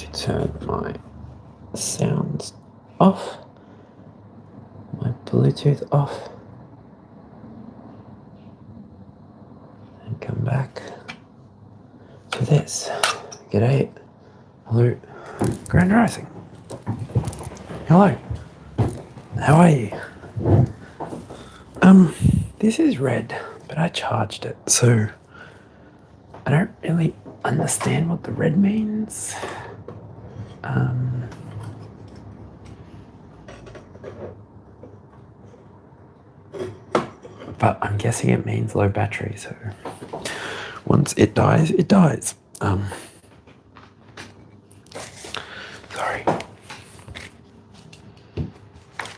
to turn my sounds off, my Bluetooth off, and come back to this. G'day. Hello. Grand Rising. Hello. How are you? This is red, but I charged it, so I don't really understand what the red means. But I'm guessing it means low battery, so once it dies, it dies. Sorry.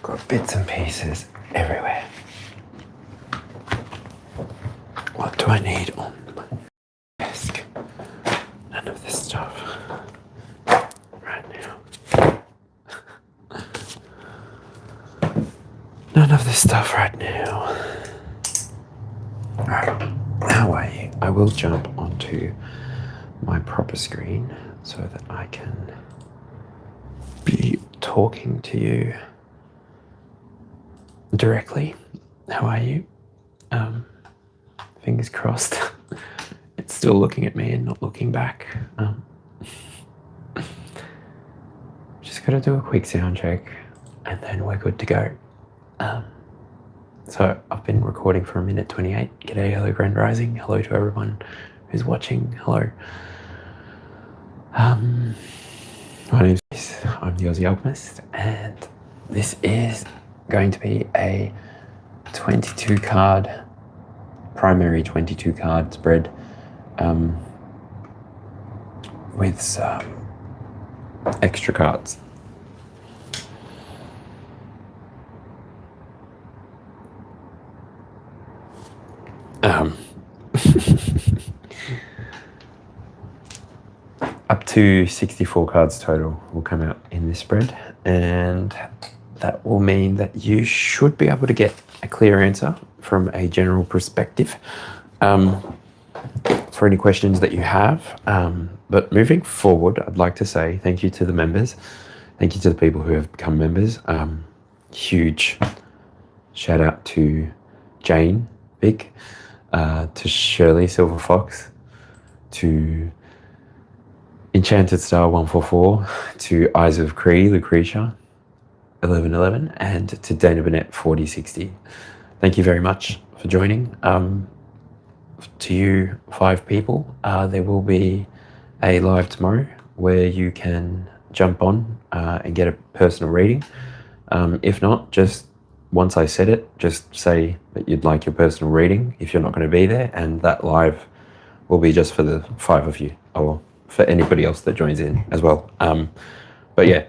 Got bits and pieces everywhere. What do I need on my desk? None of this stuff right now. None of this stuff right now. Alright, how are you? I will jump onto my proper screen so that I can be talking to you directly. How are you? Fingers crossed. It's still looking at me and not looking back. Just gotta do a quick sound check and then we're good to go. So I've been recording for 1:28. G'day, hello Grand Rising. Hello to everyone who's watching. Hello. My name's Chris. I'm the Aussie Alchemist, and this is going to be a 22 card, primary 22 card spread with some extra cards. Up to 64 cards total will come out in this spread, and that will mean that you should be able to get a clear answer from a general perspective for any questions that you have. But moving forward, I'd like to say thank you to the members. Thank you to the people who have become members. Huge shout out to Jane Big, to Shirley Silver Fox, to Enchanted Star 144, to Eyes of Cree Lucretia 1111, and to Dana Burnett 4060. Thank you very much for joining. To you 5 people, there will be a live tomorrow where you can jump on and get a personal reading. If not, just once I said it, just say that you'd like your personal reading if you're not going to be there, and that live will be just for the 5 of you, or for anybody else that joins in as well. But yeah,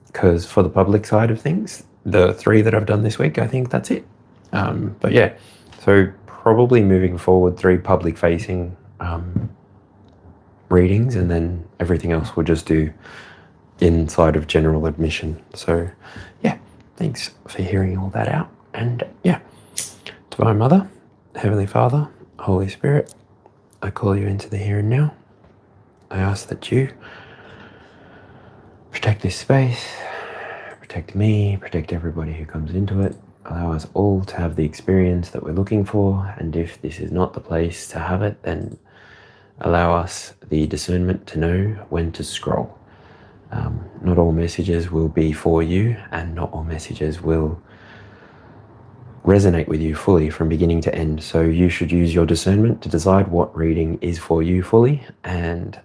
because for the public side of things, the 3 that I've done this week, I think that's it. But yeah, so probably moving forward 3 public facing readings, and then everything else we'll just do inside of general admission. So yeah, thanks for hearing all that out. And yeah, to my Mother, Heavenly Father, Holy Spirit, I call you into the here and now. I ask that you protect this space, protect me, protect everybody who comes into it. Allow us all to have the experience that we're looking for, and if this is not the place to have it, then allow us the discernment to know when to scroll. Not all messages will be for you, and not all messages will resonate with you fully from beginning to end. So you should use your discernment to decide what reading is for you fully, and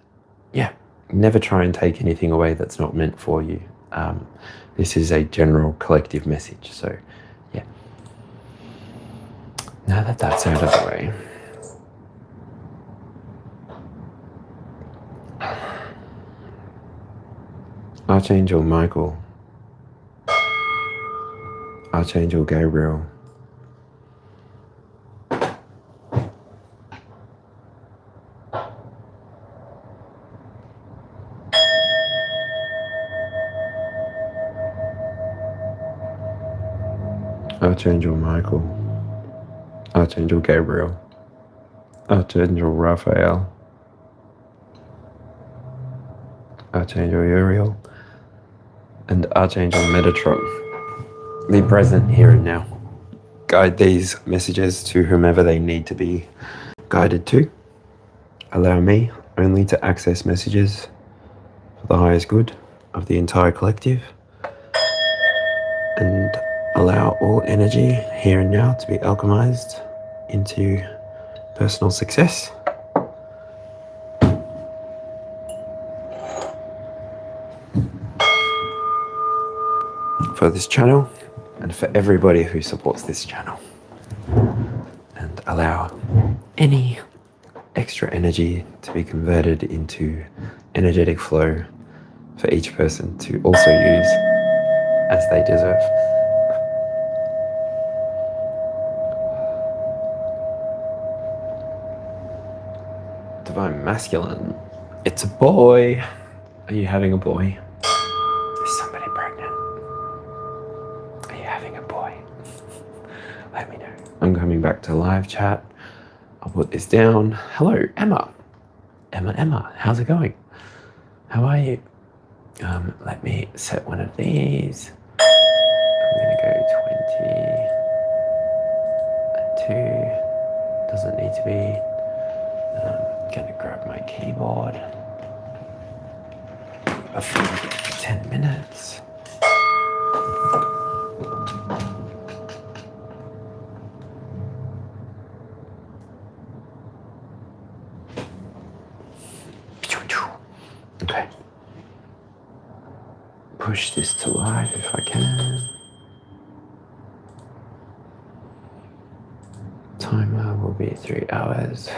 yeah, never try and take anything away that's not meant for you. This is a general collective message. So yeah, now that that's out of the way, Archangel Michael, Archangel Gabriel, Archangel Michael, Archangel Gabriel, Archangel Raphael, Archangel Uriel, and Archangel Metatron. Be present here and now. Guide these messages to whomever they need to be guided to. Allow me only to access messages for the highest good of the entire collective, and allow all energy here and now to be alchemized into personal success. For this channel and for everybody who supports this channel. And allow any extra energy to be converted into energetic flow for each person to also use as they deserve. Divine Masculine. It's a boy. Are you having a boy? Is somebody pregnant? Are you having a boy? Let me know. I'm coming back to live chat. I'll put this down. Hello, Emma. Emma, how's it going? How are you? Let me set one of these. I'm gonna go 20 and 2. Doesn't need to be. I'm gonna grab my keyboard. Before we get to 10 minutes. Okay. Push this to live if I can. Timer will be 3 hours.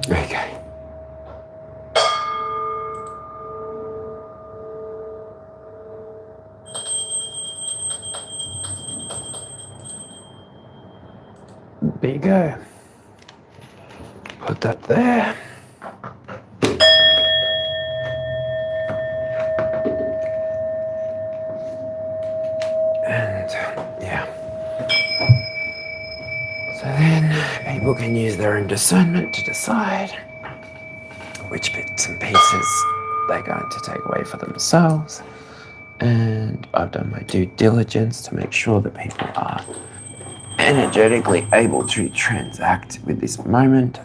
Okay. There you go. Put that there. And yeah. So then people can use their own discernment to decide which bits and pieces they're going to take away for themselves. And I've done my due diligence to make sure that people are energetically able to transact with this moment.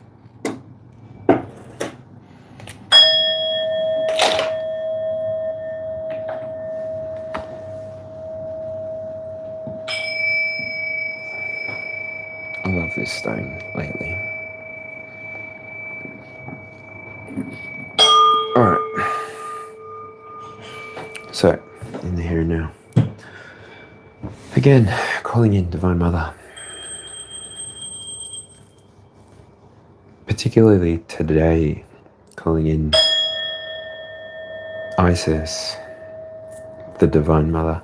I love this stone lately. Alright. So, in the here and now. Again, calling in Divine Mother. Particularly today, calling in Isis, the Divine Mother.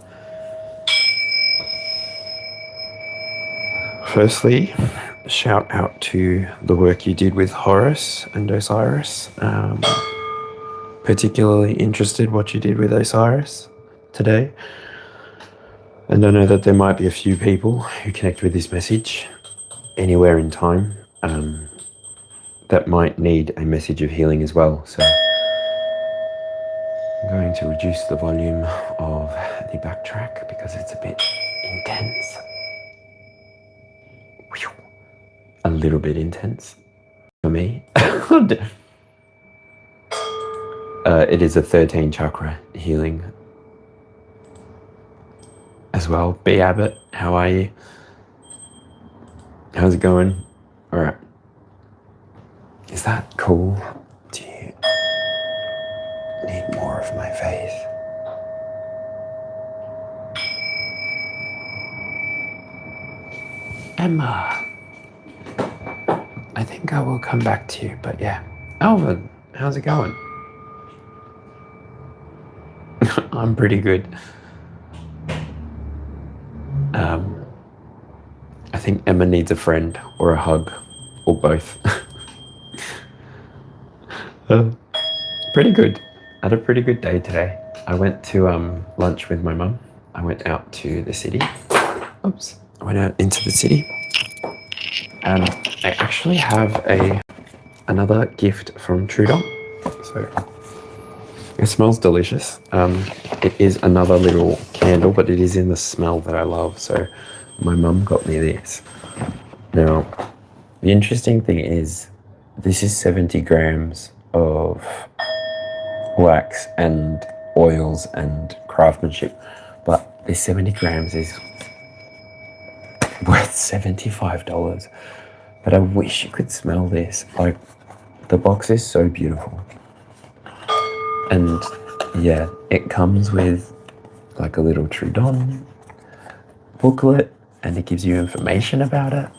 Firstly, shout out to the work you did with Horus and Osiris. Particularly interested what you did with Osiris today. And I know that there might be a few people who connect with this message anywhere in time that might need a message of healing as well. So I'm going to reduce the volume of the backtrack because it's a bit intense. A little bit intense for me. It is a 13 chakra healing as well. B. Abbott, how are you? How's it going? All right. Is that cool? Do you need more of my face? Emma. I think I will come back to you, but yeah. Alvin, how's it going? I'm pretty good. I think Emma needs a friend or a hug or both. Pretty good. I had a pretty good day today. I went to lunch with my mum. I went out to the city. Oops. I went out into the city. And I actually have another gift from TRVDON. So it smells delicious. It is another little candle, but it is in the smell that I love. So my mum got me this. Now, the interesting thing is this is 70 grams of wax and oils and craftsmanship, but this 70 grams is worth $75. But I wish you could smell this. Like, the box is so beautiful. And yeah, it comes with like a little TRVDON booklet, and it gives you information about it.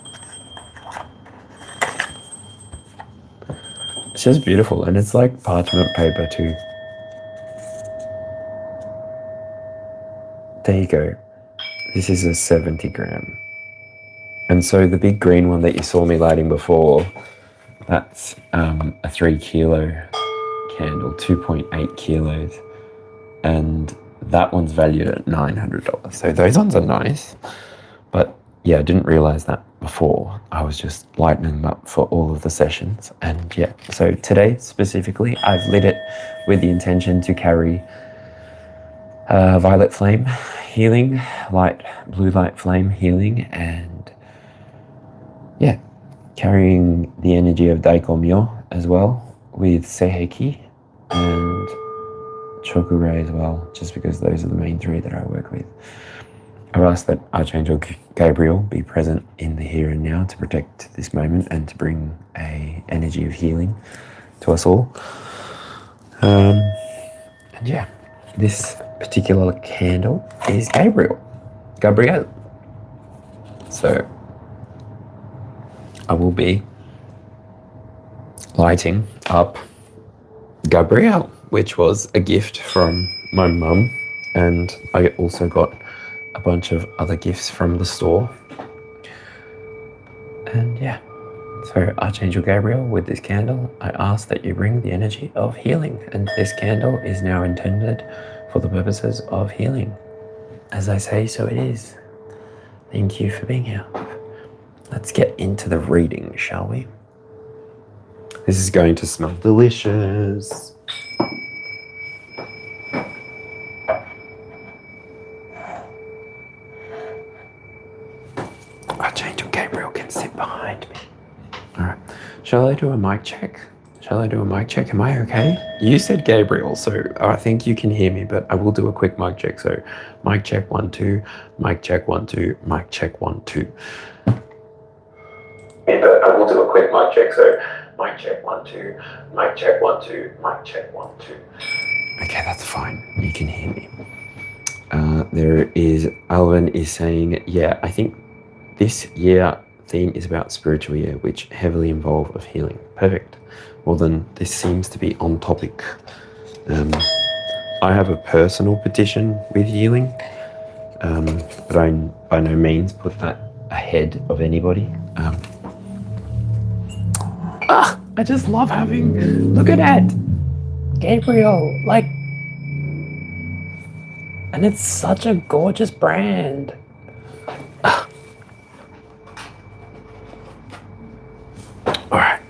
It's just beautiful, and it's like parchment paper too. There you go. This is a 70 gram. And so the big green one that you saw me lighting before, that's a 3 kilo candle, 2.8 kilos. And that one's valued at $900. So those ones are nice. But yeah, I didn't realize that before. I was just lighting them up for all of the sessions. And yeah, so today specifically, I've lit it with the intention to carry violet flame healing, blue light flame healing, and yeah, carrying the energy of Daikomyo as well with Seiheki and Chokure as well, just because those are the main 3 that I work with. I've asked that Archangel Gabriel be present in the here and now to protect this moment and to bring a energy of healing to us all. And yeah, this particular candle is Gabriel. So I will be lighting up Gabriel, which was a gift from my mum, and I also got a bunch of other gifts from the store. And yeah, so Archangel Gabriel, with this candle, I ask that you bring the energy of healing, and this candle is now intended for the purposes of healing. As I say, so it is. Thank you for being here. Let's get into the reading, shall we? This is going to smell delicious. Archangel Gabriel can sit behind me. All right. Shall I do a mic check? Am I okay? You said Gabriel, so I think you can hear me, but I will do a quick mic check. So mic check 1 2, mic check 1 2, mic check 1 2. Yeah, but I will do a quick mic check. So mic check 1 2, mic check 1 2, mic check 1 2. Okay, that's fine. You can hear me. There is Alvin is saying, yeah, I think this year theme is about spiritual year, which heavily involve of healing. Perfect. Well then, this seems to be on topic. I have a personal petition with healing, but I by no means put that ahead of anybody. I just love having, look at that, Gabriel, like, and it's such a gorgeous brand. All right.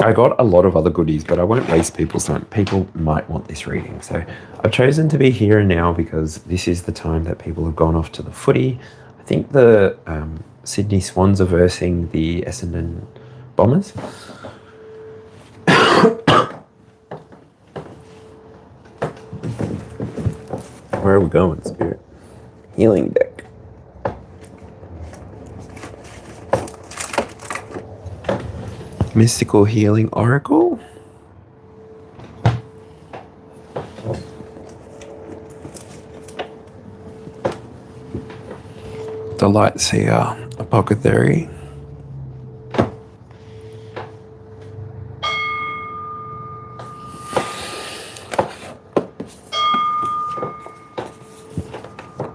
I got a lot of other goodies, but I won't waste people's time. People might want this reading. So I've chosen to be here and now because this is the time that people have gone off to the footy. I think the Sydney Swans are versing the Essendon Bombers. Where are we going, Spirit? Healing deck. Mystical Healing Oracle. The Light Seer Apothecary.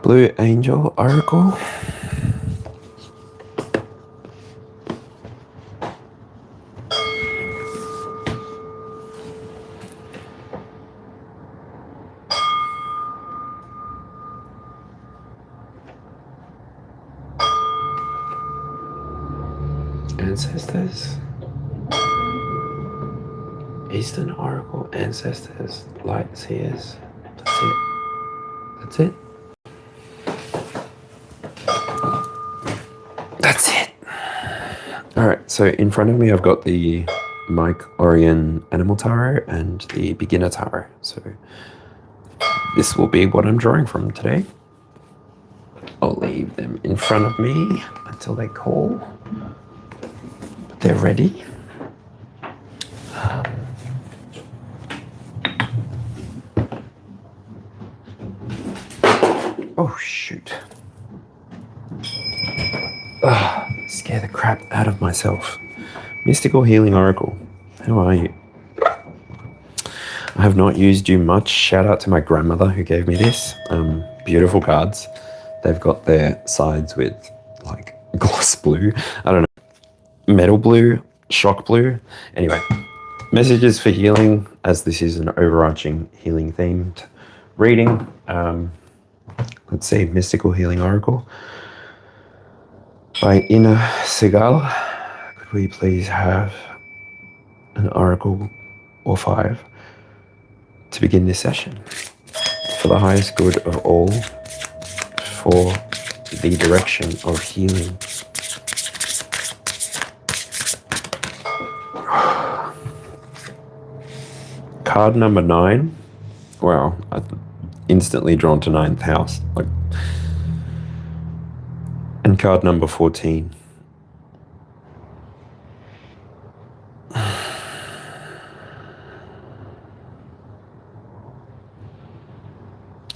Blue Angel Oracle. Ancestors. Eastern Oracle, Ancestors, Light Seers. That's it. That's it. That's it. Alright, so in front of me I've got the Mike Orion Animal Tarot and the Beginner Tarot. So this will be what I'm drawing from today. I'll leave them in front of me until they call. But they're ready. Oh shoot. Scare the crap out of myself. Mystical Healing Oracle. How are you? I have not used you much. Shout out to my grandmother who gave me this. Beautiful cards. They've got their sides with like gloss blue. I don't know. Metal blue, shock blue. Anyway, messages for healing, as this is an overarching healing themed reading. Let's see, Mystical Healing Oracle by Ina Segal. Could we please have an oracle or 5 to begin this session? For the highest good of all, for the direction of healing. Card number 9. Wow, I instantly drawn to 9th house. And card number 14.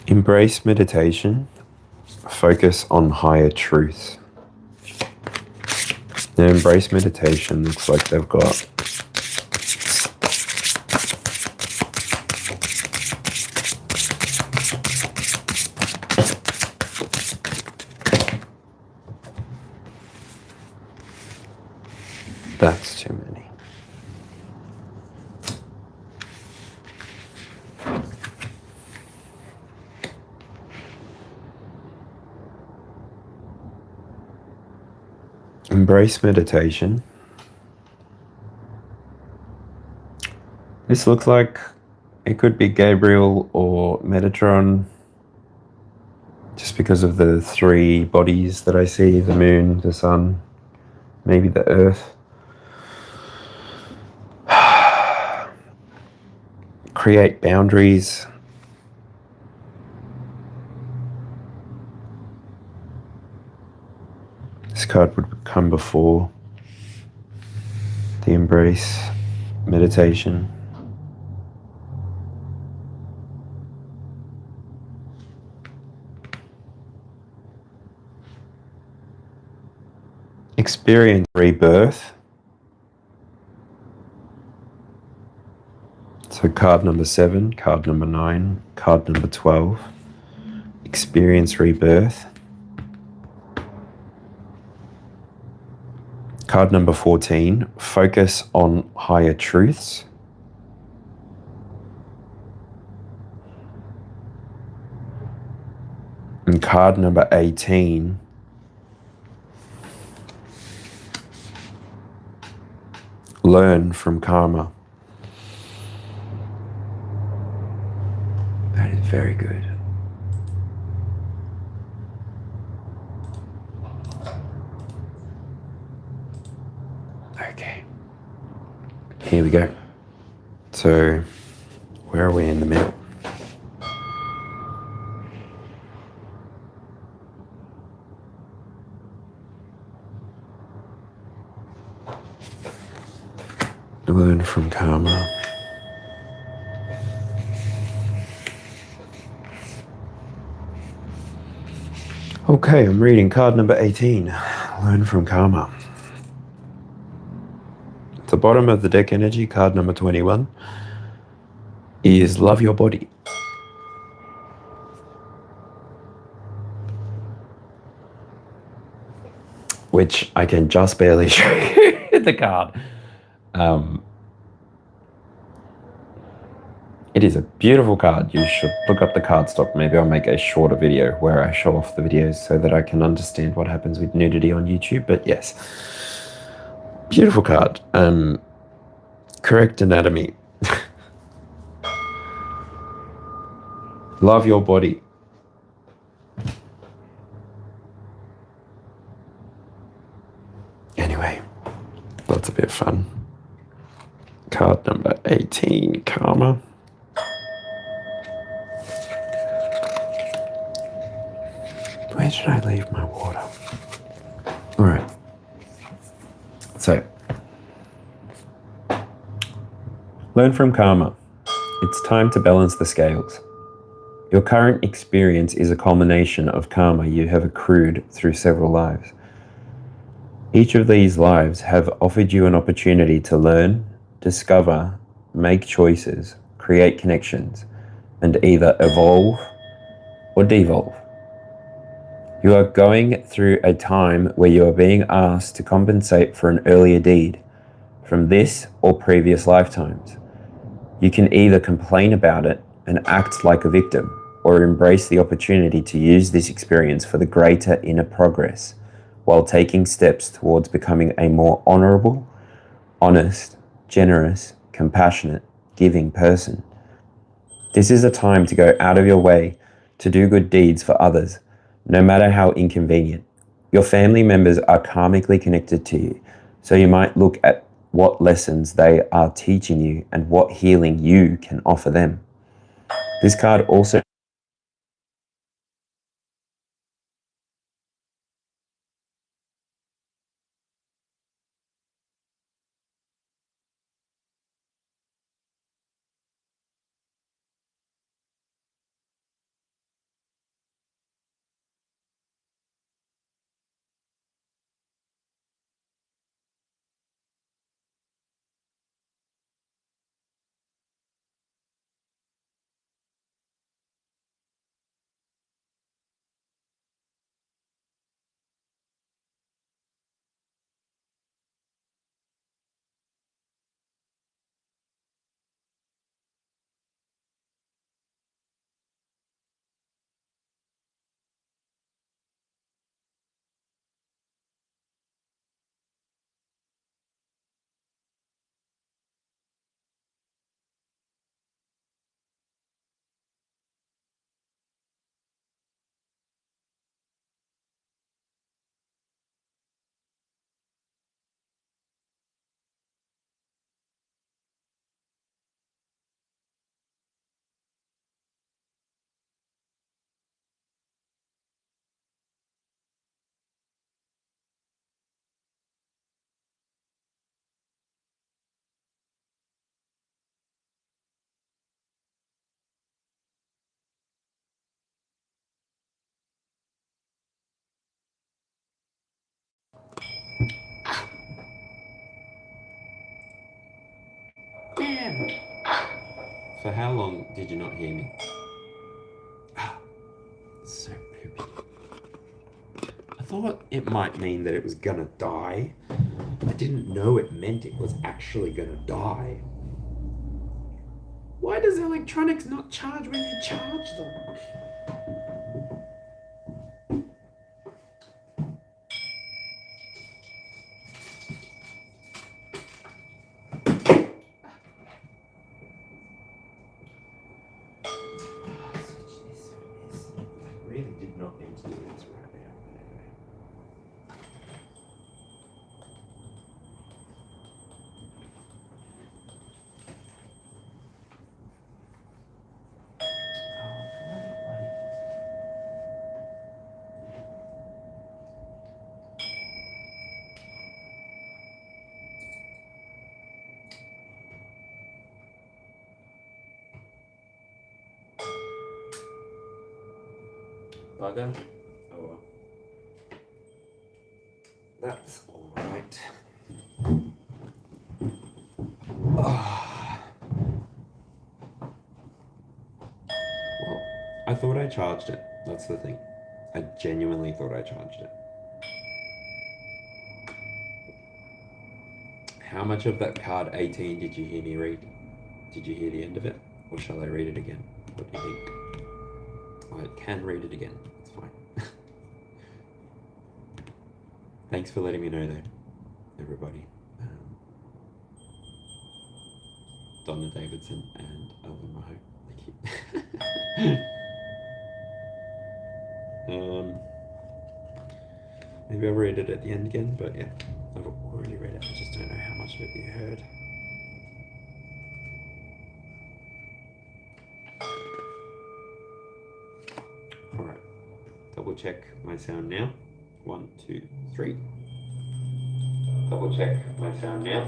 Embrace meditation. Focus on higher truths. Now, Embrace meditation looks like they've got that's too many. Embrace meditation. This looks like it could be Gabriel or Metatron, just because of the 3 bodies that I see, the moon, the sun, maybe the earth. Create boundaries. This card would come before the embrace meditation. Experience rebirth. So card number 7, card number 9, card number 12. Experience rebirth. Card number 14, focus on higher truths. And card number 18, learn from karma. That is very good. Okay. Here we go. So, where are we in the middle? Learn from karma. Okay, I'm reading card number 18. Learn from karma. At the bottom of the deck energy, card number 21 is love your body. Which I can just barely show you the card. It is a beautiful card. You should look up the card stock. Maybe I'll make a shorter video where I show off the videos so that I can understand what happens with nudity on YouTube. But yes, beautiful card. Correct anatomy. Love your body. Anyway, that's a bit of fun. Card number 18, karma. Where should I leave my water? All right. So, learn from karma. It's time to balance the scales. Your current experience is a culmination of karma you have accrued through several lives. Each of these lives have offered you an opportunity to learn, discover, make choices, create connections, and either evolve or devolve. You are going through a time where you are being asked to compensate for an earlier deed from this or previous lifetimes. You can either complain about it and act like a victim, or embrace the opportunity to use this experience for the greater inner progress while taking steps towards becoming a more honorable, honest, generous, compassionate, giving person. This is a time to go out of your way to do good deeds for others, no matter how inconvenient. Your family members are karmically connected to you, so you might look at what lessons they are teaching you and what healing you can offer them. This card also Damn! For how long did you not hear me? So poopy. I thought it might mean that it was gonna die. I didn't know it meant it was actually gonna die. Why does electronics not charge when you charge them? Really did not need to do this right now. bugger. Oh well. That's alright. Oh. Well, I thought I charged it. That's the thing. I genuinely thought I charged it. How much of that card 18 did you hear me read? Did you hear the end of it? Or shall I read it again? What do you think? I can read it again. It's fine. Thanks for letting me know though, everybody. Donna Davidson and Elvin Maho. Thank you. Maybe I'll read it at the end again, but yeah, I've already read it. I just don't know how much of it you heard. Alright, double check my sound now. 1, 2, 3. Double check my sound now.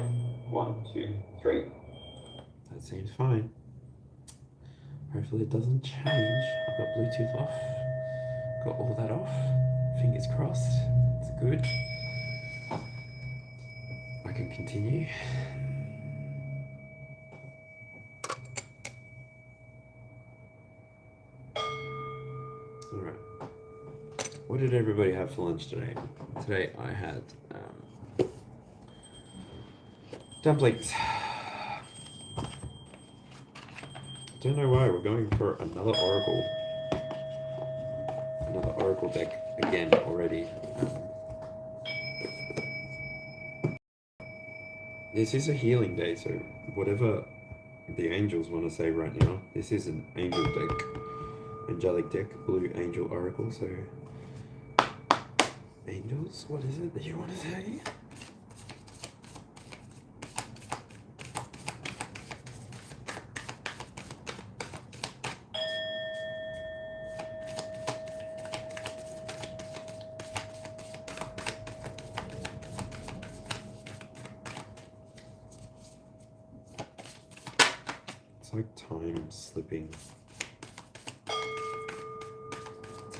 1, 2, 3. That seems fine. Hopefully it doesn't change. I've got Bluetooth off. Got all that off. Fingers crossed. It's good. I can continue. Alright. What did everybody have for lunch today? Today I had dumplings. Don't know why, we're going for another oracle. Another oracle deck again already. This is a healing day, so whatever the angels want to say right now, this is an angel deck. Angelic deck, blue angel oracle, so... Angels, what is it that you want to say? It's like time slipping.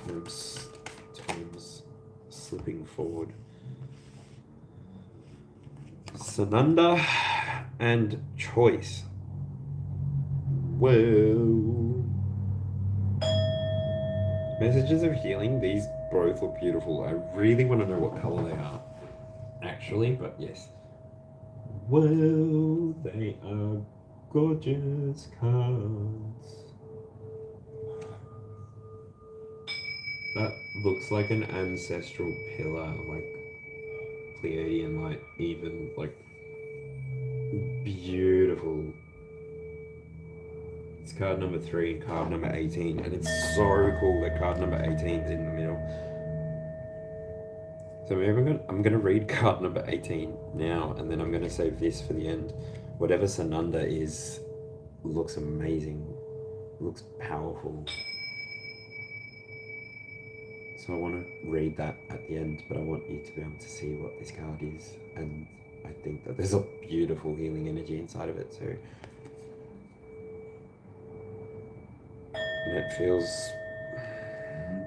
Time's slipping forward. Sananda and choice. Whoa. Messages of healing. These both look beautiful. I really want to know what color they are, actually, but yes. Well, they are gorgeous cards. That looks like an ancestral pillar, like Pleiadian light, even like beautiful. It's card number 3, card number 18, and it's so cool that card number 18 is in the middle. So I'm gonna read card number 18 now, and then I'm gonna save this for the end. Whatever Sananda is, looks amazing, looks powerful. So I want to read that at the end, but I want you to be able to see what this card is, and I think that there's a beautiful healing energy inside of it, so... And it feels...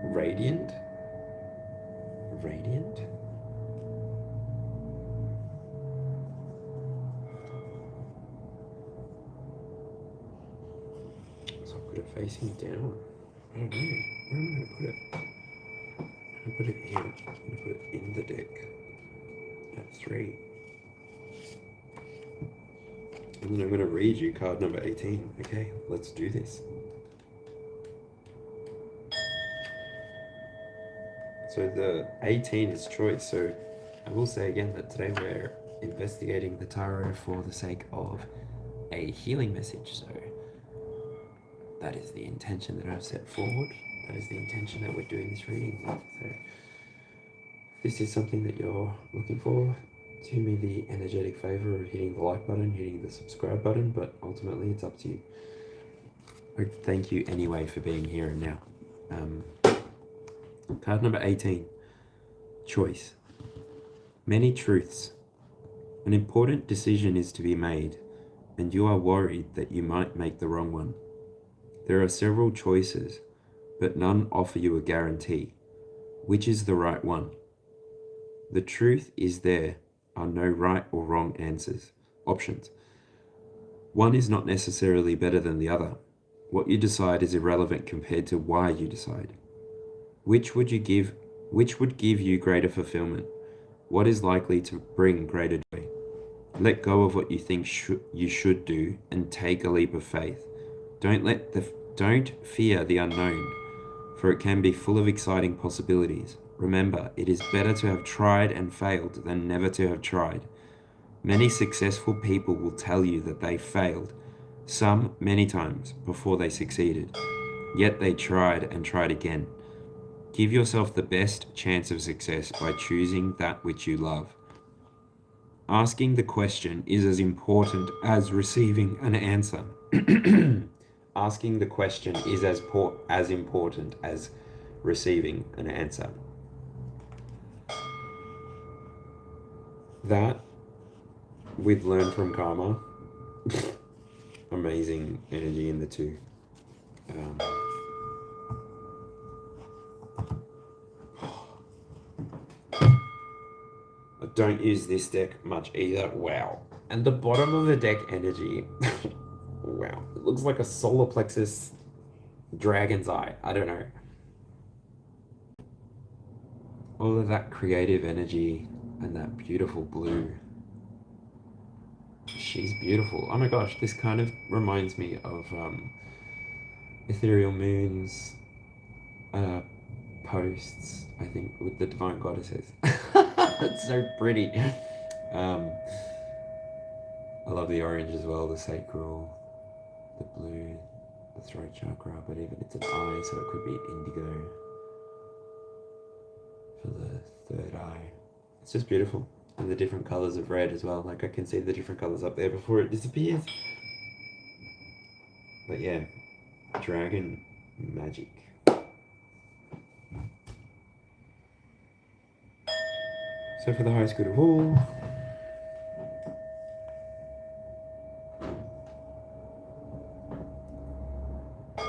radiant? Radiant? So I'll put it facing down. I don't know. Where am I going to put it? I'm going to put it here. I'm going to put it in the deck at 3. And then I'm going to read you card number 18. Okay, let's do this. So the 18 is choice. So I will say again that today we're investigating the tarot for the sake of a healing message. So that is the intention that I've set forward. That is the intention that we're doing this reading. So if this is something that you're looking for, do me the energetic favor of hitting the like button, hitting the subscribe button, but ultimately it's up to you. I thank you anyway for being here and now. Card number 18, choice. Many truths. An important decision is to be made, and you are worried that you might make the wrong one. There are several choices. but none offer you a guarantee. Which is the right one? The truth is there are no right or wrong options. One is not necessarily better than the other. What you decide is irrelevant compared to why you decide. Which would give you greater fulfillment? What is likely to bring greater joy? Let go of what you think you should do and take a leap of faith. Don't fear the unknown, for it can be full of exciting possibilities. Remember, it is better to have tried and failed than never to have tried. Many successful people will tell you that they failed, some many times, before they succeeded. Yet they tried and tried again. Give yourself the best chance of success by choosing that which you love. Asking the question is as important as receiving an answer. Asking the question is as important as receiving an answer. That we've learned from karma. Amazing energy in the two. I don't use this deck much either. Wow. And the bottom of the deck energy. Wow. It looks like a solar plexus dragon's eye. I don't know. All of that creative energy and that beautiful blue. She's beautiful. Oh my gosh, this kind of reminds me of Ethereal Moon's posts, I think, with the Divine Goddesses. It's so pretty. I love the orange as well, the sacral, the blue, the throat chakra, but even it's an eye, so it could be indigo for the third eye. It's just beautiful. And the different colors of red as well. Like I can see the different colors up there before it disappears. But yeah, dragon magic. So for the highest good of all, I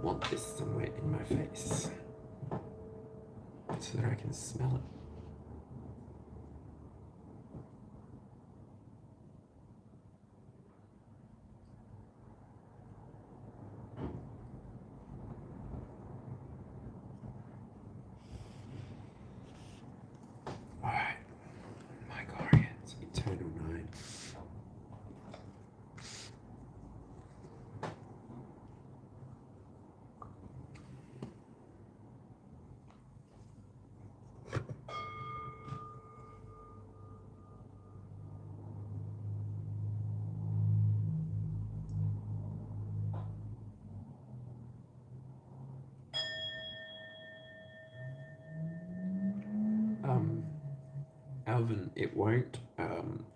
want this somewhere in my face so that I can smell it. Alvin, it won't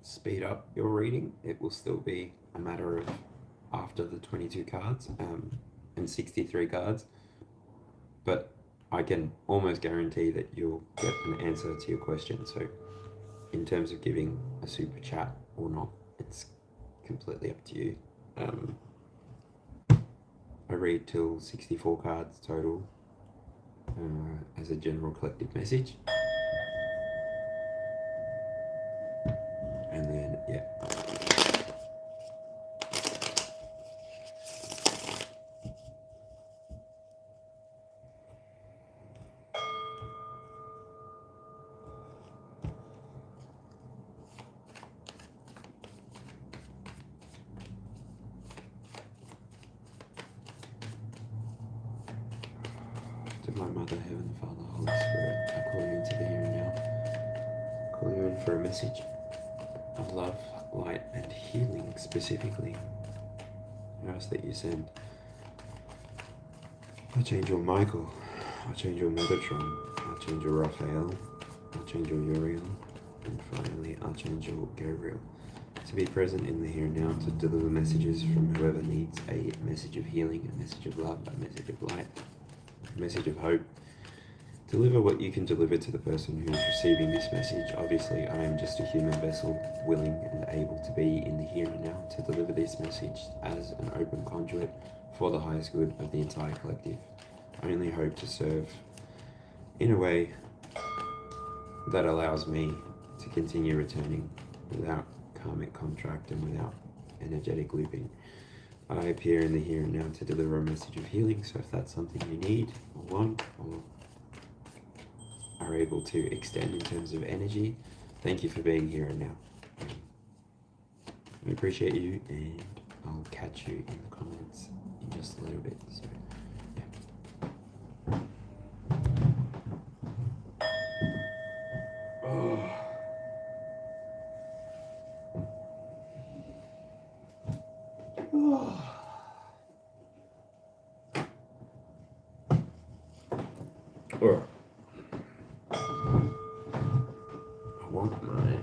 speed up your reading. It will still be a matter of after the 22 cards and 63 cards. But I can almost guarantee that you'll get an answer to your question. So in terms of giving a super chat or not, it's completely up to you. I read till 64 cards total as a general collective message. And then, yeah. To my Mother, Heaven, Father, Holy Spirit, I call you into the here and now. I call you in for a message of love, light, and healing specifically. I ask that you send Archangel Michael, Archangel Metatron, Archangel Raphael, Archangel Uriel, and finally Archangel Gabriel to be present in the here and now to deliver messages from whoever needs a message of healing, a message of love, a message of light, a message of hope. Deliver what you can deliver to the person who is receiving this message. Obviously, I am just a human vessel, willing and able to be in the here and now to deliver this message as an open conduit for the highest good of the entire collective. I only hope to serve in a way that allows me to continue returning without karmic contract and without energetic looping. I appear in the here and now to deliver a message of healing, so if that's something you need or want or are able to extend in terms of energy, thank you for being here and now. I appreciate you, and I'll catch you in the comments in just a little bit. So, yeah. Oh. Oh. Or I want my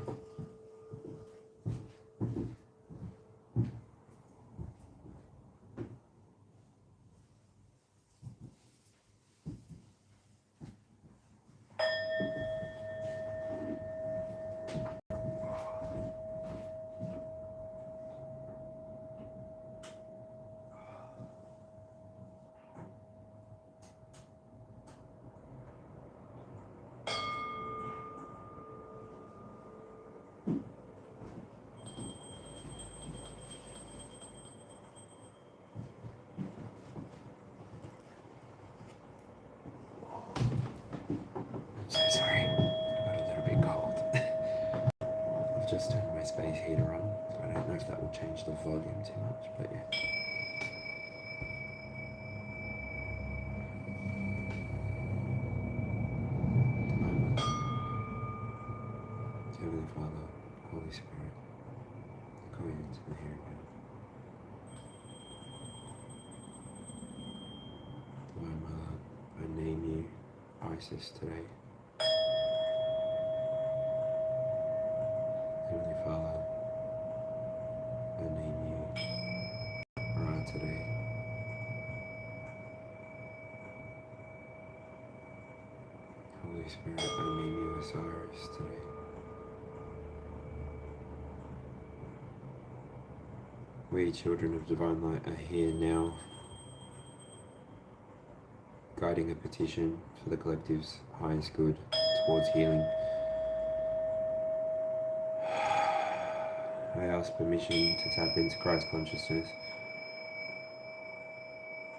so sorry, I got a little bit cold. I've just turned my space heater on, so I don't know if that will change the volume too much, but yeah. Heavenly Father, Holy Spirit, going into the here and now. Divine Mother, I name you Isis today. Heavenly Father, I name you Ra today. Holy Spirit, I name you Osiris today. We, children of Divine Light, are here now, guiding a petition for the collective's highest good towards healing. I ask permission to tap into Christ consciousness,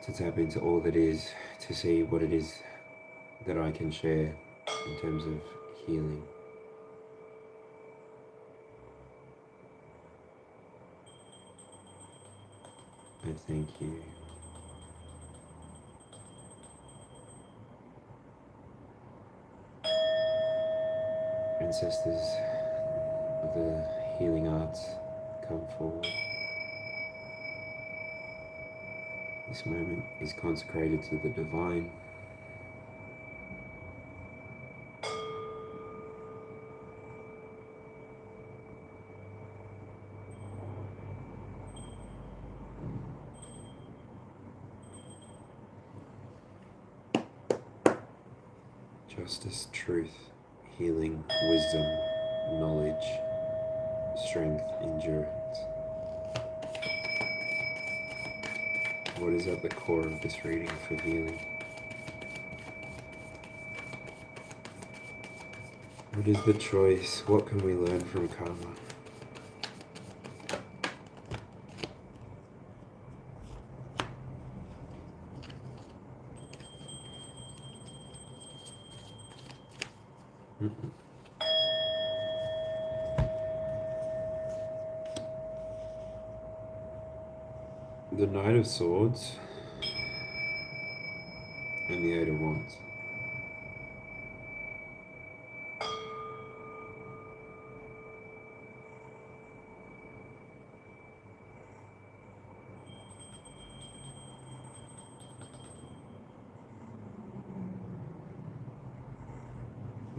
to tap into all that is, to see what it is that I can share in terms of healing. I thank you. Ancestors of the healing arts, come forward. This moment is consecrated to the divine. Justice, truth, healing, wisdom, knowledge, strength, endurance. What is at the core of this reading for healing? What is the choice? What can we learn from karma? The Knight of Swords and the Eight of Wands.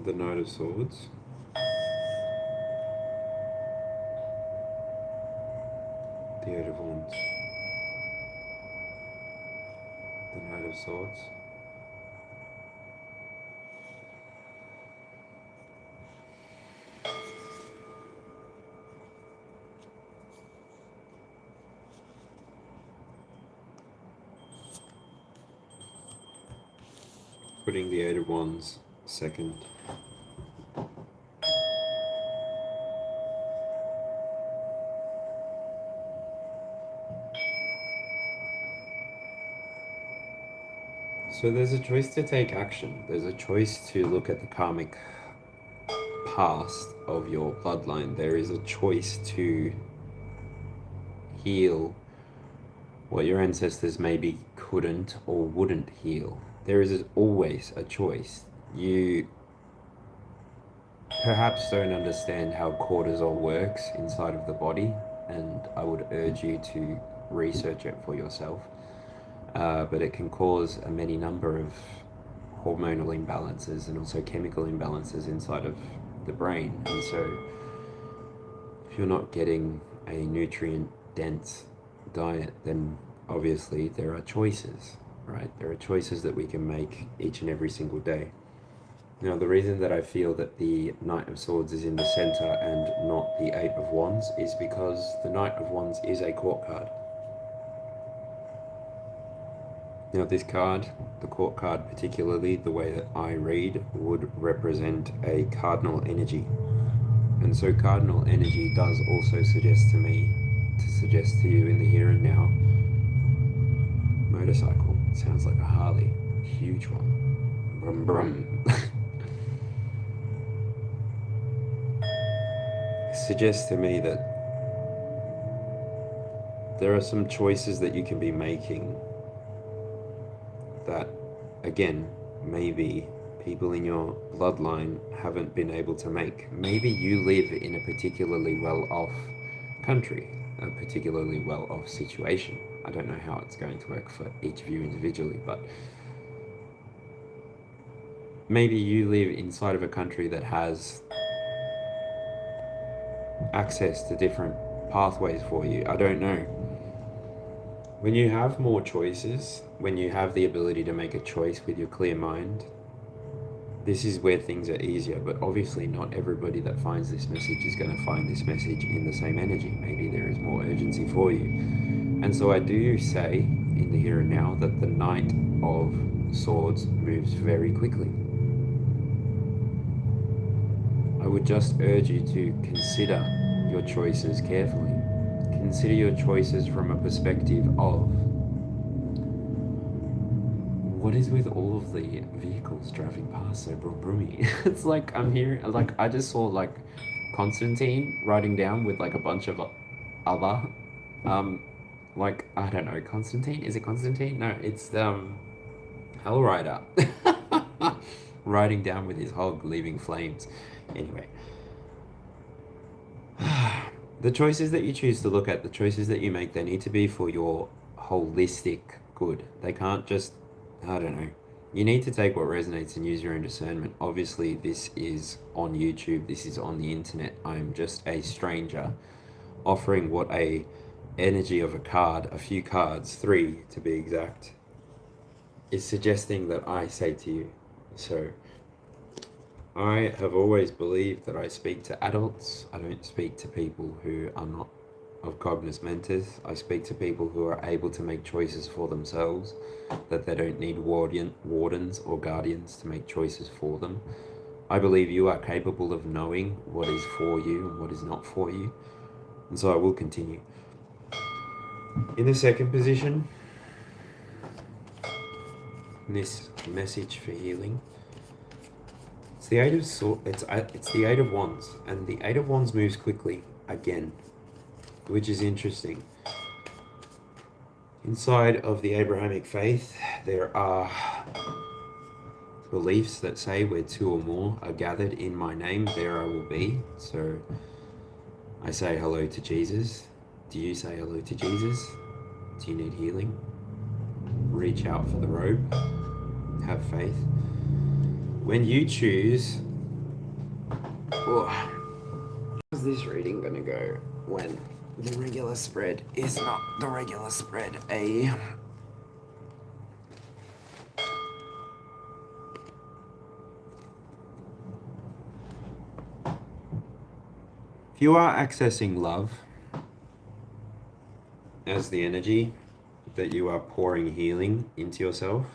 The Knight of Swords. The Eight of Wands. The Knight of Swords. putting the Eight of Wands second. So there's a choice to take action. There's a choice to look at the karmic past of your bloodline. There is a choice to heal what your ancestors maybe couldn't or wouldn't heal. There is always a choice. You perhaps don't understand how cortisol works inside of the body, and I would urge you to research it for yourself. But it can cause a many number of hormonal imbalances and also chemical imbalances inside of the brain. And so if you're not getting a nutrient dense diet, then obviously there are choices, right? There are choices that we can make each and every single day. Now, the reason that I feel that the Knight of Swords is in the center and not the Eight of Wands is because the Knight of Wands is a court card. Now, this card, the court card particularly, the way that I read, would represent a cardinal energy. And so cardinal energy does also suggest to me, to suggest to you in the here and now, motorcycle. It sounds like a Harley, huge one. Brum brum. Suggests to me that there are some choices that you can be making that, again, maybe people in your bloodline haven't been able to make. Maybe you live in a particularly well-off country, a particularly well-off situation. I don't know how it's going to work for each of you individually, but maybe you live inside of a country that has access to different pathways for you. I don't know. When you have more choices, when you have the ability to make a choice with your clear mind, this is where things are easier. But obviously not everybody that finds this message is going to find this message in the same energy. Maybe there is more urgency for you. And so I do say in the here and now that the Knight of Swords moves very quickly. I would just urge you to consider your choices carefully. Consider your choices from a perspective of what is with all of the vehicles driving past so broomy. It's like I'm here, like I just saw like Constantine riding down with like a bunch of other, like I don't know, Constantine? Is it Constantine? No, it's Hell Rider riding down with his hog, leaving flames. Anyway. The choices that you choose to look at, the choices that you make, they need to be for your holistic good. They can't just, I don't know. You need to take what resonates and use your own discernment. Obviously, this is on YouTube. This is on the internet. I'm just a stranger offering what a energy of a card, a few cards, 3 to be exact, is suggesting that I say to you. So I have always believed that I speak to adults. I don't speak to people who are not of cognis mentis. I speak to people who are able to make choices for themselves, that they don't need wardens or guardians to make choices for them. I believe you are capable of knowing what is for you and what is not for you. And so I will continue. In the second position, this message for healing, it's the Eight of it's the Eight of Wands, and the Eight of Wands moves quickly again, which is interesting. Inside of the Abrahamic faith, there are beliefs that say where 2 or more are gathered in my name, there I will be. So I say hello to Jesus. Do you say hello to Jesus? Do you need healing? Reach out for the robe. Have faith. When you choose, how's this reading gonna go when the regular spread is not the regular spread? If you are accessing love as the energy that you are pouring healing into yourself,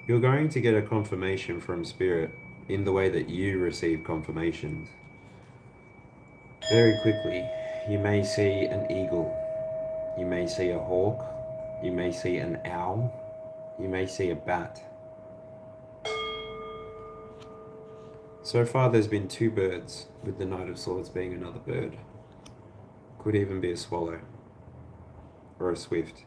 you're going to get a confirmation from Spirit in the way that you receive confirmations. Very quickly, you may see an eagle, you may see a hawk, you may see an owl, you may see a bat. So far there's been 2 birds, with the Knight of Swords being another bird. Could even be a swallow or a swift.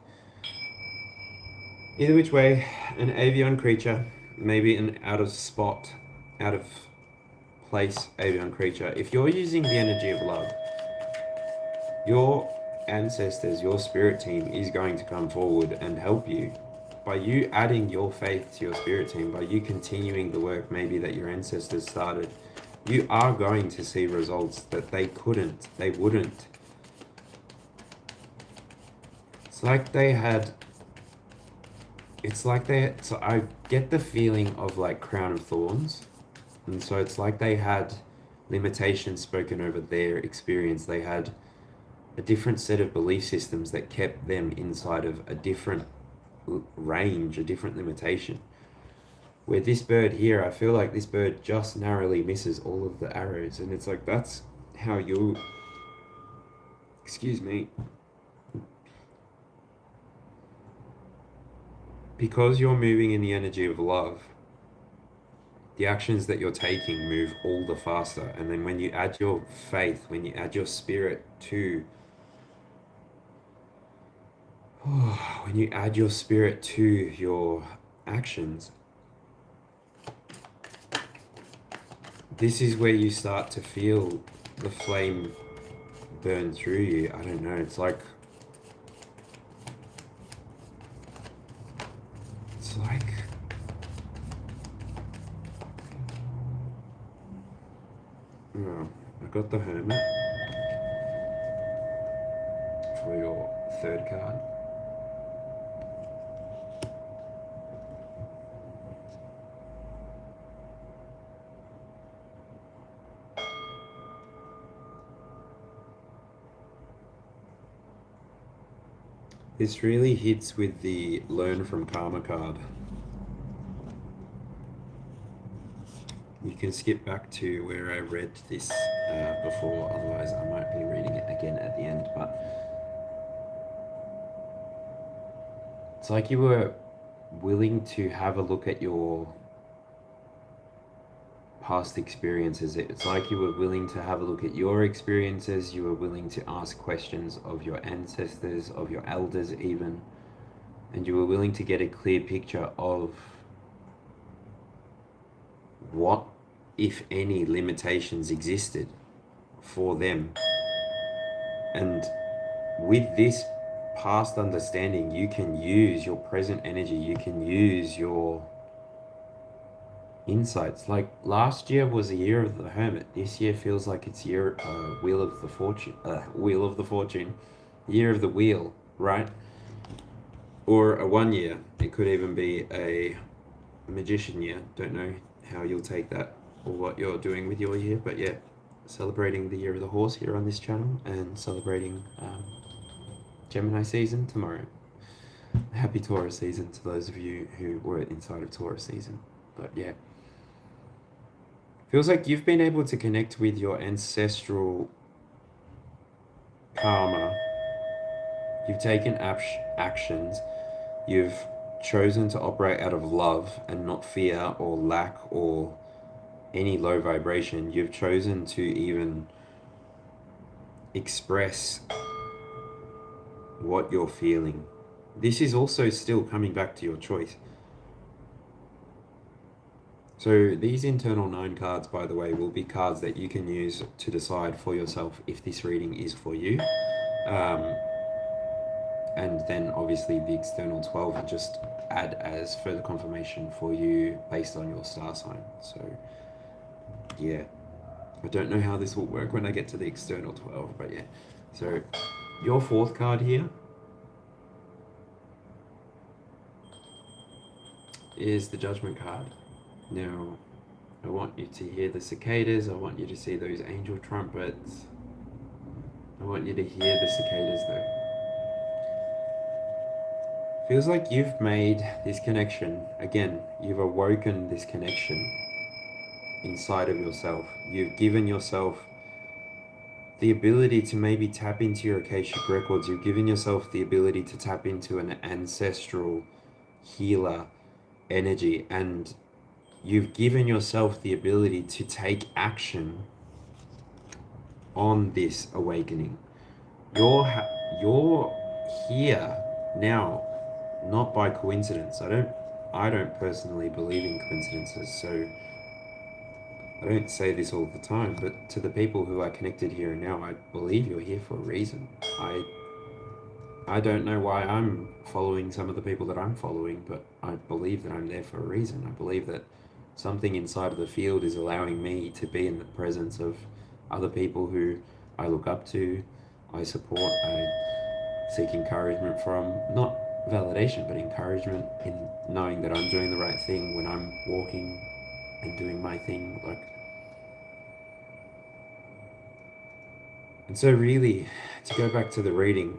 Either which way, an avian creature, maybe an out of place avian creature. If you're using the energy of love, your ancestors, your spirit team is going to come forward and help you. By you adding your faith to your spirit team, by you continuing the work maybe that your ancestors started, you are going to see results that they wouldn't. It's like they had, so I get the feeling of like crown of thorns. And so it's like they had limitations spoken over their experience. They had a different set of belief systems that kept them inside of a different range, a different limitation. Where this bird here, I feel like this bird just narrowly misses all of the arrows. And it's like, that's how you, excuse me, because you're moving in the energy of love, the actions that you're taking move all the faster. And then when you add your faith, when you add your spirit to, when you add your spirit to your actions, this is where you start to feel the flame burn through you. I don't know, it's like, oh, I got the Hermit for your 3rd card. This really hits with the Learn from Karma card. You can skip back to where I read this before, otherwise I might be reading it again at the end, but it's like you were willing to have a look at your past experiences. It's like you were willing to have a look at your experiences, you were willing to ask questions of your ancestors, of your elders even, and you were willing to get a clear picture of what, if any, limitations existed for them. And with this past understanding, you can use your present energy, you can use your insights. Like last year was a year of the Hermit. This year feels like it's year Wheel of the Fortune, year of the wheel, right? Or a 1 year. It could even be a Magician year. Don't know how you'll take that or what you're doing with your year, but yeah, celebrating the year of the horse here on this channel and celebrating Gemini season tomorrow. Happy Taurus season to those of you who were inside of Taurus season. But yeah, feels like you've been able to connect with your ancestral karma. You've taken actions. You've chosen to operate out of love and not fear or lack or any low vibration. You've chosen to even express what you're feeling. This is also still coming back to your choice. So these internal 9 cards, by the way, will be cards that you can use to decide for yourself if this reading is for you. And then obviously the external 12 will just add as further confirmation for you based on your star sign. So yeah, I don't know how this will work when I get to the external 12, but yeah. So your 4th card here is the Judgment card. Now, I want you to hear the cicadas, I want you to see those angel trumpets. I want you to hear the cicadas though. Feels like you've made this connection. Again, you've awoken this connection inside of yourself. You've given yourself the ability to maybe tap into your Akashic records. You've given yourself the ability to tap into an ancestral healer energy, and you've given yourself the ability to take action on this awakening. You're here now, not by coincidence. I don't personally believe in coincidences, so I don't say this all the time, but to the people who are connected here and now, I believe you're here for a reason. I don't know why I'm following some of the people that I'm following, but I believe that I'm there for a reason. I believe that something inside of the field is allowing me to be in the presence of other people who I look up to, I support, I seek encouragement from. Not validation, but encouragement in knowing that I'm doing the right thing when I'm walking and doing my thing. And so really, to go back to the reading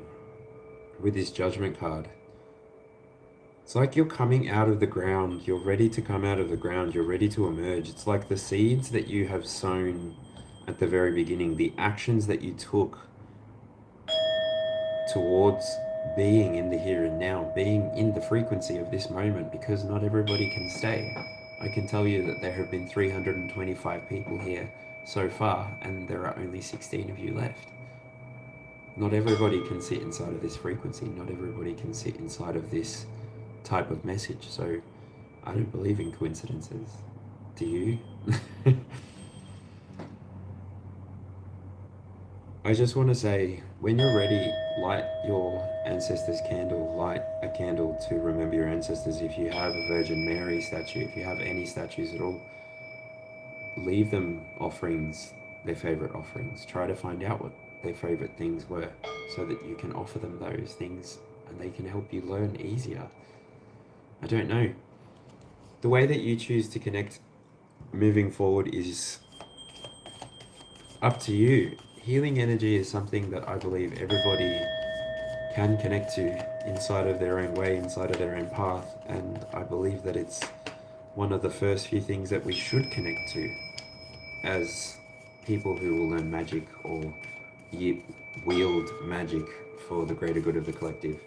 with this Judgment card, it's like you're coming out of the ground, you're ready to come out of the ground, you're ready to emerge. It's like the seeds that you have sown at the very beginning, the actions that you took towards being in the here and now, being in the frequency of this moment, because not everybody can stay. I can tell you that there have been 325 people here so far, and there are only 16 of you left. Not everybody can sit inside of this frequency. Not everybody can sit inside of this type of message. So I don't believe in coincidences. Do you? I just want to say, when you're ready, light your ancestors' candle. Light a candle to remember your ancestors. If you have a Virgin Mary statue, if you have any statues at all, leave them offerings, their favorite offerings. Try to find out what their favorite things were so that you can offer them those things and they can help you learn easier. I don't know. The way that you choose to connect moving forward is up to you. Healing energy is something that I believe everybody can connect to inside of their own way, inside of their own path, and I believe that it's one of the first few things that we should connect to as people who will learn magic or wield magic for the greater good of the collective.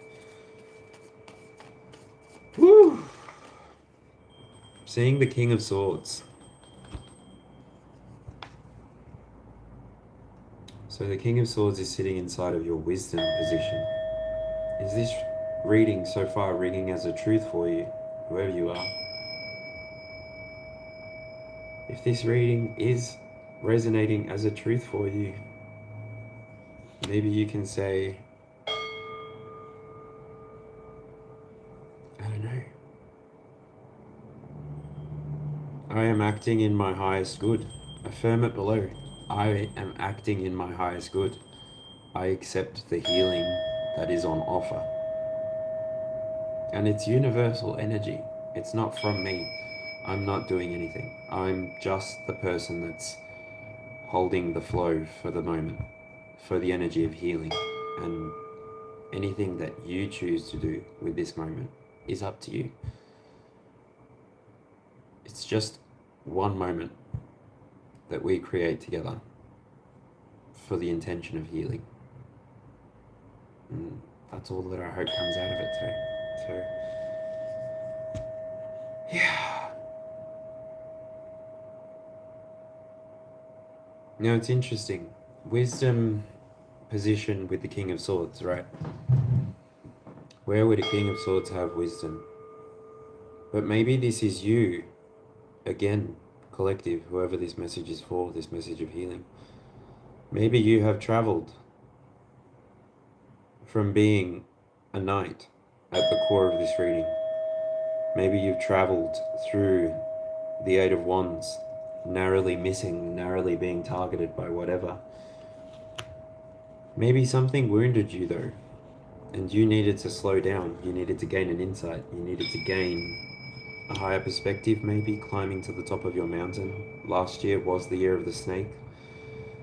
Woo! Seeing the King of Swords. So the King of Swords is sitting inside of your wisdom position. Is this reading so far ringing as a truth for you, whoever you are? If this reading is resonating as a truth for you, maybe you can say, I don't know, I am acting in my highest good. Affirm it below. I am acting in my highest good. I accept the healing that is on offer. And it's universal energy. It's not from me. I'm not doing anything. I'm just the person that's holding the flow for the moment, for the energy of healing. And anything that you choose to do with this moment is up to you. It's just one moment that we create together for the intention of healing. And that's all that I hope comes out of it today. So, yeah. Now it's interesting. Wisdom position with the King of Swords, right? Where would a King of Swords have wisdom? But maybe this is you, again, collective, whoever this message is for, this message of healing. Maybe you have traveled from being a knight at the core of this reading. Maybe you've traveled through the Eight of Wands, narrowly missing, narrowly being targeted by whatever. Maybe something wounded you though, and you needed to slow down, you needed to gain an insight, you needed to gain a higher perspective, maybe climbing to the top of your mountain. Last year was the year of the snake.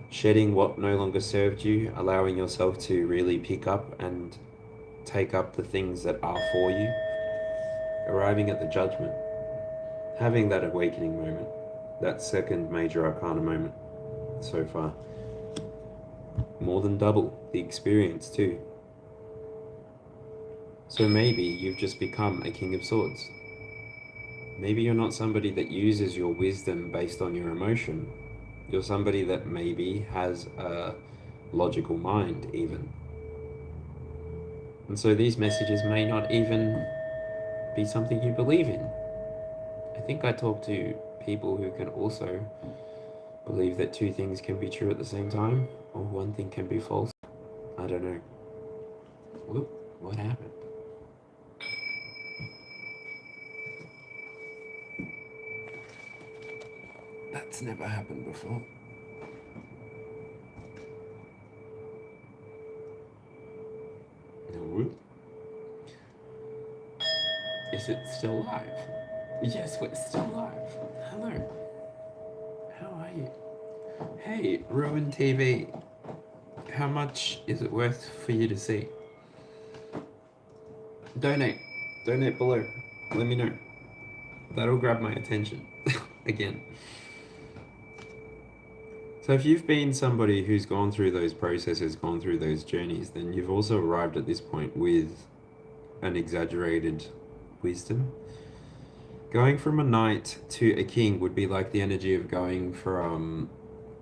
Shedding what no longer served you, allowing yourself to really pick up and take up the things that are for you, arriving at the Judgment, having that awakening moment, that second major arcana moment so far. More than double the experience too. So maybe you've just become a King of Swords. Maybe you're not somebody that uses your wisdom based on your emotion. You're somebody that maybe has a logical mind even. And so these messages may not even be something you believe in. I think I talk to people who can also believe that two things can be true at the same time, or one thing can be false. I don't know. Whoop, what happened? That's never happened before. Whoop. Is it still live? Yes, we're still live. Hello. How are you? Hey, Ruin TV. How much is it worth for you to see? Donate. Donate below. Let me know. That'll grab my attention. Again. So if you've been somebody who's gone through those processes, gone through those journeys, then you've also arrived at this point with an exaggerated wisdom. Going from a knight to a king would be like the energy of going from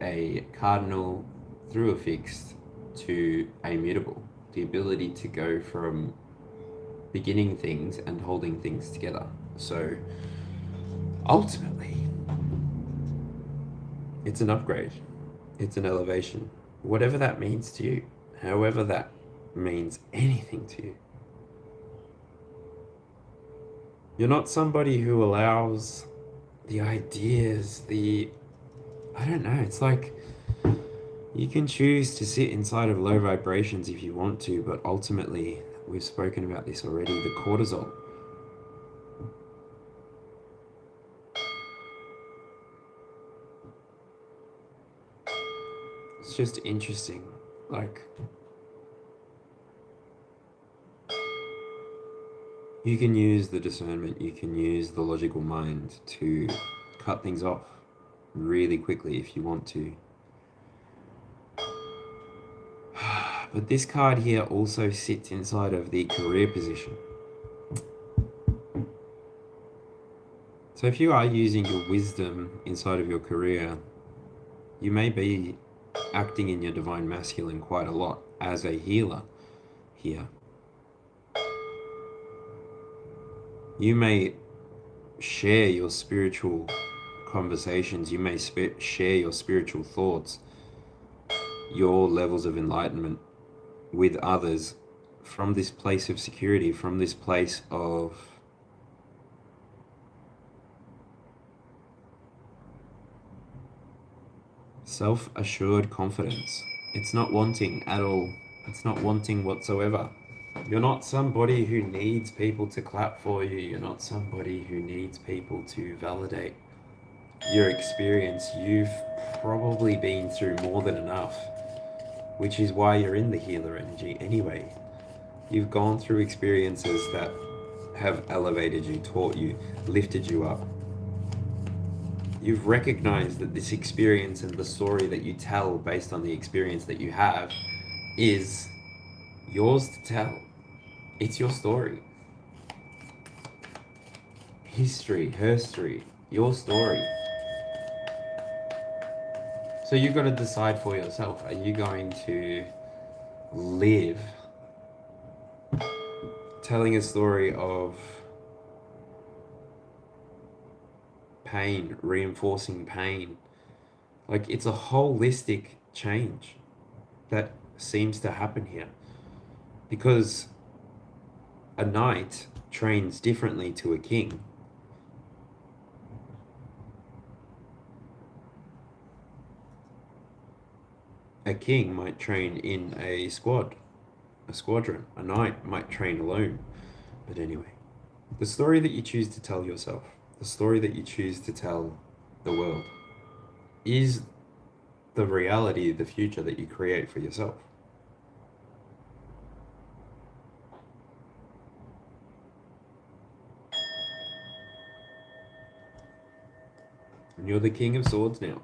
a cardinal through a fixed to a mutable. The ability to go from beginning things and holding things together. So ultimately, it's an upgrade. It's an elevation. Whatever that means to you, however that means anything to you. You're not somebody who allows the ideas, I don't know, it's like you can choose to sit inside of low vibrations if you want to, but ultimately, we've spoken about this already, the cortisol. It's just interesting, like, you can use the discernment, you can use the logical mind to cut things off really quickly if you want to. But this card here also sits inside of the career position. So if you are using your wisdom inside of your career, you may be acting in your divine masculine quite a lot as a healer here. You may share your spiritual conversations, you may share your spiritual thoughts, your levels of enlightenment with others from this place of security, from this place of self-assured confidence. It's not wanting at all. It's not wanting whatsoever. You're not somebody who needs people to clap for you. You're not somebody who needs people to validate your experience. You've probably been through more than enough, which is why you're in the healer energy anyway. You've gone through experiences that have elevated you, taught you, lifted you up. You've recognized that this experience and the story that you tell based on the experience that you have is yours to tell. It's your story. History, her story, your story. So you've got to decide for yourself, are you going to live telling a story of pain, reinforcing pain? Like, it's a holistic change that seems to happen here, because a knight trains differently to a king. A king might train in a squadron. A knight might train alone. But anyway, the story that you choose to tell yourself, the story that you choose to tell the world, is the reality, the future that you create for yourself. And you're the King of Swords now.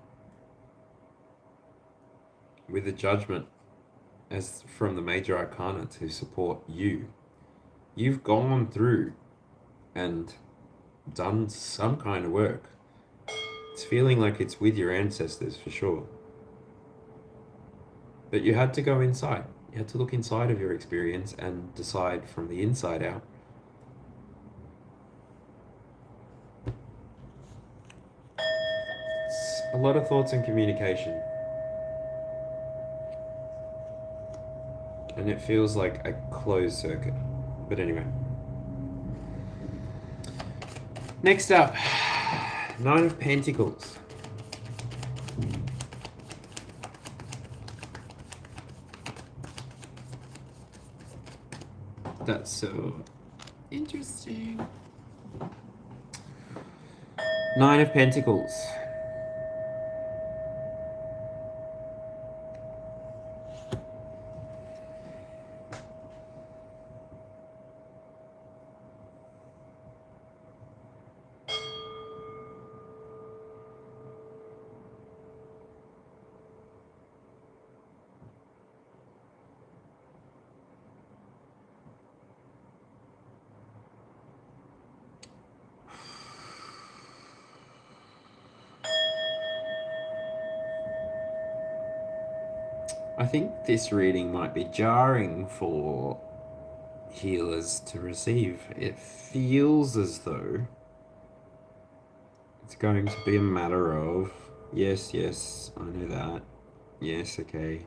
With the Judgment as from the Major Arcana to support you. You've gone through and done some kind of work. It's feeling like it's with your ancestors for sure. But you had to go inside. You had to look inside of your experience and decide from the inside out. It's a lot of thoughts and communication. And it feels like a closed circuit. But anyway. Next up, Nine of Pentacles. That's so interesting. Nine of Pentacles. I think this reading might be jarring for healers to receive. It feels as though it's going to be a matter of, yes, I know that. Yes, okay.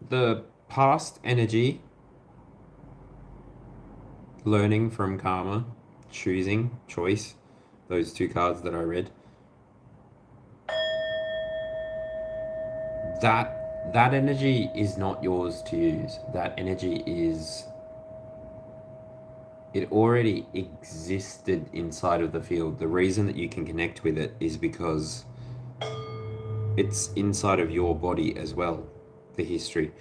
The past energy, learning from karma, choosing, choice, those two cards that I read. That energy is not yours to use. That energy is, it already existed inside of the field. The reason that you can connect with it is because it's inside of your body as well, the history.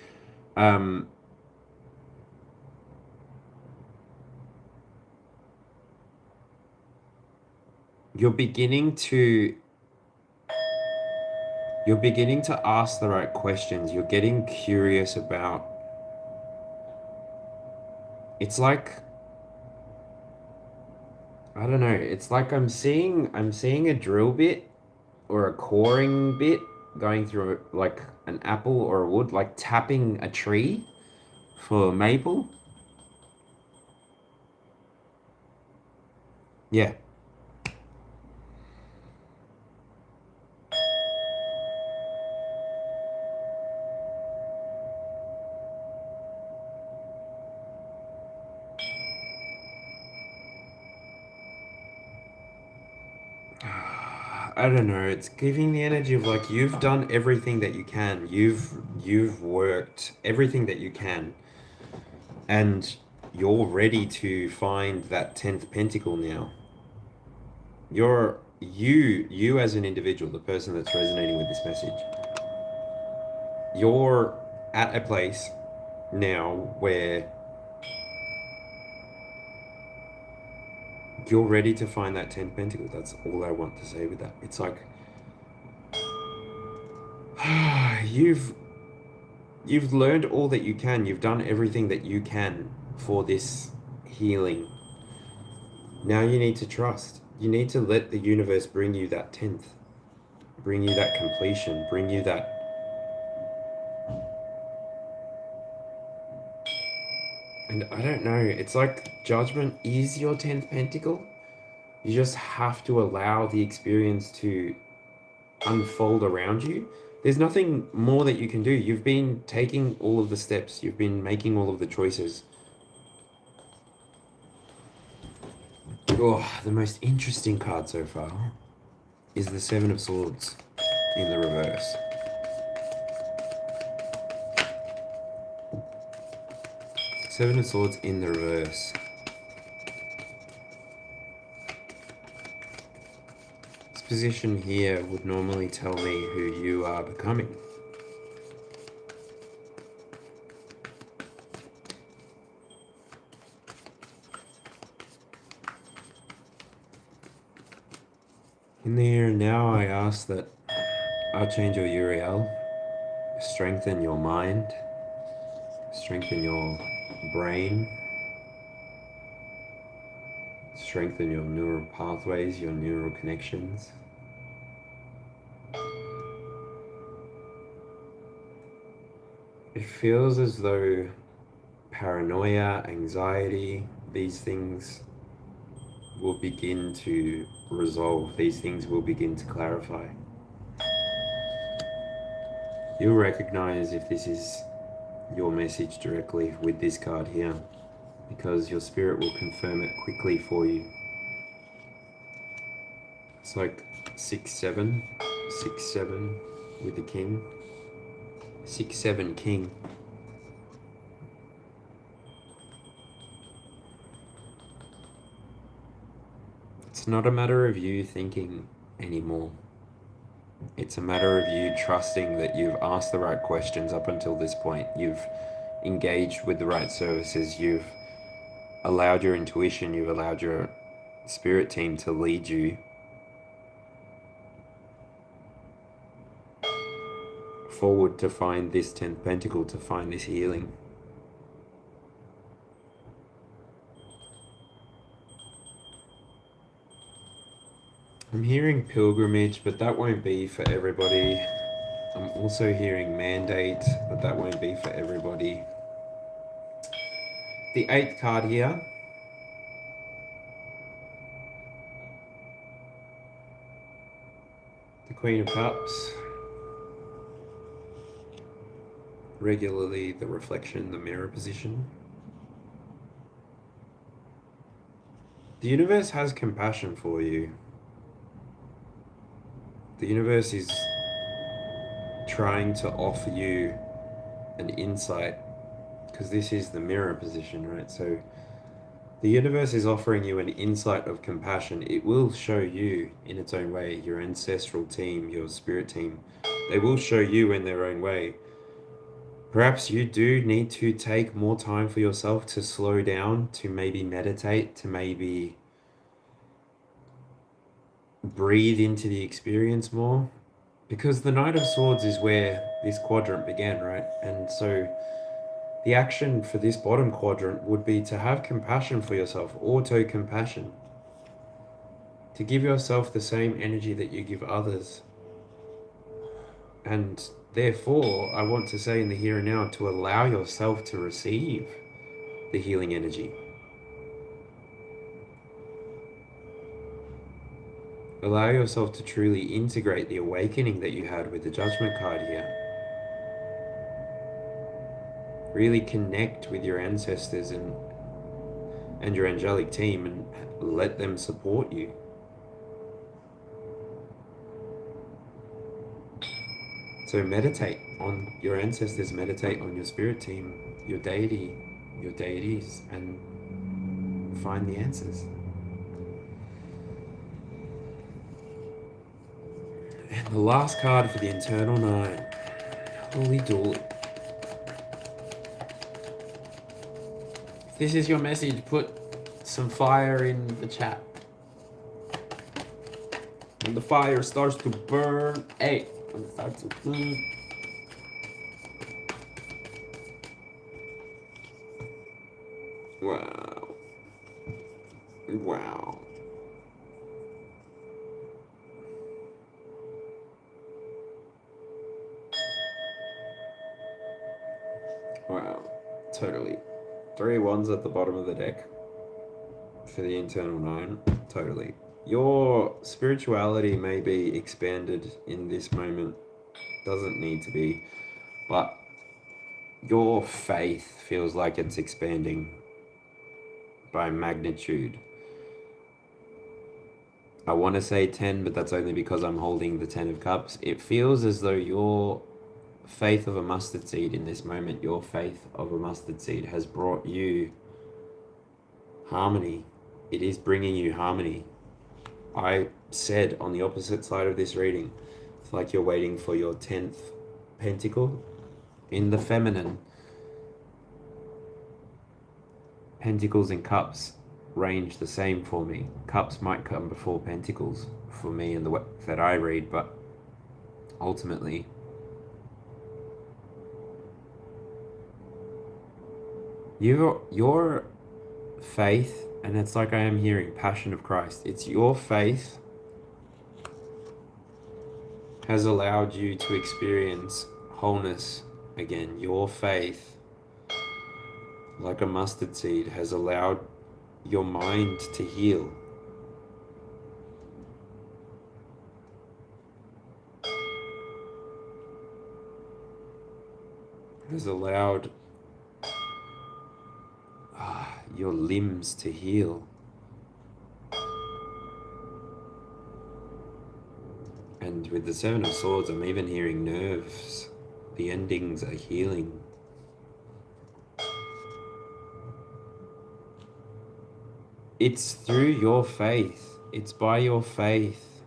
You're beginning to ask the right questions. You're getting curious about, it's like, I don't know, it's like I'm seeing a drill bit or a coring bit going through like an apple or a wood, like tapping a tree for maple. Yeah. I don't know, it's giving the energy of like you've done everything that you can. You've worked everything that you can. And you're ready to find that 10th pentacle now. You as an individual, the person that's resonating with this message, you're at a place now where you're ready to find that 10th pentacle. That's all I want to say with that. It's like you've learned all that you can. You've done everything that you can for this healing. Now you need to trust. You need to let the universe bring you that 10th. Bring you that completion. Bring you that. And I don't know. It's like Judgment is your 10th pentacle. You just have to allow the experience to unfold around you. There's nothing more that you can do. You've been taking all of the steps. You've been making all of the choices. Oh, the most interesting card so far is the Seven of Swords in the reverse. Seven of Swords in the reverse. It's position here would normally tell me who you are becoming. In the here and now, I ask that Archangel Uriel strengthen your mind, strengthen your brain, strengthen your neural pathways, your neural connections. It feels as though paranoia, anxiety, these things will begin to resolve, these things will begin to clarify. You'll recognize if this is your message directly with this card here, because your spirit will confirm it quickly for you. It's like 6-7, 6-7 with the king, 6-7 king. It's not a matter of you thinking anymore. It's a matter of you trusting that you've asked the right questions up until this point. You've engaged with the right services. You've allowed your intuition, you've allowed your spirit team to lead you forward to find this 10th pentacle, to find this healing. I'm hearing pilgrimage, but that won't be for everybody. I'm also hearing mandate, but that won't be for everybody. The 8th card here. The Queen of Cups. Regularly the reflection, the mirror position. The universe has compassion for you. The universe is trying to offer you an insight, because this is the mirror position, right? So the universe is offering you an insight of compassion. It will show you in its own way, your ancestral team, your spirit team, they will show you in their own way. Perhaps you do need to take more time for yourself, to slow down, to maybe meditate, to maybe breathe into the experience more, because the Knight of Swords is where this quadrant began, right? And so the action for this bottom quadrant would be to have compassion for yourself, auto-compassion, to give yourself the same energy that you give others. And therefore, I want to say in the here and now, to allow yourself to receive the healing energy. Allow yourself to truly integrate the awakening that you had with the Judgment card here. Really connect with your ancestors and your angelic team, and let them support you. So meditate on your ancestors, meditate on your spirit team, your deity, your deities, and find the answers. And the last card for the Internal Nine. Holy dooly. If this is your message, put some fire in the chat. When the fire starts to burn, hey, when it starts to burn. Wow. Wow. Wow. Totally. 3 wands at the bottom of the deck for the Internal Nine. Totally. Your spirituality may be expanded in this moment. Doesn't need to be. But your faith feels like it's expanding by magnitude. I want to say 10, but that's only because I'm holding the 10 of Cups. It feels as though your faith of a mustard seed in this moment, your faith of a mustard seed has brought you harmony. It is bringing you harmony. I said on the opposite side of this reading, it's like you're waiting for your 10th pentacle. In the feminine, pentacles and cups range the same for me. Cups might come before pentacles for me in the way that I read, but ultimately, your faith, and it's like I am hearing Passion of Christ, it's your faith has allowed you to experience wholeness again. Your faith, like a mustard seed, has allowed your mind to heal. It has allowed your limbs to heal. And with the Seven of Swords, I'm even hearing nerves. The endings are healing. It's through your faith. It's by your faith.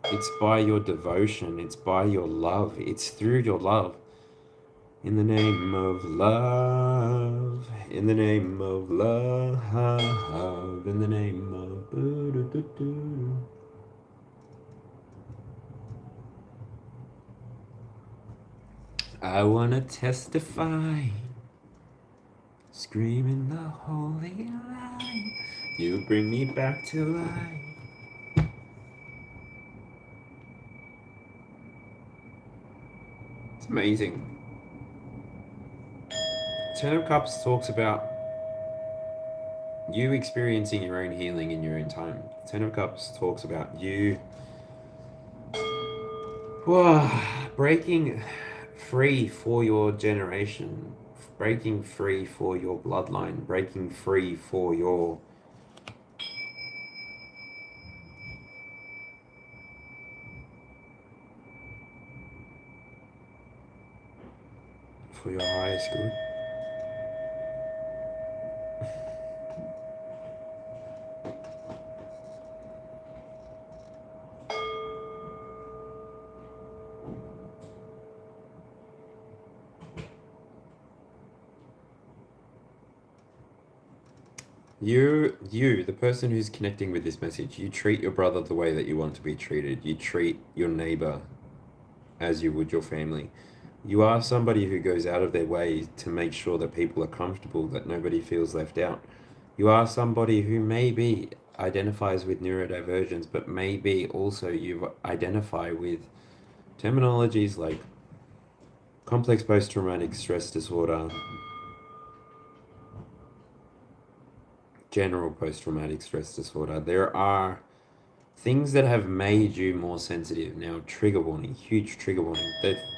It's by your devotion. It's by your love. It's through your love. In the name of love. In the name of love. In the name of... I wanna testify, screaming the holy light. You bring me back to life. It's amazing. Ten of Cups talks about you experiencing your own healing in your own time. Ten of Cups talks about you breaking free for your generation, breaking free for your bloodline, breaking free for your highest good. You, the person who's connecting with this message, you treat your brother the way that you want to be treated. You treat your neighbor as you would your family. You are somebody who goes out of their way to make sure that people are comfortable, that nobody feels left out. You are somebody who maybe identifies with neurodivergence, but maybe also you identify with terminologies like complex post-traumatic stress disorder, general post-traumatic stress disorder. There are things that have made you more sensitive. Now, trigger warning, huge trigger warning.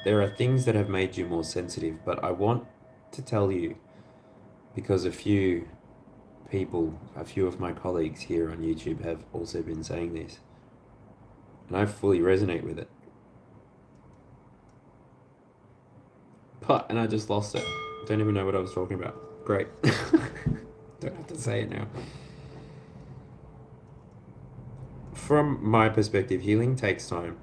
There are things that have made you more sensitive, but I want to tell you, because a few people, a few of my colleagues here on YouTube have also been saying this, and I fully resonate with it. And I just lost it. Don't even know what I was talking about. Great. Don't have to say it now. From my perspective, healing takes time.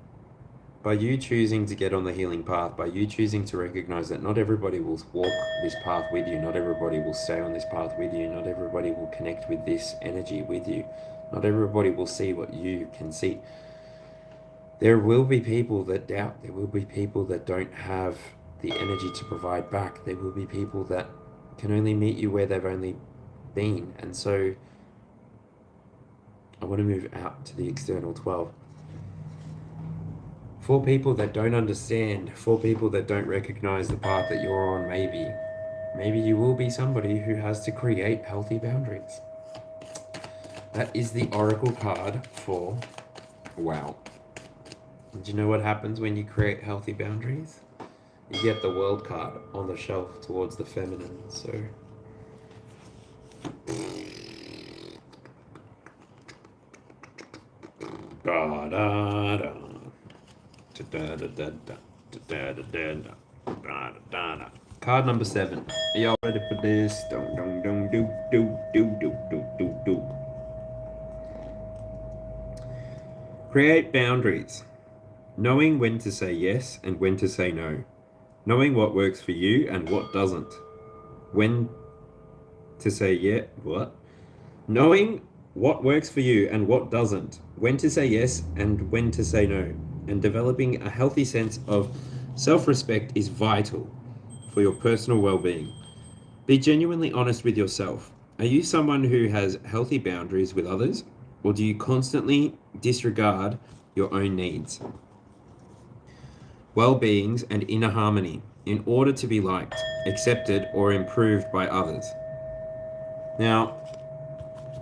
By you choosing to get on the healing path, by you choosing to recognize that not everybody will walk this path with you, not everybody will stay on this path with you, not everybody will connect with this energy with you, not everybody will see what you can see. There will be people that doubt. There will be people that don't have the energy to provide back. There will be people that can only meet you where they've only been. And so I want to move out to the external 12. For people that don't understand, for people that don't recognize the path that you're on, maybe you will be somebody who has to create healthy boundaries. That is the Oracle card for wow. Do you know what happens when you create healthy boundaries? You get the World card on the shelf towards the feminine. So da da da. Card number 7. Are y'all ready for this? Create boundaries. Knowing when to say yes and when to say no. Knowing what works for you and what doesn't. When to say what? Knowing what works for you and what doesn't. When to say yes and when to say no. And developing a healthy sense of self-respect is vital for your personal well-being. Be genuinely honest with yourself. Are you someone who has healthy boundaries with others, or do you constantly disregard your own needs, well-beings, and inner harmony in order to be liked, accepted, or improved by others? Now,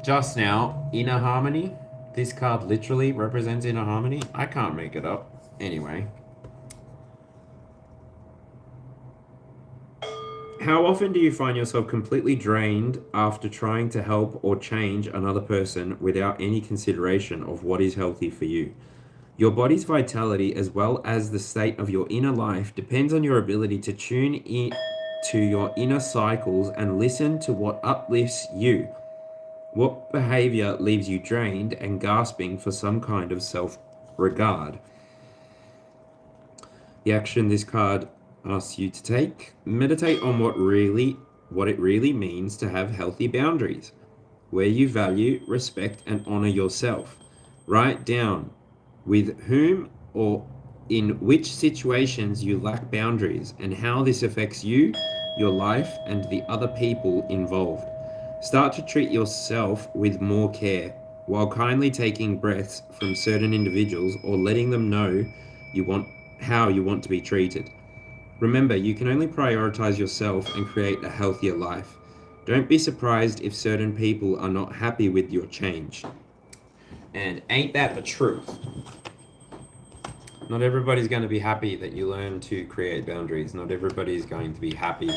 just now, inner harmony. This card literally represents inner harmony. I can't make it up. Anyway. How often do you find yourself completely drained after trying to help or change another person without any consideration of what is healthy for you? Your body's vitality, as well as the state of your inner life, depends on your ability to tune in to your inner cycles and listen to what uplifts you. What behavior leaves you drained and gasping for some kind of self-regard? The action this card asks you to take: meditate on what it really means to have healthy boundaries, where you value, respect, and honor yourself. Write down with whom or in which situations you lack boundaries and how this affects you, your life, and the other people involved. Start to treat yourself with more care, while kindly taking breaths from certain individuals or letting them know how you want to be treated. Remember, you can only prioritize yourself and create a healthier life. Don't be surprised if certain people are not happy with your change. And ain't that the truth? Not everybody's going to be happy that you learn to create boundaries. Not everybody's going to be happy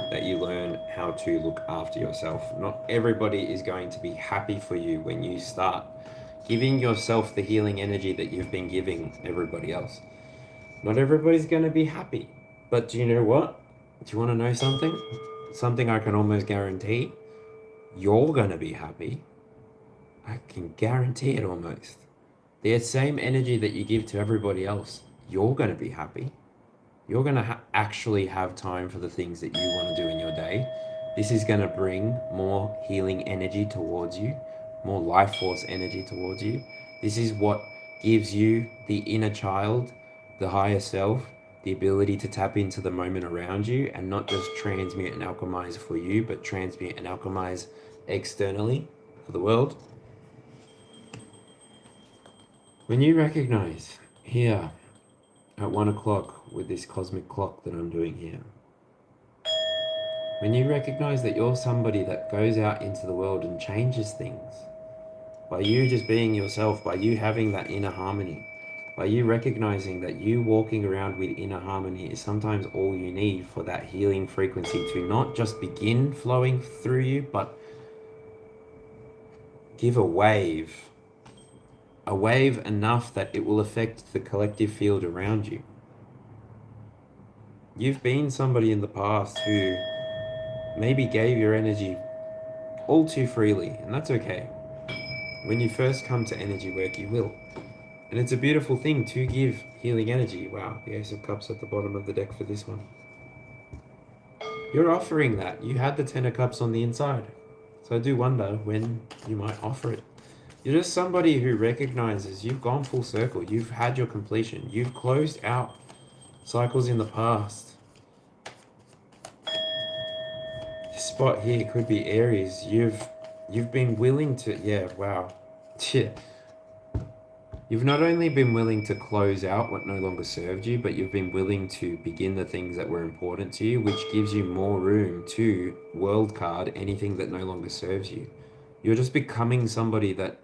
that you learn how to look after yourself. Not everybody is going to be happy for you when you start giving yourself the healing energy that you've been giving everybody else. Not everybody's going to be happy. But do you know what? Do you want to know something? Something I can almost guarantee. You're going to be happy. I can guarantee it almost. The same energy that you give to everybody else, you're going to be happy. You're going to actually have time for the things that you want to do in your day. This is going to bring more healing energy towards you, more life force energy towards you. This is what gives you the inner child, the higher self, the ability to tap into the moment around you and not just transmute and alchemize for you, but transmute and alchemize externally for the world. When you recognize here at 1 o'clock with this cosmic clock that I'm doing here, when you recognize that you're somebody that goes out into the world and changes things, by you just being yourself, by you having that inner harmony, by you recognizing that you walking around with inner harmony is sometimes all you need for that healing frequency to not just begin flowing through you, but give a wave enough that it will affect the collective field around you. You've been somebody in the past who maybe gave your energy all too freely, and that's okay. When you first come to energy work, you will. And it's a beautiful thing to give healing energy. Wow, the Ace of Cups at the bottom of the deck for this one. You're offering that. You had the Ten of Cups on the inside. So I do wonder when you might offer it. You're just somebody who recognizes you've gone full circle. You've had your completion. You've closed out cycles in the past. This spot here could be Aries. You've been willing to, wow. You've not only been willing to close out what no longer served you, but you've been willing to begin the things that were important to you, which gives you more room to world card anything that no longer serves you. You're just becoming somebody that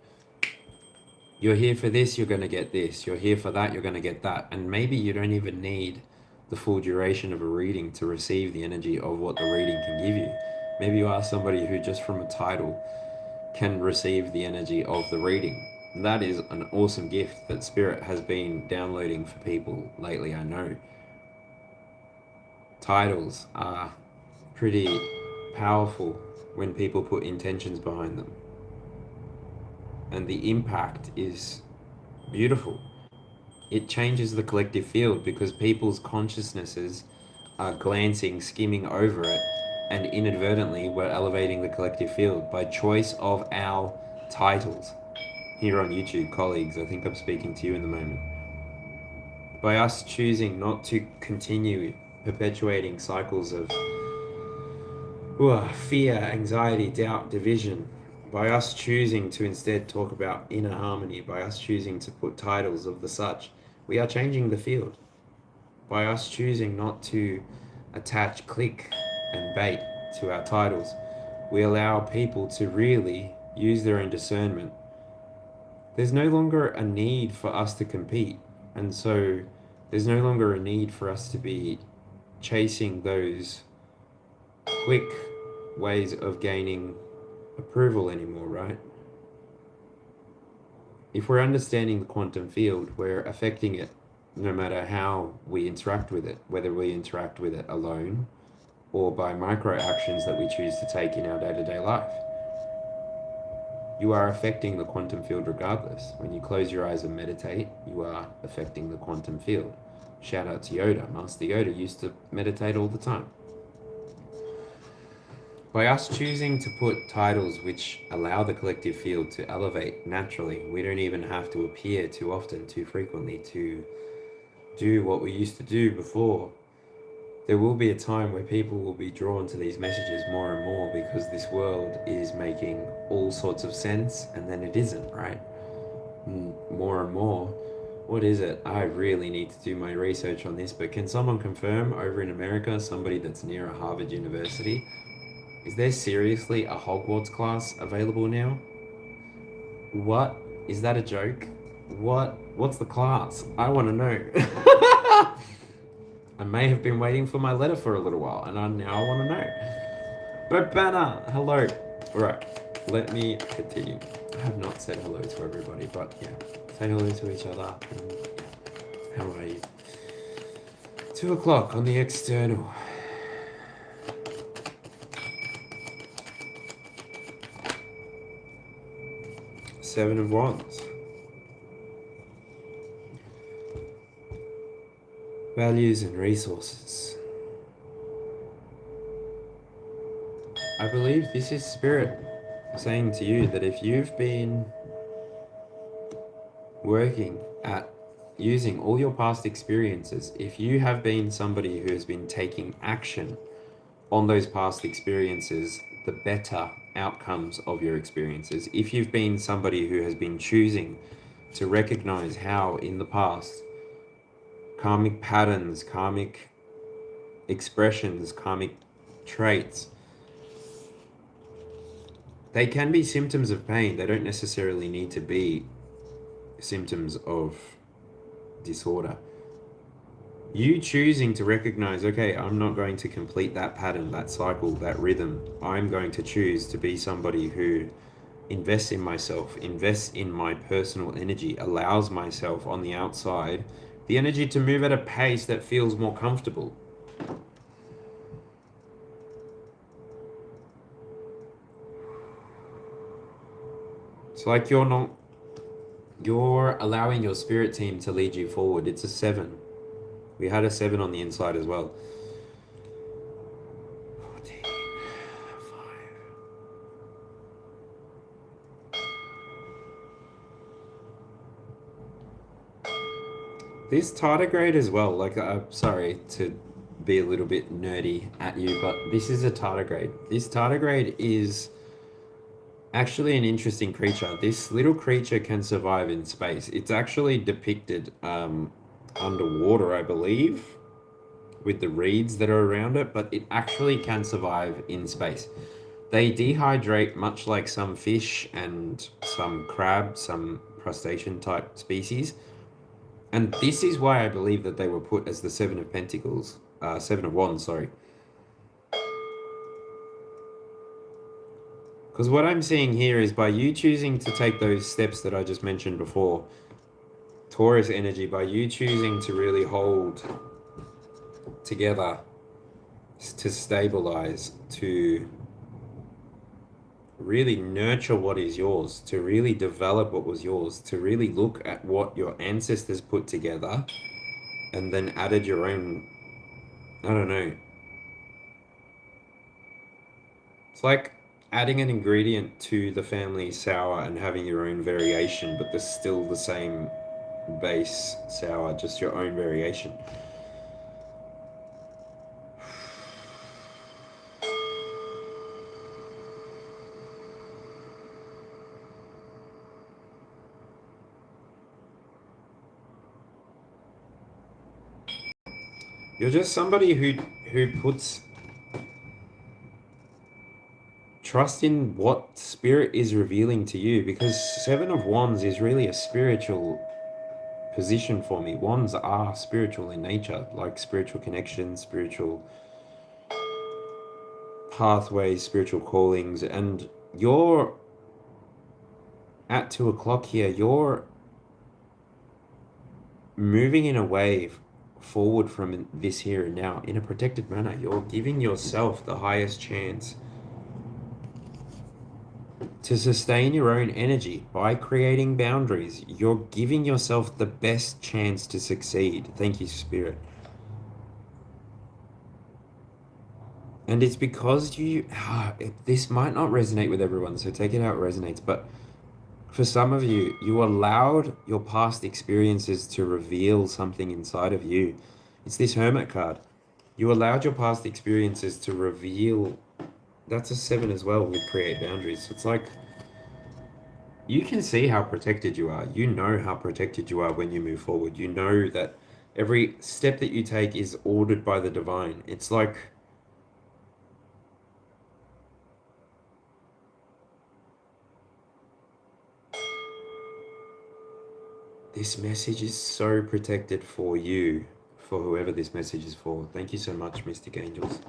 you're here for this, you're going to get this. You're here for that, you're going to get that. And maybe you don't even need the full duration of a reading to receive the energy of what the reading can give you. Maybe you are somebody who just from a title can receive the energy of the reading. That is an awesome gift that Spirit has been downloading for people lately, I know. Titles are pretty powerful when people put intentions behind them. And the impact is Beautiful. It changes the collective field because people's consciousnesses are glancing, skimming over it, and inadvertently we're elevating the collective field by choice of our titles. Here on YouTube, colleagues, I think I'm speaking to you in the moment. By us choosing not to continue perpetuating cycles of fear, anxiety, doubt, division, by us choosing to instead talk about inner harmony, by us choosing to put titles of the such, we are changing the field. By us choosing not to attach click and bait to our titles, we allow people to really use their own discernment. There's no longer a need for us to compete, and so there's no longer a need for us to be chasing those quick ways of gaining approval anymore, right? If we're understanding the quantum field, we're affecting it no matter how we interact with it, whether we interact with it alone or by micro actions that we choose to take in our day-to-day life. You are affecting the quantum field regardless. When you close your eyes and meditate, you are affecting the quantum field. Shout out to Yoda. Master Yoda used to meditate all the time. By us choosing to put titles which allow the collective field to elevate naturally, we don't even have to appear too often, too frequently to do what we used to do before. There will be a time where people will be drawn to these messages more and more because this world is making all sorts of sense and then it isn't, right? More and more. What is it? I really need to do my research on this, but can someone confirm over in America, somebody that's near a Harvard University, is there seriously a Hogwarts class available now? What? Is that a joke? What's the class? I want to know. I may have been waiting for my letter for a little while, and I now want to know. But Banner, hello. All right, let me continue. I have not said hello to everybody, but yeah, say hello to each other. And yeah, how are you? 2 o'clock on the external. Seven of Wands. Values and resources. I believe this is Spirit saying to you that if you've been working at using all your past experiences, if you have been somebody who has been taking action on those past experiences, the better outcomes of your experiences. If you've been somebody who has been choosing to recognize how in the past karmic patterns, karmic expressions, karmic traits, they can be symptoms of pain. They don't necessarily need to be symptoms of disorder. You choosing to recognize, okay, I'm not going to complete that pattern, that cycle, that rhythm. I'm going to choose to be somebody who invests in myself, invests in my personal energy, allows myself on the outside the energy to move at a pace that feels more comfortable. It's like you're allowing your spirit team to lead you forward. It's a 7. We had a 7 on the inside as well. 14, 5. This tardigrade as well, like, sorry to be a little bit nerdy at you, but this is a tardigrade. This tardigrade is actually an interesting creature. This little creature can survive in space. It's actually depicted underwater, I believe, with the reeds that are around it, but it actually can survive in space. They dehydrate much like some fish and some crab, some crustacean type species. And this is why I believe that they were put as the 7 of Pentacles, 7 of Wands, sorry. Because what I'm seeing here is by you choosing to take those steps that I just mentioned before, Taurus energy, by you choosing to really hold together, to stabilize, to really nurture what is yours, to really develop what was yours, to really look at what your ancestors put together and then added your own, I don't know. It's like adding an ingredient to the family sour and having your own variation, but there's still the same base sour, just your own variation. You're just somebody who puts trust in what spirit is revealing to you, because Seven of Wands is really a spiritual position for me. Wands are spiritual in nature, like spiritual connections, spiritual pathways, spiritual callings, and you're at 2 o'clock here, you're moving in a way forward from this here and now in a protected manner. You're giving yourself the highest chance to sustain your own energy by creating boundaries. You're giving yourself the best chance to succeed. Thank you, Spirit. And it's because this might not resonate with everyone, so take it how it resonates, but for some of you, you allowed your past experiences to reveal something inside of you. It's this Hermit card. You allowed your past experiences to reveal. That's a 7 as well with create boundaries. It's like you can see how protected you are. You know how protected you are when you move forward. You know that every step that you take is ordered by the divine. It's like this message is so protected for you, for whoever this message is for. Thank you so much, Mystic Angels.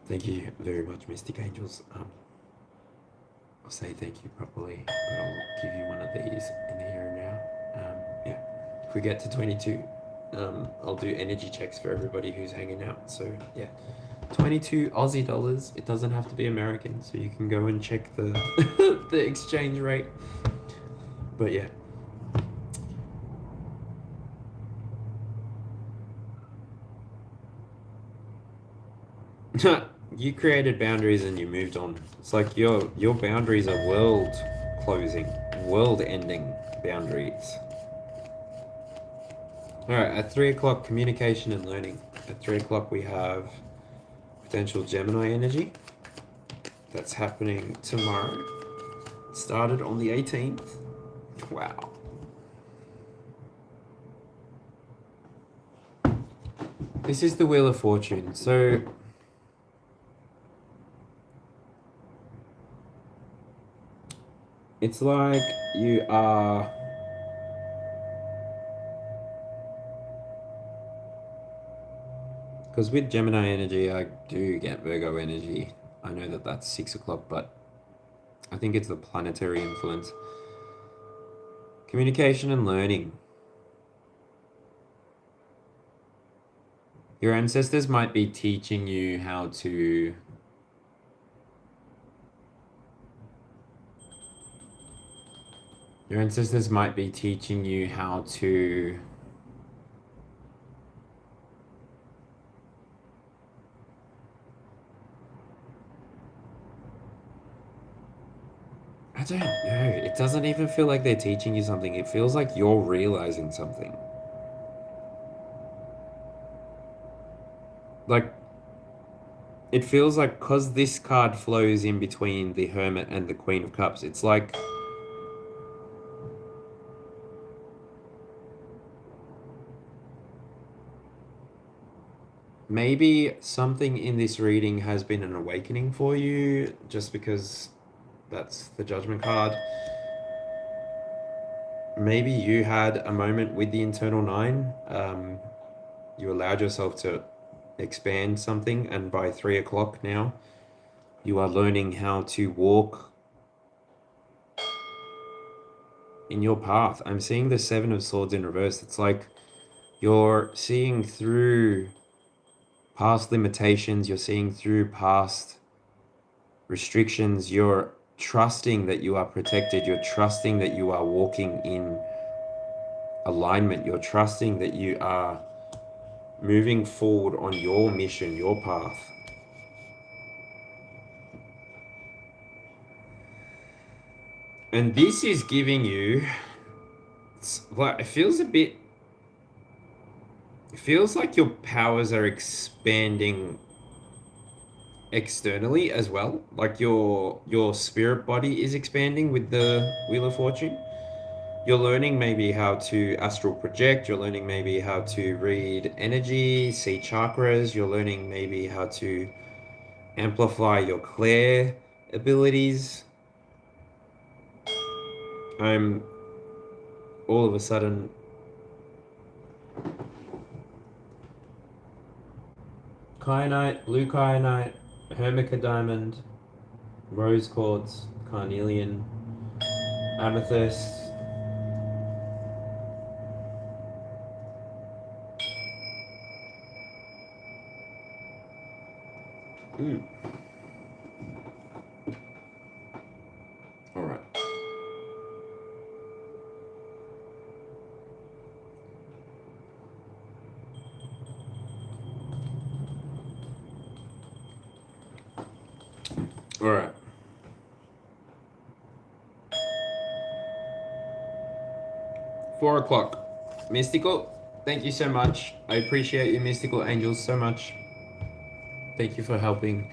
Thank you very much, Mystic Angels. I'll say thank you properly, but I'll give you one of these in the here and now. Yeah, if we get to 22, I'll do energy checks for everybody who's hanging out. So yeah, 22 Aussie dollars. It doesn't have to be American, so you can go and check the the exchange rate. But yeah. You created boundaries and you moved on. It's like your boundaries are world closing, world ending boundaries. Alright, at 3 o'clock, communication and learning. At 3 o'clock we have potential Gemini energy. That's happening tomorrow. It started on the 18th. Wow. This is the Wheel of Fortune. So it's like you are because with Gemini energy, I do get Virgo energy. I know that that's 6 o'clock, but I think it's the planetary influence. Communication and learning. Your ancestors might be teaching you how to Your ancestors might be teaching you how to I don't know. It doesn't even feel like they're teaching you something. It feels like you're realizing something. Like, it feels like because this card flows in between the Hermit and the Queen of Cups, it's like maybe something in this reading has been an awakening for you, just because that's the Judgment card. Maybe you had a moment with the internal 9. You allowed yourself to expand something, and by 3 o'clock now, you are learning how to walk in your path. I'm seeing the 7 of Swords in reverse. It's like you're seeing through past limitations, you're seeing through past restrictions. You're trusting that you are protected. You're trusting that you are walking in alignment. You're trusting that you are moving forward on your mission, your path. And this is giving you, well, it feels like your powers are expanding externally as well. Like your spirit body is expanding with the Wheel of Fortune. You're learning maybe how to astral project. You're learning maybe how to read energy, see chakras. You're learning maybe how to amplify your clair abilities. I'm all of a sudden kyanite, blue kyanite, Hermit diamond, rose quartz, carnelian, amethyst. All right. All right. Four o'clock. Mystical, thank you so much. I appreciate you, Mystical Angels, so much. Thank you for helping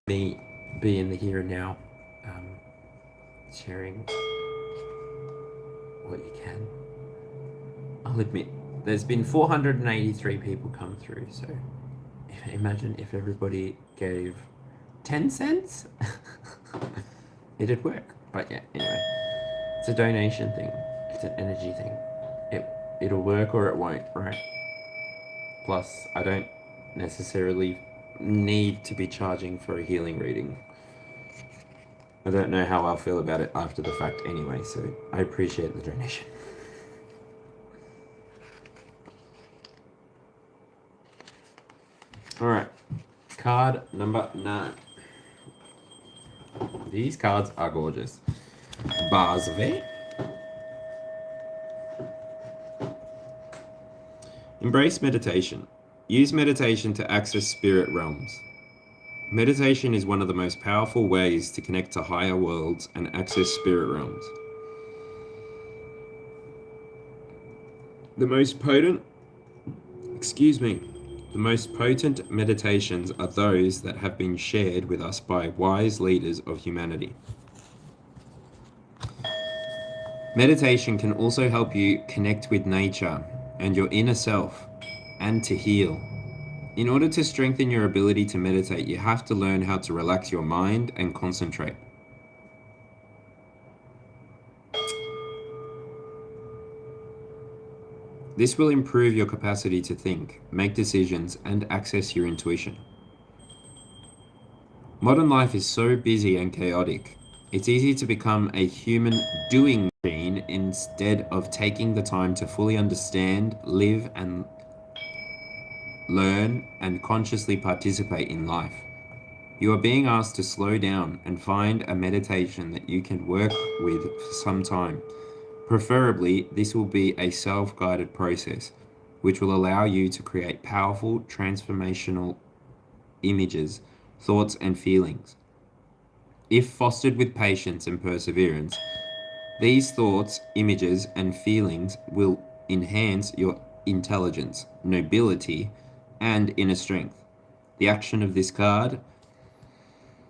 me be in the here and now, sharing what you can. I'll admit, there's been 483 people come through, so imagine if everybody gave 10 cents. It'd work. But yeah, anyway, it's a donation thing. It's an energy thing. It'll work or it won't, right? Plus, I don't necessarily need to be charging for a healing reading. I don't know how I'll feel about it after the fact anyway, so I appreciate the donation. Alright, card number 9. These cards are gorgeous. Basve. Embrace meditation. Use meditation to access spirit realms. Meditation is one of the most powerful ways to connect to higher worlds and access spirit realms. The most potent meditations are those that have been shared with us by wise leaders of humanity. Meditation can also help you connect with nature and your inner self and to heal. In order to strengthen your ability to meditate, you have to learn how to relax your mind and concentrate. This will improve your capacity to think, make decisions, and access your intuition. Modern life is so busy and chaotic. It's easy to become a human doing machine instead of taking the time to fully understand, live, and learn, and consciously participate in life. You are being asked to slow down and find a meditation that you can work with for some time. Preferably, this will be a self-guided process, which will allow you to create powerful, transformational images, thoughts, and feelings. If fostered with patience and perseverance, these thoughts, images, and feelings will enhance your intelligence, nobility, and inner strength. The action of this card.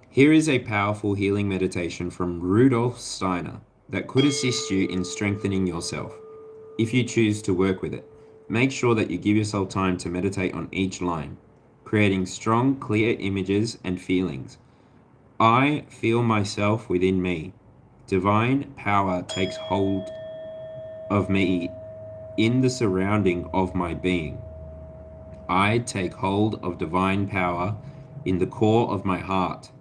Here is a powerful healing meditation from Rudolf Steiner that could assist you in strengthening yourself, if you choose to work with it. Make sure that you give yourself time to meditate on each line, creating strong, clear images and feelings. I feel myself within me. Divine power takes hold of me in the surrounding of my being. I take hold of divine power in the core of my heart,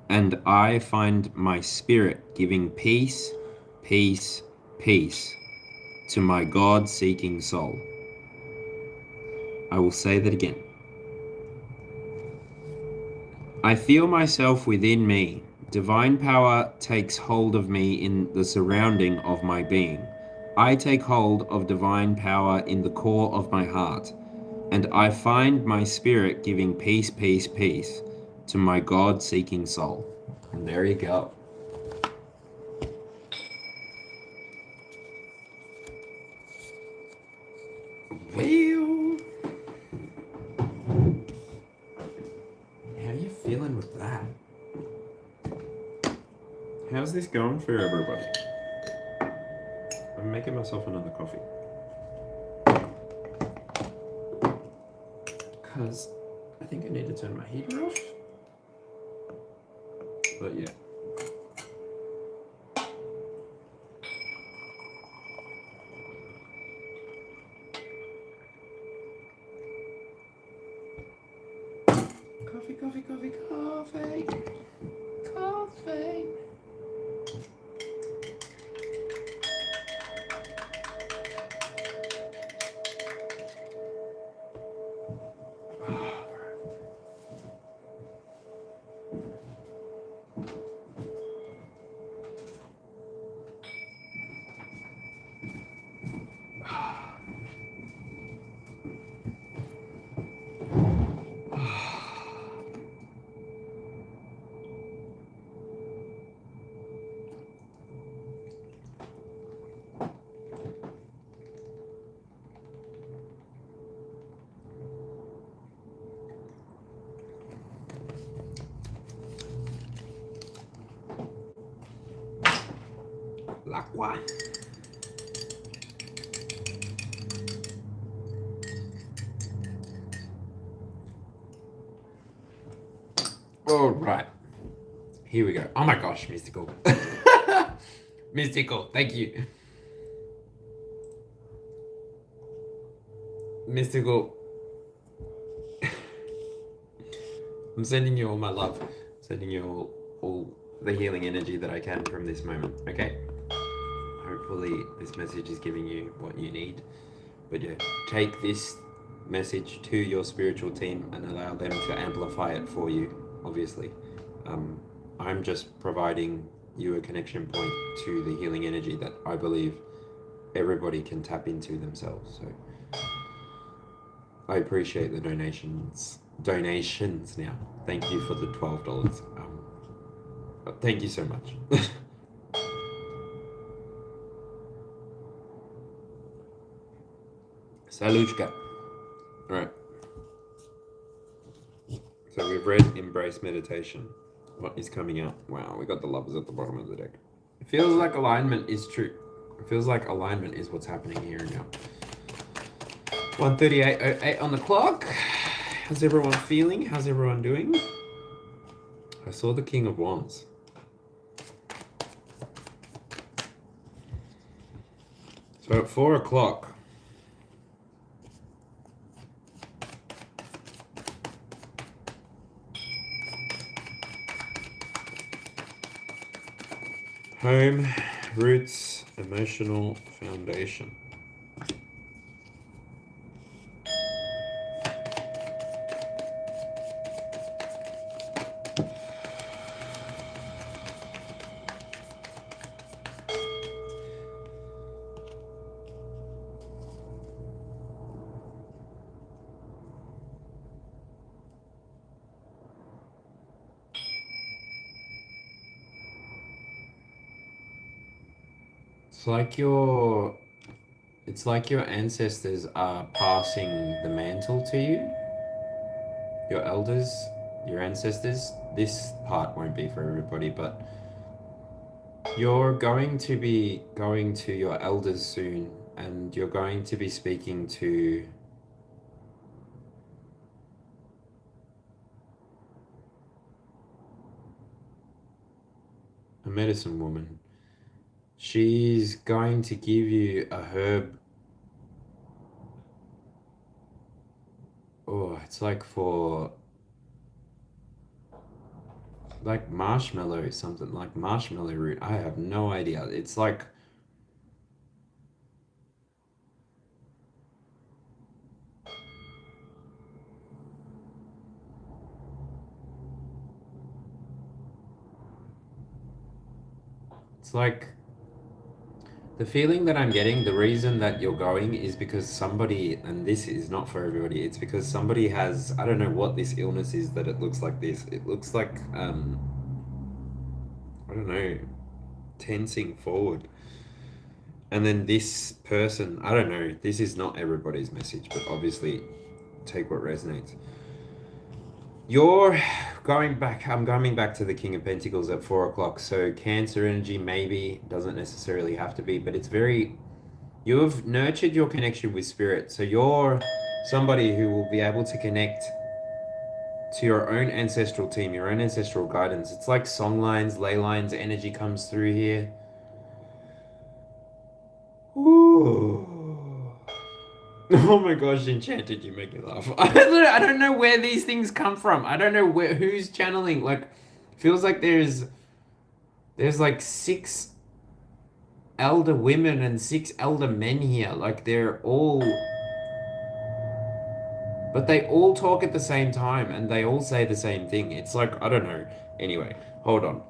and I find my spirit giving peace, peace, peace to my God-seeking soul. I will say that again. I feel myself within me. Divine power takes hold of me in the surrounding of my being. I take hold of divine power in the core of my heart, and I find my spirit giving peace, peace, peace to my God-seeking soul. And there you go. Well, how are you feeling with that? How's this going for everybody? I'm making myself another coffee. Because I think I need to turn my heater off. But yeah. Coffee, coffee, coffee, coffee. Coffee. L'aqua. All right. Here we go. Oh my gosh, mystical. Mystical, thank you. Mystical. I'm sending you all my love. Sending you all the healing energy that I can from this moment, okay? Hopefully this message is giving you what you need. But yeah, take this message to your spiritual team and allow them to amplify it for you, obviously. I'm just providing you a connection point to the healing energy that I believe everybody can tap into themselves. So I appreciate the donations now. Thank you for the $12. Thank you so much. Saluchka. All right. So we've read Embrace Meditation. What is coming out? Wow, we got the lovers at the bottom of the deck. It feels like alignment is true. It feels like alignment is what's happening here and now. 1:38:08 on the clock. How's everyone feeling? How's everyone doing? I saw the King of Wands. So at 4 o'clock, home, roots, emotional foundation. It's like your ancestors are passing the mantle to you. Your elders, your ancestors. This part won't be for everybody, but you're going to be going to your elders soon, and you're going to be speaking to a medicine woman. She's going to give you a herb. Oh, it's like like marshmallow, something like marshmallow root. I have no idea. It's like It's like the feeling that I'm getting, the reason that you're going is because somebody, and this is not for everybody, it's because somebody has, I don't know what this illness is that it looks like this. It looks like, I don't know, tensing forward. And then this person, I don't know, this is not everybody's message, but obviously take what resonates. You're going back, I'm coming back to the King of Pentacles at 4 o'clock. So Cancer energy maybe, doesn't necessarily have to be, but it's very, you've nurtured your connection with spirit. So you're somebody who will be able to connect to your own ancestral team, your own ancestral guidance. It's like song lines, ley lines, energy comes through here. Ooh. Oh my gosh, Enchanted, you make me laugh. I don't know where these things come from. I don't know who's channeling. Like, feels like there's like 6 elder women and 6 elder men here. Like they're all, but they all talk at the same time and they all say the same thing. It's like, I don't know. Anyway, hold on.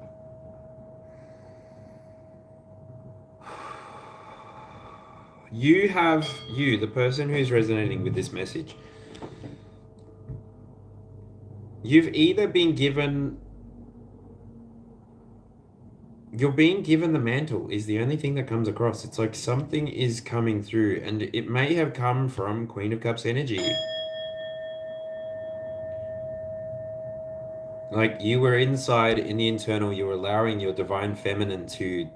You have, the person who's resonating with this message, you've either been given, you're being given the mantle is the only thing that comes across. It's like something is coming through, and it may have come from Queen of Cups energy. Like you were inside in the internal, you were allowing your divine feminine to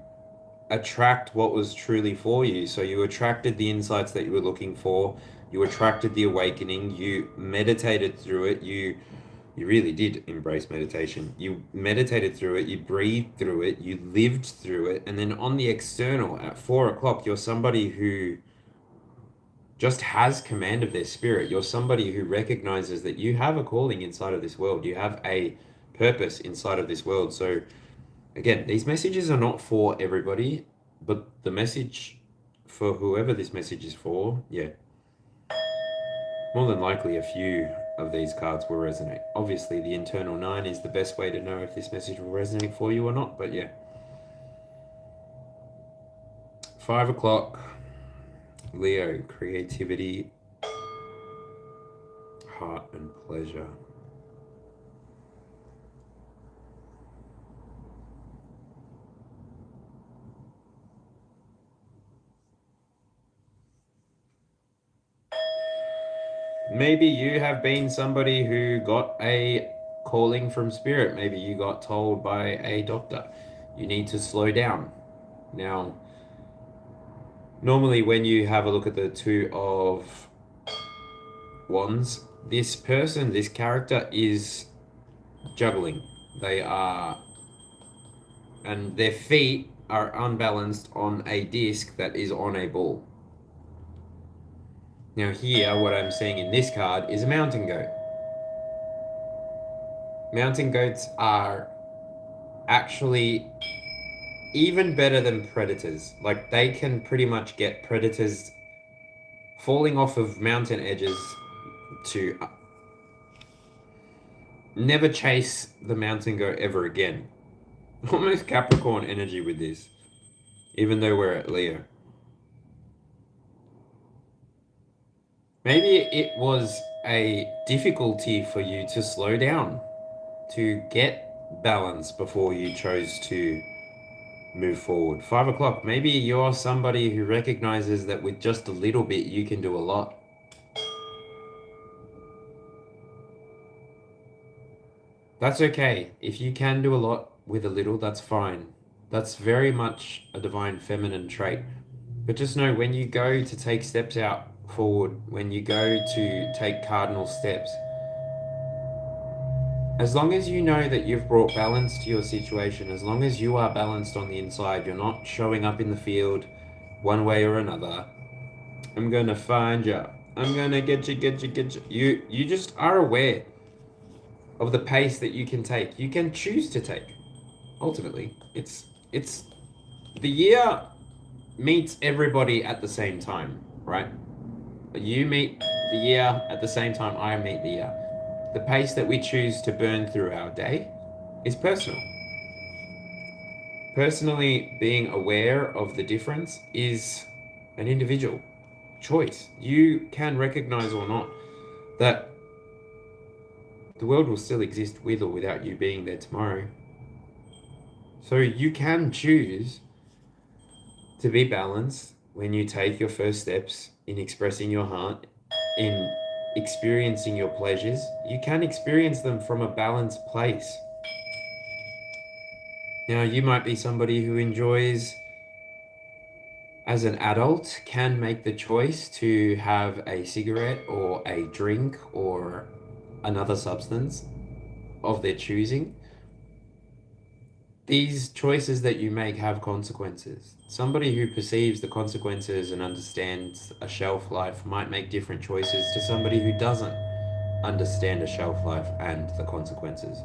attract what was truly for you. So you attracted the insights that you were looking for, you attracted the awakening, you meditated through it, you really did embrace meditation. You meditated through it, you breathed through it, you lived through it, and then on the external at 4 o'clock, you're somebody who just has command of their spirit. You're somebody who recognizes that you have a calling inside of this world. You have a purpose inside of this world. So again, these messages are not for everybody, but the message for whoever this message is for, yeah, more than likely a few of these cards will resonate. Obviously, the internal 9 is the best way to know if this message will resonate for you or not, but yeah. 5 o'clock, Leo, creativity, heart and pleasure. Maybe you have been somebody who got a calling from spirit. Maybe you got told by a doctor, you need to slow down. Now, normally when you have a look at the 2 of Wands, this person, this character is juggling. They are, and their feet are unbalanced on a disc that is on a ball. Now here, what I'm seeing in this card is a mountain goat. Mountain goats are actually even better than predators. Like they can pretty much get predators falling off of mountain edges to never chase the mountain goat ever again. Almost Capricorn energy with this, even though we're at Leo. Maybe it was a difficulty for you to slow down, to get balance before you chose to move forward. 5 o'clock, maybe you're somebody who recognizes that with just a little bit you can do a lot. That's okay. If you can do a lot with a little, that's fine. That's very much a divine feminine trait. But just know when you go to take steps out forward, when you go to take cardinal steps, as long as you know that you've brought balance to your situation, as long as you are balanced on the inside, you're not showing up in the field one way or another. I'm gonna find you. I'm gonna get you. You just are aware of the pace that you can take. You can choose to take. Ultimately, it's the year meets everybody at the same time, right? You meet the year at the same time I meet the year. The pace that we choose to burn through our day is personal. personally being aware of the difference is an individual choice. You can recognize or not that the world will still exist with or without you being there tomorrow. So you can choose to be balanced when you take your first steps in expressing your heart, in experiencing your pleasures. You can experience them from a balanced place. Now, you might be somebody who enjoys, as an adult, can make the choice to have a cigarette or a drink or another substance of their choosing. These choices that you make have consequences. Somebody who perceives the consequences and understands a shelf life might make different choices to somebody who doesn't understand a shelf life and the consequences.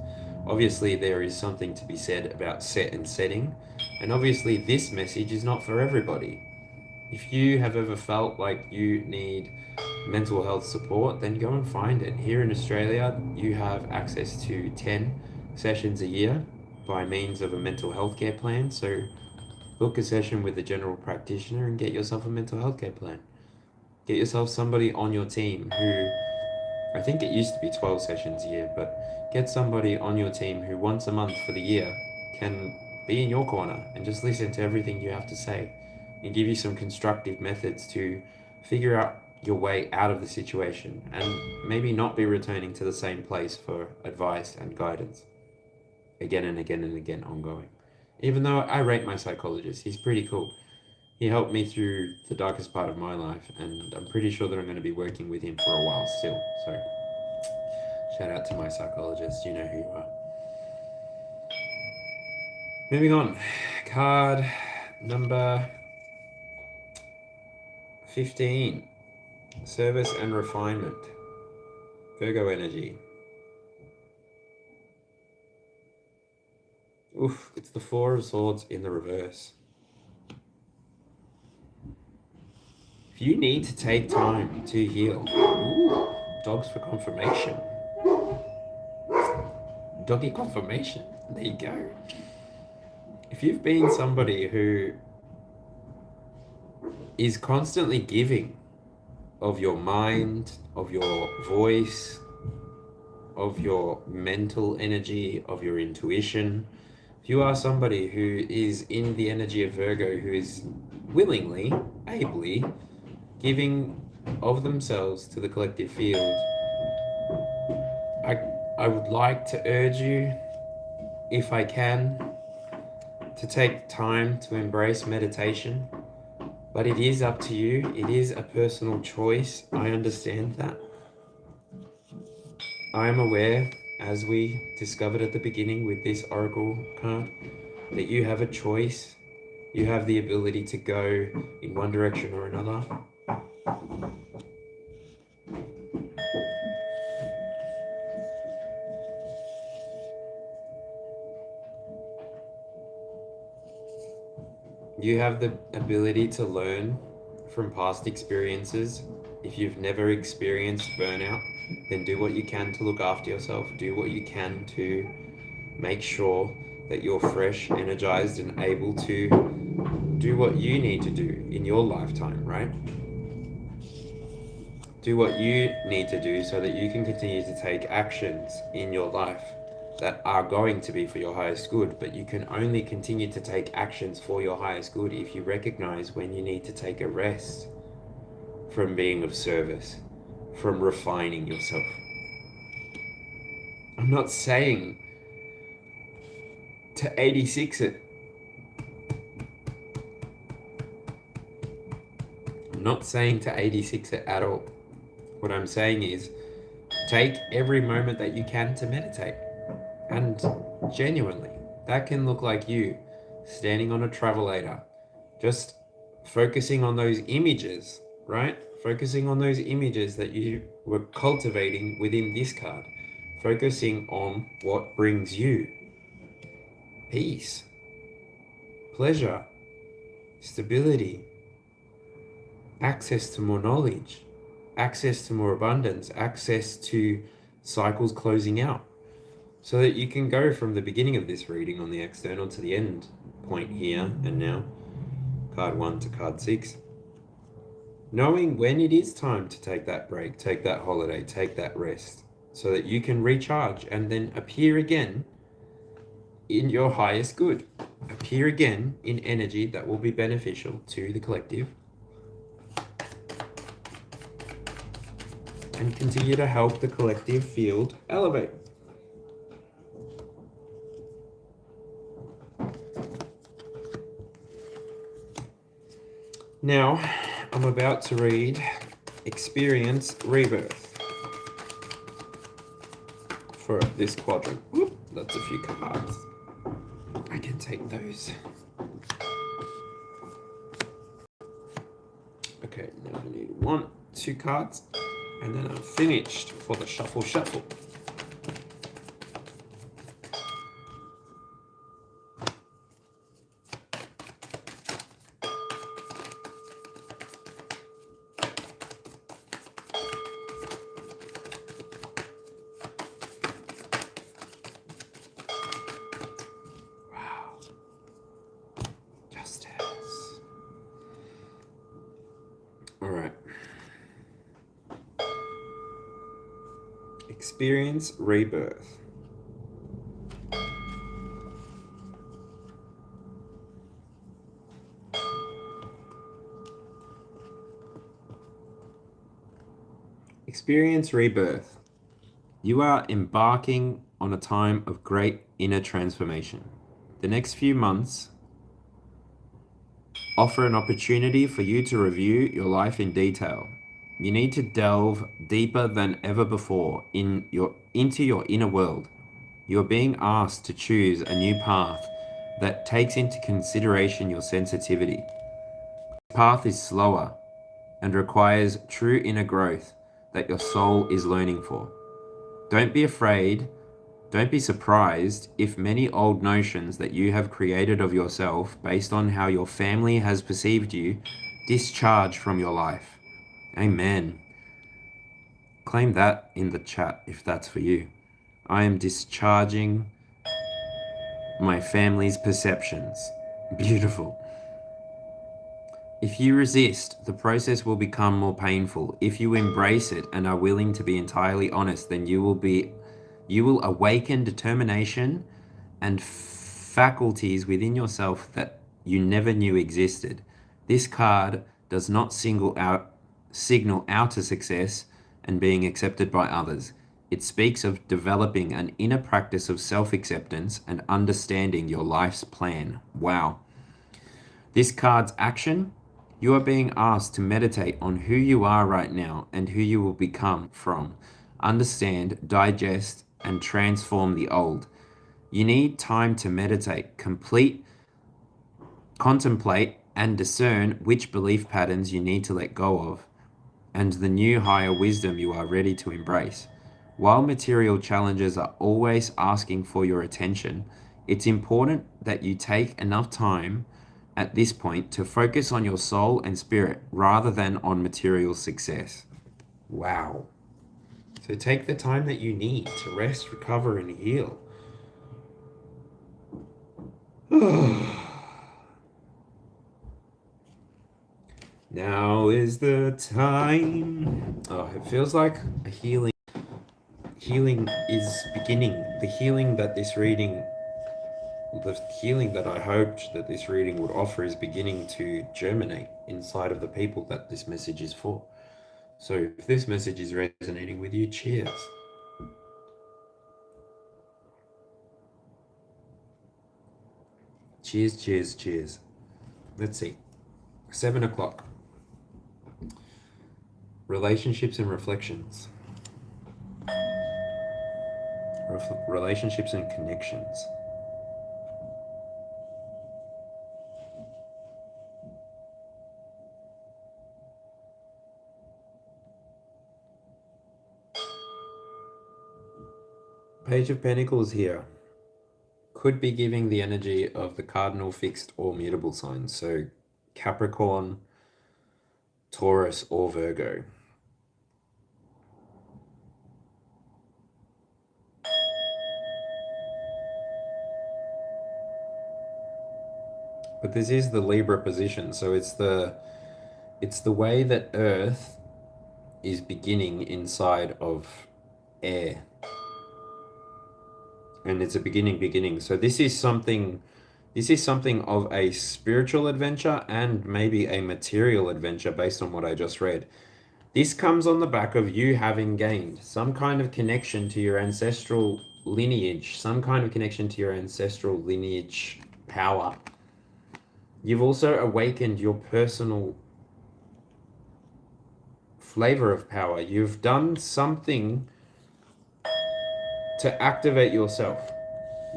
Obviously, there is something to be said about set and setting, and obviously this message is not for everybody. If you have ever felt like you need mental health support, then go and find it. Here in Australia, you have access to 10 sessions a year by means of a mental health care plan. So book a session with a general practitioner and get yourself a mental health care plan. Get yourself somebody on your team who, I think it used to be 12 sessions a year, but get somebody on your team who once a month for the year can be in your corner and just listen to everything you have to say and give you some constructive methods to figure out your way out of the situation and maybe not be returning to the same place for advice and guidance again and again and again, ongoing. Even though I rate my psychologist, he's pretty cool. He helped me through the darkest part of my life, and I'm pretty sure that I'm going to be working with him for a while still. So shout out to my psychologist, you know who you are. Moving on, card number 15, service and refinement, Virgo energy. Oof, it's the Four of Swords in the reverse. If you need to take time to heal, ooh, dogs for confirmation. Doggy confirmation, there you go. If you've been somebody who is constantly giving of your mind, of your voice, of your mental energy, of your intuition, if you are somebody who is in the energy of Virgo, who is willingly, ably giving of themselves to the collective field, I would like to urge you, if I can, to take time to embrace meditation. But it is up to you. It is a personal choice. I understand that. I am aware, as we discovered at the beginning with this Oracle card, that you have a choice. You have the ability to go in one direction or another. You have the ability to learn from past experiences. If you've never experienced burnout, then do what you can to look after yourself. Do what you can to make sure that you're fresh, energized, and able to do what you need to do in your lifetime, right? Do what you need to do so that you can continue to take actions in your life that are going to be for your highest good, but you can only continue to take actions for your highest good if you recognize when you need to take a rest from being of service, from refining yourself. I'm not saying to 86 it. I'm not saying to 86 it at all. What I'm saying is take every moment that you can to meditate. And genuinely, that can look like you standing on a travelator, just focusing on those images, right? Focusing on those images that you were cultivating within this card. Focusing on what brings you peace, pleasure, stability, access to more knowledge, access to more abundance, access to cycles closing out. So that you can go from the beginning of this reading on the external to the end point here and now. Card 1 to card 6. Knowing when it is time to take that break, take that holiday, take that rest, so that you can recharge and then appear again in your highest good. Appear again in energy that will be beneficial to the collective and continue to help the collective field elevate. Now, I'm about to read Experience Rebirth for this quadrant. Whoop, that's a few cards. I can take those. Okay, now I need 1, 2 cards, and then I'm finished for the shuffle. Experience Rebirth. Experience Rebirth. You are embarking on a time of great inner transformation. The next few months offer an opportunity for you to review your life in detail. You need to delve deeper than ever before into your inner world. You are being asked to choose a new path that takes into consideration your sensitivity. The path is slower and requires true inner growth that your soul is learning for. Don't be afraid, don't be surprised if many old notions that you have created of yourself based on how your family has perceived you discharge from your life. Amen. Claim that in the chat if that's for you. I am discharging my family's perceptions. Beautiful. If you resist, the process will become more painful. If you embrace it and are willing to be entirely honest, then you will awaken determination and faculties within yourself that you never knew existed. This card does not signal outer success and being accepted by others. It speaks of developing an inner practice of self-acceptance and understanding your life's plan. Wow. This card's action: you are being asked to meditate on who you are right now and who you will become from. Understand, digest, and transform the old. You need time to meditate, contemplate, and discern which belief patterns you need to let go of, and the new higher wisdom you are ready to embrace. While material challenges are always asking for your attention, it's important that you take enough time at this point to focus on your soul and spirit rather than on material success. Wow. So take the time that you need to rest, recover, and heal. Now is the time. Oh, it feels like a healing is beginning. The healing that I hoped that this reading would offer is beginning to germinate inside of the people that this message is for. So if this message is resonating with you, cheers. Cheers. Let's see. 7 o'clock. Relationships and reflections. Relationships and connections. Page of Pentacles here. Could be giving the energy of the cardinal, fixed, or mutable signs. So Capricorn, Taurus, or Virgo. But this is the Libra position, so it's the way that Earth is beginning inside of air. And it's a beginning. So this is something of a spiritual adventure and maybe a material adventure based on what I just read. This comes on the back of you having gained some kind of connection to your ancestral lineage, some kind of connection to your ancestral lineage power. You've also awakened your personal flavor of power. You've done something to activate yourself.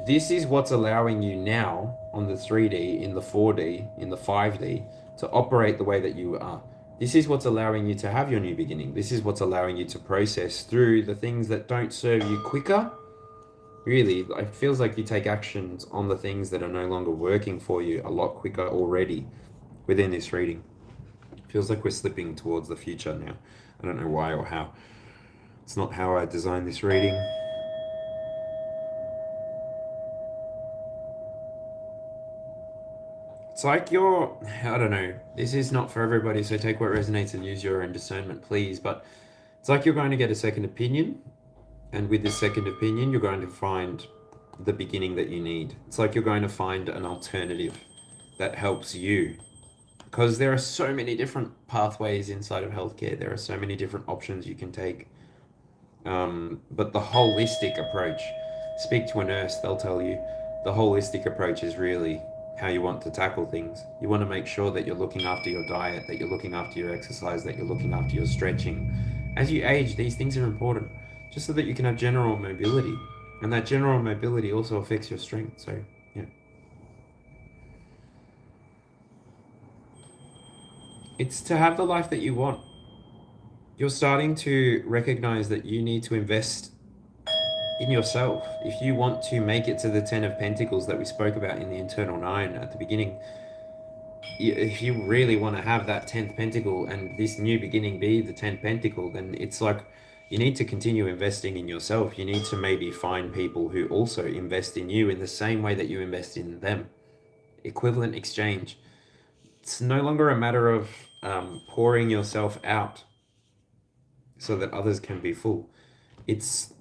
This is what's allowing you now on the 3D, in the 4D, in the 5D, to operate the way that you are. This is what's allowing you to have your new beginning. This is what's allowing you to process through the things that don't serve you quicker. Really, it feels like you take actions on the things that are no longer working for you a lot quicker already within this reading. It feels like we're slipping towards the future now. I don't know why or how. It's not how I designed this reading. It's like you're, I don't know, this is not for everybody, so take what resonates and use your own discernment, please. But it's like you're going to get a second opinion. And with this second opinion, you're going to find the beginning that you need. It's like you're going to find an alternative that helps you. Because there are so many different pathways inside of healthcare. There are so many different options you can take. But the holistic approach, speak to a nurse, they'll tell you, the holistic approach is really how you want to tackle things. You want to make sure that you're looking after your diet, that you're looking after your exercise, that you're looking after your stretching. As you age, these things are important, just so that you can have general mobility. And that general mobility also affects your strength. So, yeah. It's to have the life that you want. You're starting to recognize that you need to invest in yourself. If you want to make it to the 10 of Pentacles that we spoke about in the Internal 9 at the beginning, if you really want to have that 10th Pentacle and this new beginning be the 10th Pentacle, then it's like you need to continue investing in yourself. You need to maybe find people who also invest in you in the same way that you invest in them. Equivalent exchange. It's no longer a matter of pouring yourself out so that others can be full. It's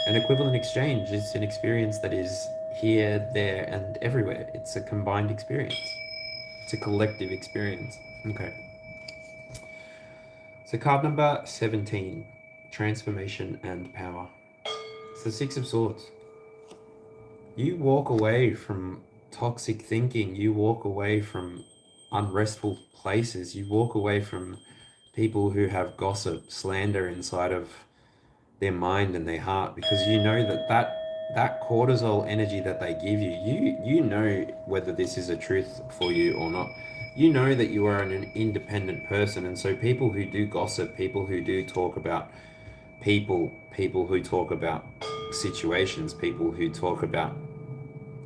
an equivalent exchange. It's an experience that is here, there, and everywhere. It's a combined experience. It's a collective experience. Okay. So card number 17, Transformation and Power. It's the Six of Swords. You walk away from toxic thinking. You walk away from unrestful places. You walk away from people who have gossip, slander inside of their mind and their heart, because you know that cortisol energy that they give you know whether this is a truth for you or not. You know that you are an independent person, and so people who do gossip, people who do talk about people who talk about situations, people who talk about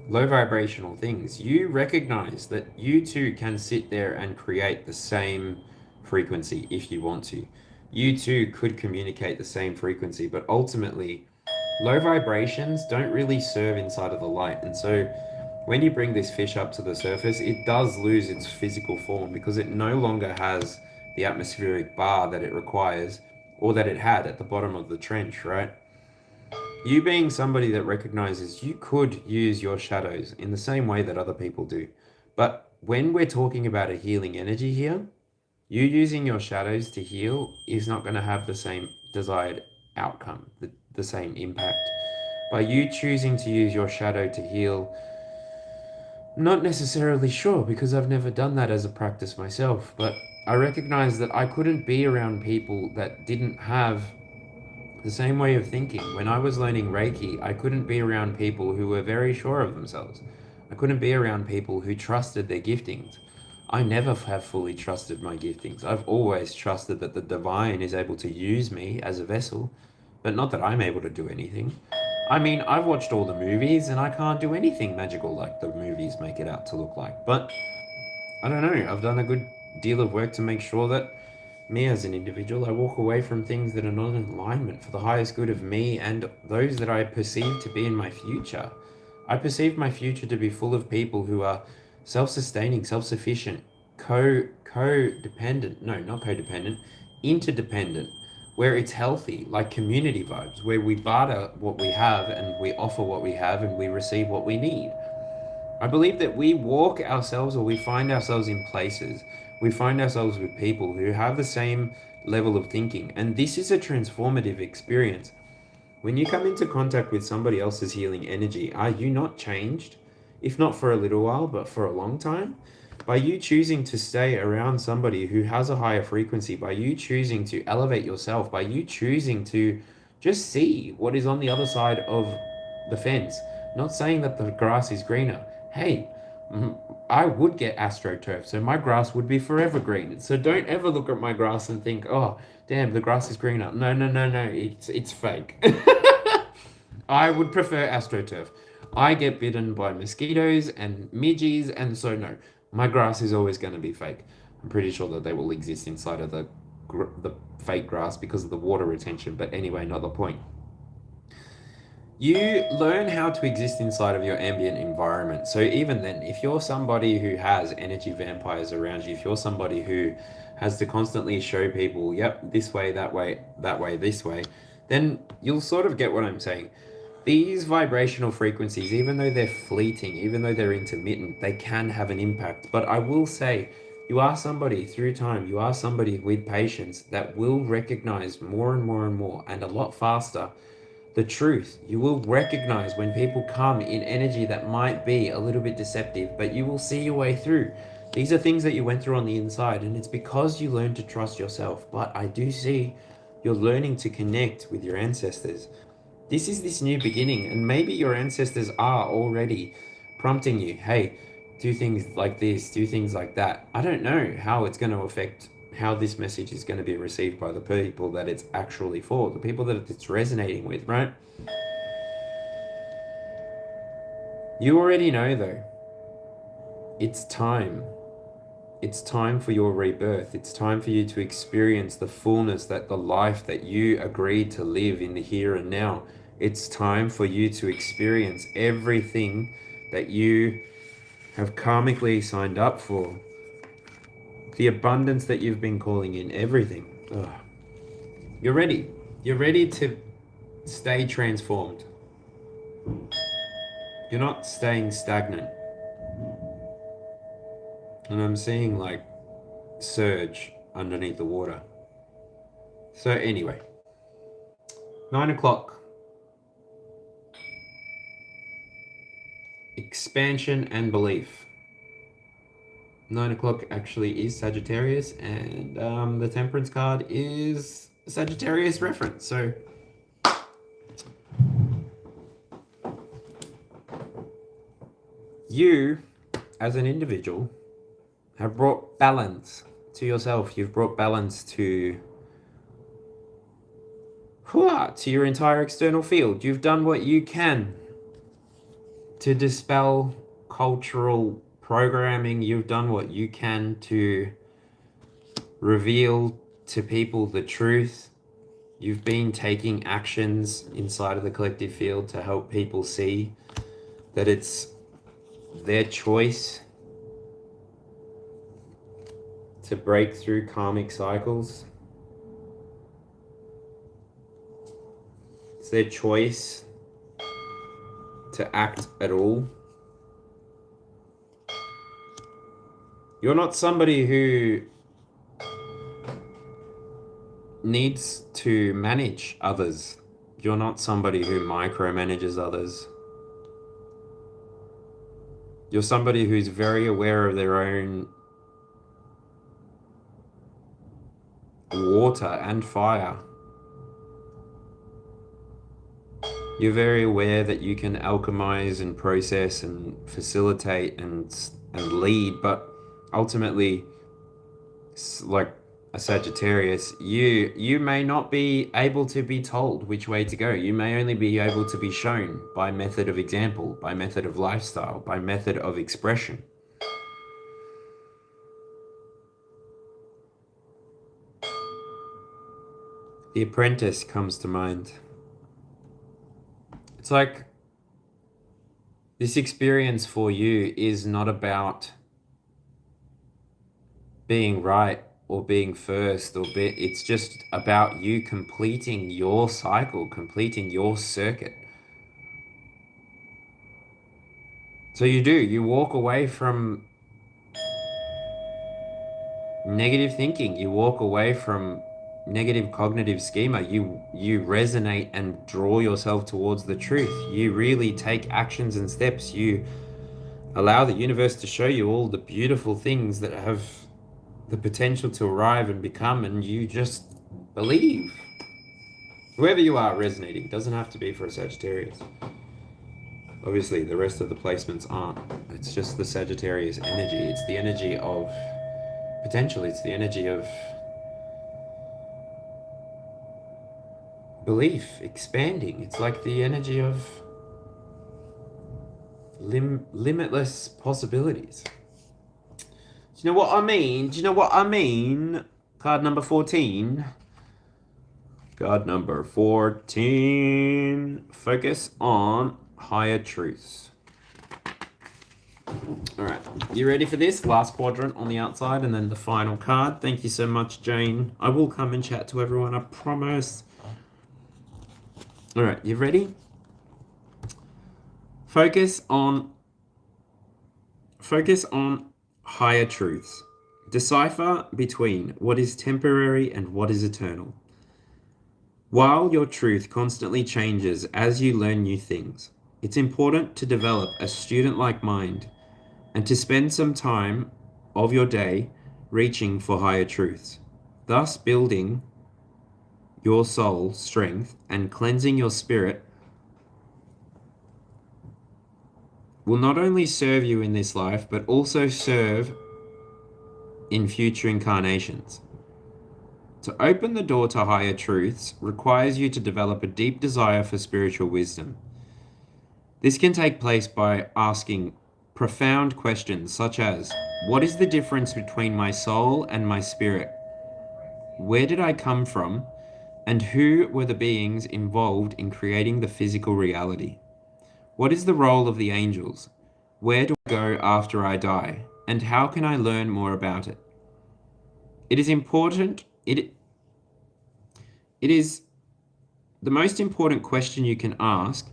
low vibrational things, you recognize that you too can sit there and create the same frequency if you want to. You too could communicate the same frequency, but ultimately low vibrations don't really serve inside of the light. And so when you bring this fish up to the surface, it does lose its physical form because it no longer has the atmospheric bar that it requires or that it had at the bottom of the trench, right? You being somebody that recognizes you could use your shadows in the same way that other people do. But when we're talking about a healing energy here, you using your shadows to heal is not going to have the same desired outcome, the same impact. By you choosing to use your shadow to heal, not necessarily sure, because I've never done that as a practice myself, but I recognize that I couldn't be around people that didn't have the same way of thinking. When I was learning Reiki, I couldn't be around people who were very sure of themselves. I couldn't be around people who trusted their giftings. I never have fully trusted my giftings. I've always trusted that the divine is able to use me as a vessel, but not that I'm able to do anything. I mean, I've watched all the movies and I can't do anything magical like the movies make it out to look like. But I don't know, I've done a good deal of work to make sure that me as an individual, I walk away from things that are not in alignment for the highest good of me and those that I perceive to be in my future. I perceive my future to be full of people who are self-sustaining, self-sufficient, codependent, no, not codependent, interdependent, where it's healthy, like community vibes, where we barter what we have and we offer what we have and we receive what we need. I believe that we walk ourselves, or we find ourselves in places, we find ourselves with people who have the same level of thinking, and this is a transformative experience. When you come into contact with somebody else's healing energy, are you not changed? If not for a little while, but for a long time? By you choosing to stay around somebody who has a higher frequency, by you choosing to elevate yourself, by you choosing to just see what is on the other side of the fence. Not saying that the grass is greener. Hey, I would get AstroTurf, so my grass would be forever green. So don't ever look at my grass and think, oh, damn, the grass is greener. No, no, no, no, it's fake. I would prefer AstroTurf. I get bitten by mosquitoes and midges, and so no, my grass is always going to be fake. I'm pretty sure that they will exist inside of the fake grass because of the water retention, but anyway, not the point. You learn how to exist inside of your ambient environment. So even then, if you're somebody who has energy vampires around you, if you're somebody who has to constantly show people, yep, this way, that way, this way, then you'll sort of get what I'm saying. These vibrational frequencies, even though they're fleeting, even though they're intermittent, they can have an impact. But I will say, you are somebody through time, you are somebody with patience that will recognize more and more and more, and a lot faster, the truth. You will recognize when people come in energy that might be a little bit deceptive, but you will see your way through. These are things that you went through on the inside, and it's because you learned to trust yourself. But I do see you're learning to connect with your ancestors. This is this new beginning, and maybe your ancestors are already prompting you, hey, do things like this, do things like that. I don't know how it's going to affect how this message is going to be received by the people that it's actually for, the people that it's resonating with, right? You already know, though. It's time. It's time for your rebirth. It's time for you to experience the fullness, that the life that you agreed to live in the here and now. It's time for you to experience everything that you have karmically signed up for. The abundance that you've been calling in, everything. Ugh. You're ready. You're ready to stay transformed. You're not staying stagnant. And I'm seeing like surge underneath the water. So anyway, 9 o'clock. Expansion and belief. 9 o'clock actually is Sagittarius, and the Temperance card is a Sagittarius reference. So you, as an individual, have brought balance to yourself. You've brought balance to your entire external field. You've done what you can to dispel cultural programming. You've done what you can to reveal to people the truth. You've been taking actions inside of the collective field to help people see that it's their choice to break through karmic cycles. It's their choice to act at all. You're not somebody who needs to manage others. You're not somebody who micromanages others. You're somebody who's very aware of their own water and fire. You're very aware that you can alchemize and process and facilitate and lead, but ultimately, like a Sagittarius, you may not be able to be told which way to go. You may only be able to be shown by method of example, by method of lifestyle, by method of expression. The Apprentice comes to mind. It's like This experience for you is not about being right or being first, it's just about you completing your cycle, completing your circuit. So you walk away from negative thinking, you walk away from negative cognitive schema, you resonate and draw yourself towards the truth. You really take actions and steps. You allow the universe to show you all the beautiful things that have the potential to arrive and become, and you just believe. Whoever you are resonating, doesn't have to be for a Sagittarius. Obviously, the rest of the placements aren't. It's just the Sagittarius energy. It's the energy of potential. It's the energy of belief, expanding. It's like the energy of limitless possibilities. Do you know what I mean? Do you know what I mean? Card number 14. Card number 14. Focus on higher truths. All right, you ready for this? Last quadrant on the outside and then the final card. Thank you so much, Jane. I will come and chat to everyone, I promise. All right, you ready? Focus on higher truths. Decipher between what is temporary and what is eternal. While your truth constantly changes as you learn new things, it's important to develop a student-like mind and to spend some time of your day reaching for higher truths, thus building your soul strength and cleansing your spirit will not only serve you in this life, but also serve in future incarnations. To open the door to higher truths requires you to develop a deep desire for spiritual wisdom. This can take place by asking profound questions such as, what is the difference between my soul and my spirit? Where did I come from? And who were the beings involved in creating the physical reality? What is the role of the angels? Where do I go after I die? And how can I learn more about it? It is important. It is the most important question you can ask.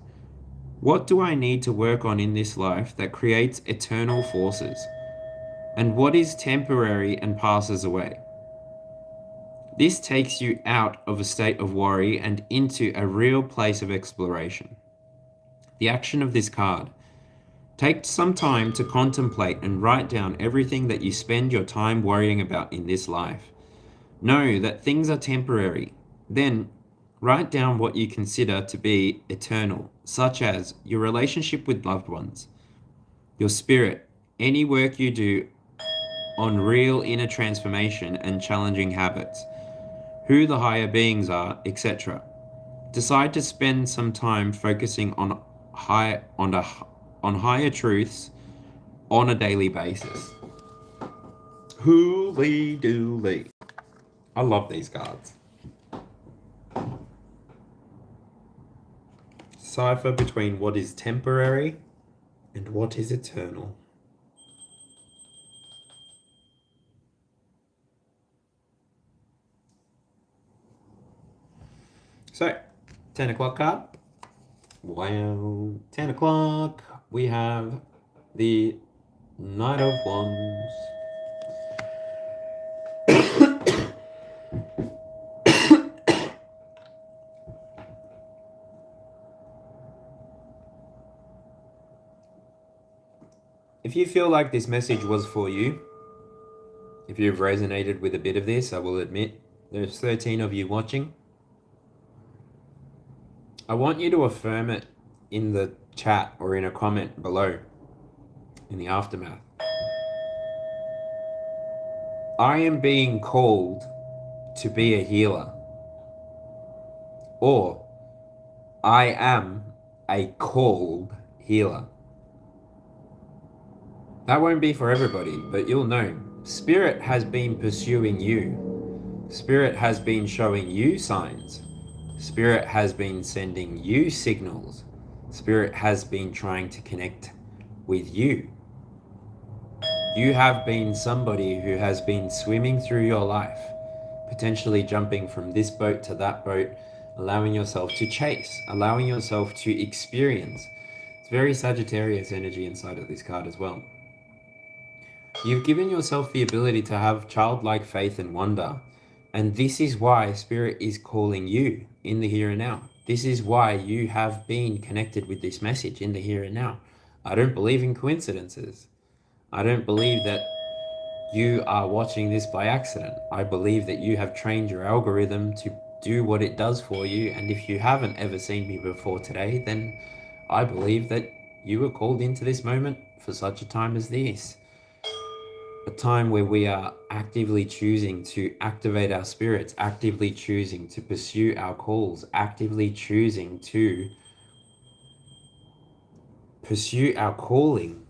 What do I need to work on in this life that creates eternal forces? And what is temporary and passes away? This takes you out of a state of worry and into a real place of exploration. The action of this card. Take some time to contemplate and write down everything that you spend your time worrying about in this life. Know that things are temporary. Then write down what you consider to be eternal, such as your relationship with loved ones, your spirit, any work you do on real inner transformation and challenging habits, who the higher beings are, etc. Decide to spend some time focusing on higher truths on a daily basis. Hooly dooly. I love these cards. Decipher between what is temporary and what is eternal. So, 10 o'clock card. Wow, 10 o'clock. We have the Knight of Wands. If you feel like this message was for you, if you've resonated with a bit of this, I will admit there's 13 of you watching. I want you to affirm it in the chat or in a comment below in the aftermath. I am being called to be a healer. Or I am a called healer. That won't be for everybody, but you'll know. Spirit has been pursuing you. Spirit has been showing you signs. Spirit has been sending you signals. Spirit has been trying to connect with you. You have been somebody who has been swimming through your life, potentially jumping from this boat to that boat, allowing yourself to chase, allowing yourself to experience. It's very Sagittarius energy inside of this card as well. You've given yourself the ability to have childlike faith and wonder, and this is why Spirit is calling you in the here and now. This is why you have been connected with this message in the here and now. I don't believe in coincidences. I don't believe that you are watching this by accident. I believe that you have trained your algorithm to do what it does for you, and if you haven't ever seen me before today, then I believe that you were called into this moment for such a time as this. A time where we are actively choosing to activate our spirits, actively choosing to pursue our calls, actively choosing to pursue our calling.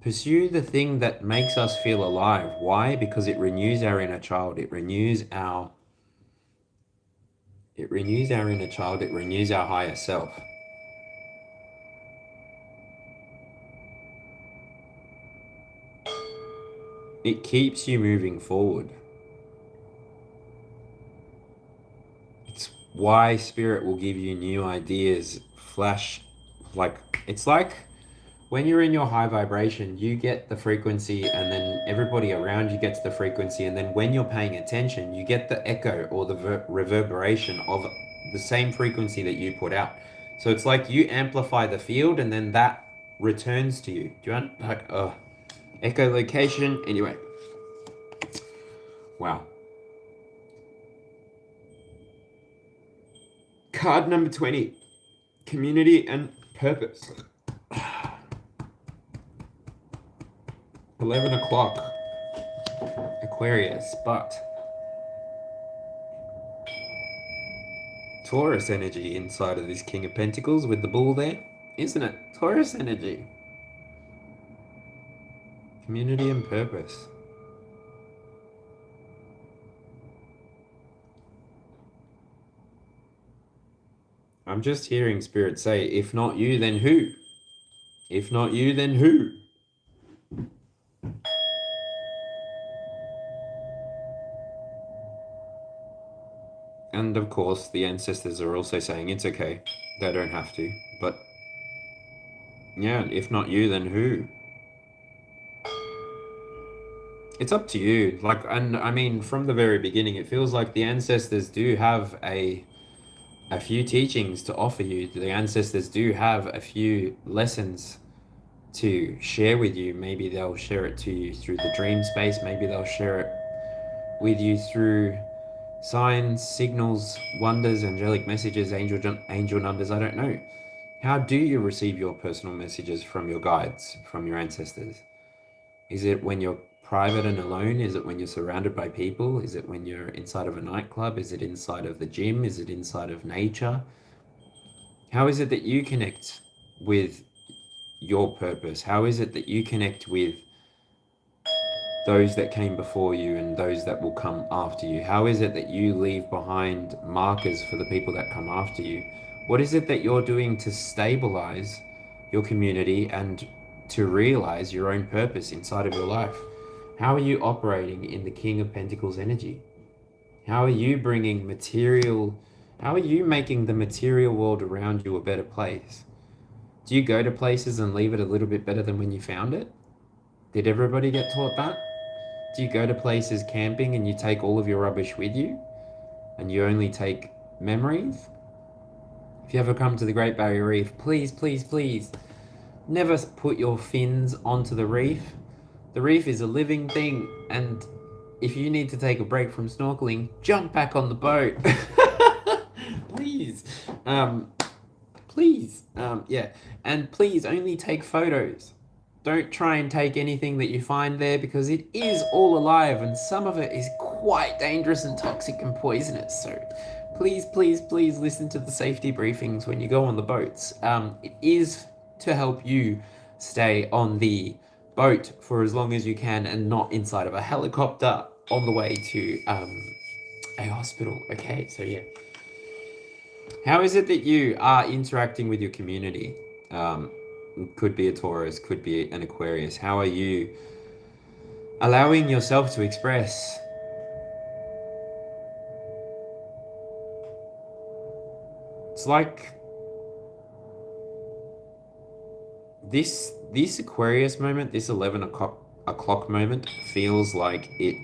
Pursue the thing that makes us feel alive. Why? Because it renews our inner child. It renews our inner child. It renews our higher self. It keeps you moving forward. It's why Spirit will give you new ideas, flash, it's like when you're in your high vibration, you get the frequency, and then everybody around you gets the frequency, and then when you're paying attention, you get the echo or the reverberation of the same frequency that you put out. So it's like you amplify the field, and then that returns to you. Do you want echolocation? Anyway, wow. Card number 20, community and purpose. 11 o'clock, Aquarius, but Taurus energy inside of this King of Pentacles with the bull there, isn't it? Taurus energy. Community and purpose. I'm just hearing Spirit say, if not you, then who? If not you, then who? And of course, the ancestors are also saying it's okay. They don't have to. But yeah, if not you, then who? It's up to you. And I mean, from the very beginning, it feels like the ancestors do have a few teachings to offer you. The ancestors do have a few lessons to share with you. Maybe they'll share it to you through the dream space. Maybe they'll share it with you through signs, signals, wonders, angelic messages, angel numbers. I don't know. How do you receive your personal messages from your guides, from your ancestors? Is it when you're private and alone? Is it when you're surrounded by people? Is it when you're inside of a nightclub? Is it inside of the gym? Is it inside of nature? How is it that you connect with your purpose? How is it that you connect with those that came before you and those that will come after you? How is it that you leave behind markers for the people that come after you? What is it that you're doing to stabilize your community and to realize your own purpose inside of your life? How are you operating in the King of Pentacles energy? How are you bringing material? How are you making the material world around you a better place? Do you go to places and leave it a little bit better than when you found it? Did everybody get taught that? Do you go to places camping and you take all of your rubbish with you and you only take memories? If you ever come to the Great Barrier Reef, please, please, please, never put your fins onto the reef. The reef is a living thing, and if you need to take a break from snorkeling, jump back on the boat. Please. Please. Yeah. And please only take photos. Don't try and take anything that you find there, because it is all alive and some of it is quite dangerous and toxic and poisonous. So please, please, please listen to the safety briefings when you go on the boats. It is to help you stay on the boat for as long as you can and not inside of a helicopter on the way to a hospital. Okay, so yeah. How is it that you are interacting with your community? Could be a Taurus, could be an Aquarius. How are you allowing yourself to express? It's like this Aquarius moment, this 11 o'clock moment feels like it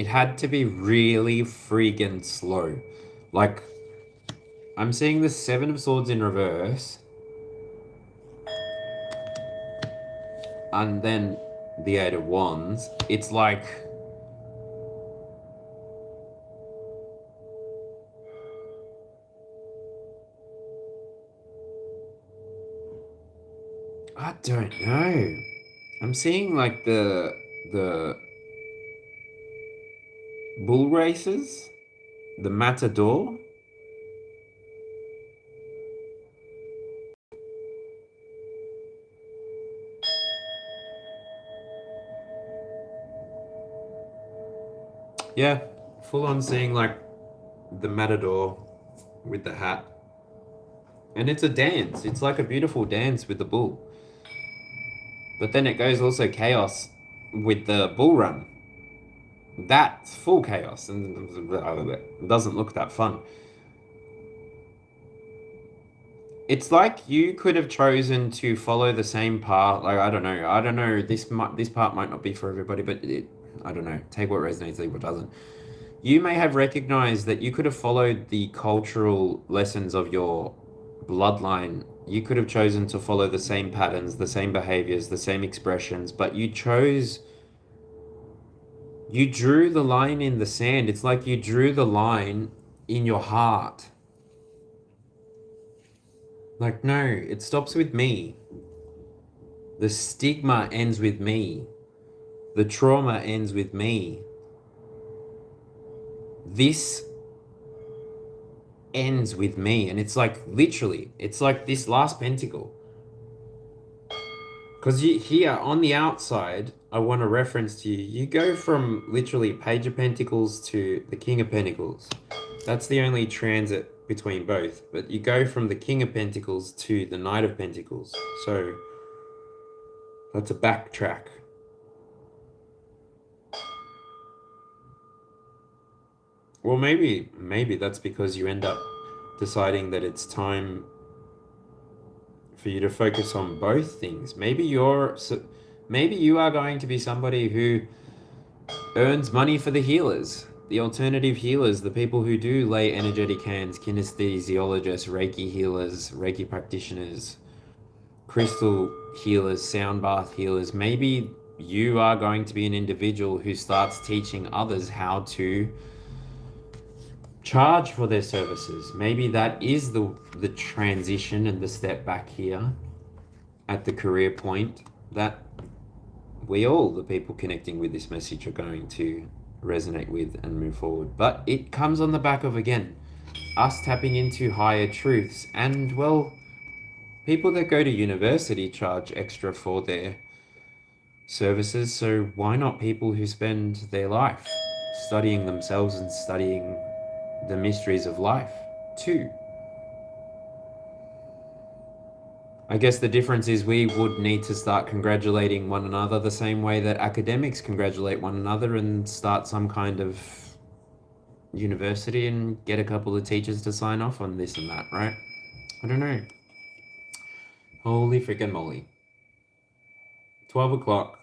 had to be really freaking slow. Like, I'm seeing the 7 of Swords in reverse, and then the 8 of Wands. It's like, I don't know. I'm seeing like the bull races, the matador. Yeah, full on seeing like the matador with the hat. And it's a dance. It's like a beautiful dance with the bull. But then it goes also chaos with the bull run. That's full chaos and it doesn't look that fun. It's like you could have chosen to follow the same path. Like, I don't know. This part might not be for everybody, but I don't know. Take what resonates, leave what doesn't. You may have recognized that you could have followed the cultural lessons of your bloodline. You could have chosen to follow the same patterns, the same behaviors, the same expressions, but you drew the line in the sand. It's like you drew the line in your heart. Like, no, it stops with me. The stigma ends with me. The trauma ends with me. This ends with me. And it's like, literally, it's like this last pentacle. Because here on the outside, I want to reference to you, you go from literally Page of Pentacles to the King of Pentacles. That's the only transit between both. But you go from the King of Pentacles to the Knight of Pentacles. So that's a backtrack. Well, maybe that's because you end up deciding that it's time for you to focus on both things. Maybe you are going to be somebody who earns money for the healers, the alternative healers, the people who do lay energetic hands, kinesthesiologists, Reiki healers, Reiki practitioners, crystal healers, sound bath healers. Maybe you are going to be an individual who starts teaching others how to charge for their services. Maybe that is the transition and the step back here at the career point that we all, the people connecting with this message, are going to resonate with and move forward. But it comes on the back of, again, us tapping into higher truths. And, well, people that go to university charge extra for their services, so why not people who spend their life studying themselves and studying the mysteries of life too? I guess the difference is we would need to start congratulating one another the same way that academics congratulate one another and start some kind of university and get a couple of teachers to sign off on this and that, right? I don't know. Holy freaking moly. 12 o'clock,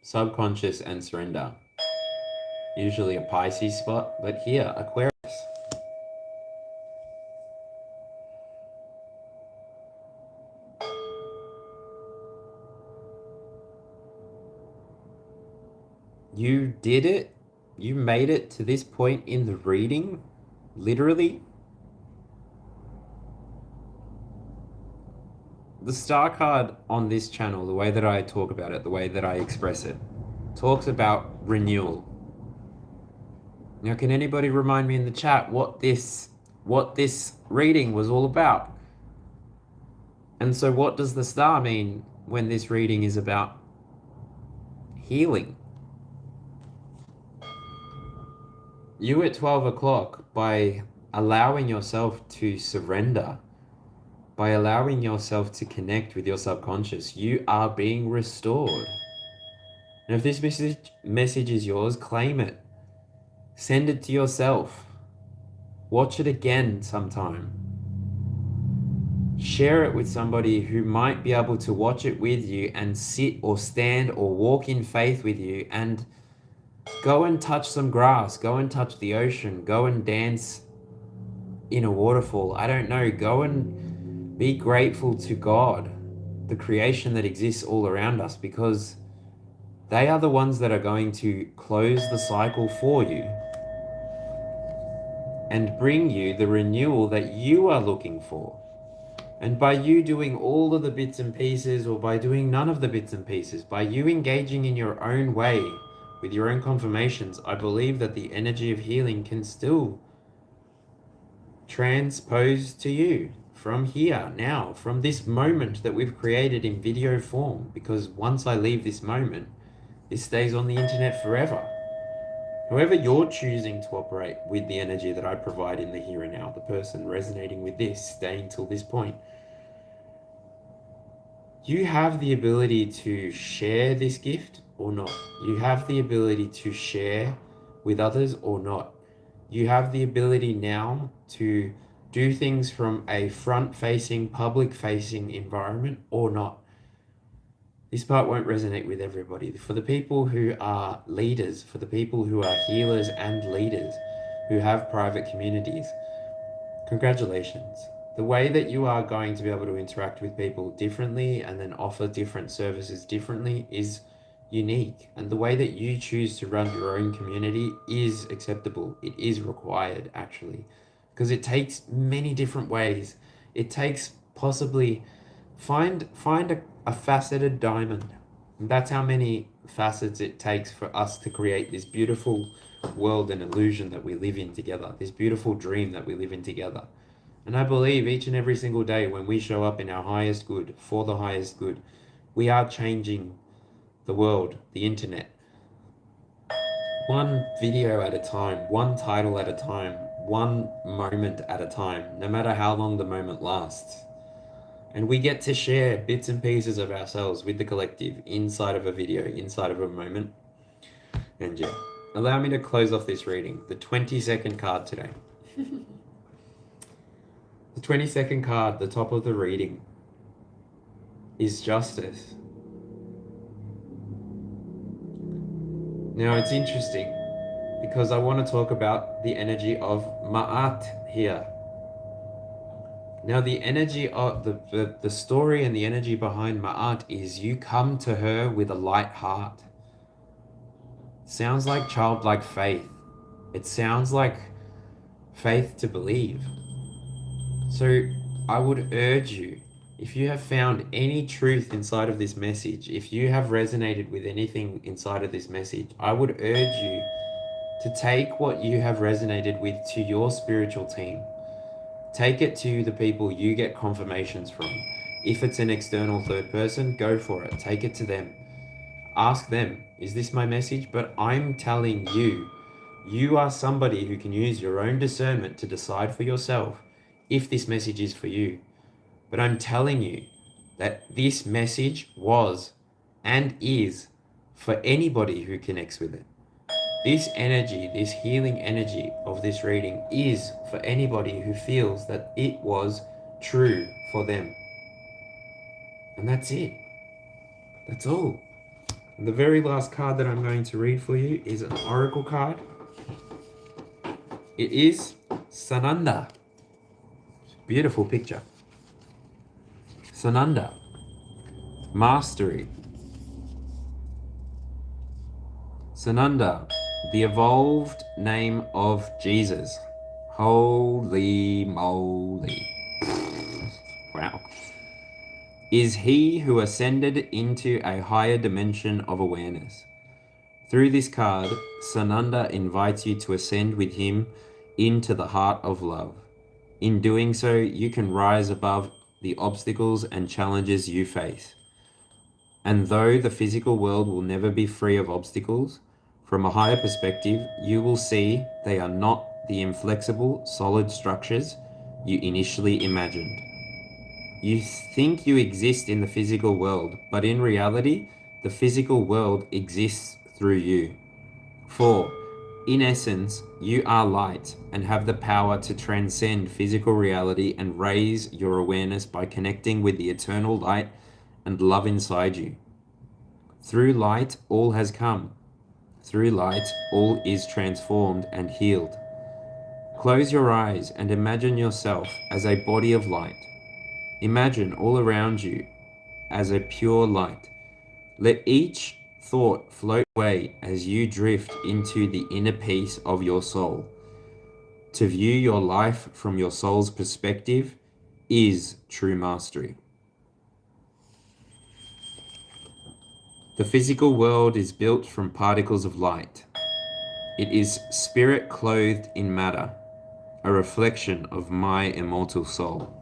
subconscious and surrender. Usually a Pisces spot, but here, Aquarius. You did it. You made it to this point in the reading, literally. The star card on this channel, the way that I talk about it, the way that I express it, talks about renewal. Now, can anybody remind me in the chat what this reading was all about? And so what does the star mean when this reading is about healing? You at 12 o'clock, by allowing yourself to surrender, by allowing yourself to connect with your subconscious, you are being restored. And if this message is yours, claim it. Send it to yourself. Watch it again sometime. Share it with somebody who might be able to watch it with you and sit or stand or walk in faith with you, and go and touch some grass, go and touch the ocean, go and dance in a waterfall. I don't know, go and be grateful to God, the creation that exists all around us, because they are the ones that are going to close the cycle for you and bring you the renewal that you are looking for. And by you doing all of the bits and pieces, or by doing none of the bits and pieces, by you engaging in your own way with your own confirmations, I believe that the energy of healing can still transpose to you from here, now, from this moment that we've created in video form. Because once I leave this moment, this stays on the internet forever. However you're choosing to operate with the energy that I provide in the here and now, the person resonating with this, staying till this point, you have the ability to share this gift or not. You have the ability to share with others or not. You have the ability now to do things from a front-facing, public-facing environment or not. This part won't resonate with everybody. For the people who are leaders, for the people who are healers and leaders, who have private communities, congratulations. The way that you are going to be able to interact with people differently and then offer different services differently is unique. And the way that you choose to run your own community is acceptable. It is required, actually, because it takes many different ways. It takes possibly find a faceted diamond. And that's how many facets it takes for us to create this beautiful world and illusion that we live in together, this beautiful dream that we live in together. And I believe each and every single day when we show up in our highest good, for the highest good, we are changing the world, the internet, one video at a time, one title at a time, one moment at a time, no matter how long the moment lasts. And we get to share bits and pieces of ourselves with the collective inside of a video, inside of a moment. And yeah, allow me to close off this reading. The 22nd card today. The 22nd card, the top of the reading, is Justice. Now it's interesting because I want to talk about the energy of Ma'at here. Now the energy of the story and the energy behind Ma'at is you come to her with a light heart. Sounds like childlike faith. It sounds like faith to believe. So I would urge you, if you have found any truth inside of this message, if you have resonated with anything inside of this message, I would urge you to take what you have resonated with to your spiritual team. Take it to the people you get confirmations from. If it's an external third person, go for it. Take it to them. Ask them, is this my message? But I'm telling you, you are somebody who can use your own discernment to decide for yourself if this message is for you. But I'm telling you that this message was and is for anybody who connects with it. This energy, this healing energy of this reading is for anybody who feels that it was true for them. And that's it. That's all. And the very last card that I'm going to read for you is an oracle card. It is Sananda. Beautiful picture. Sananda. Mastery. Sananda, the evolved name of Jesus. Holy moly. Wow. Is he who ascended into a higher dimension of awareness. Through this card, Sananda invites you to ascend with him into the heart of love. In doing so, you can rise above the obstacles and challenges you face. And though the physical world will never be free of obstacles, from a higher perspective, you will see they are not the inflexible, solid structures you initially imagined. You think you exist in the physical world, but in reality, the physical world exists through you. 4. In essence, you are light and have the power to transcend physical reality and raise your awareness by connecting with the eternal light and love inside you. Through light, all has come. Through light, all is transformed and healed. Close your eyes and imagine yourself as a body of light. Imagine all around you as a pure light. Let each thought float away as you drift into the inner peace of your soul. To view your life from your soul's perspective is true mastery. The physical world is built from particles of light. It is spirit clothed in matter, a reflection of my immortal soul.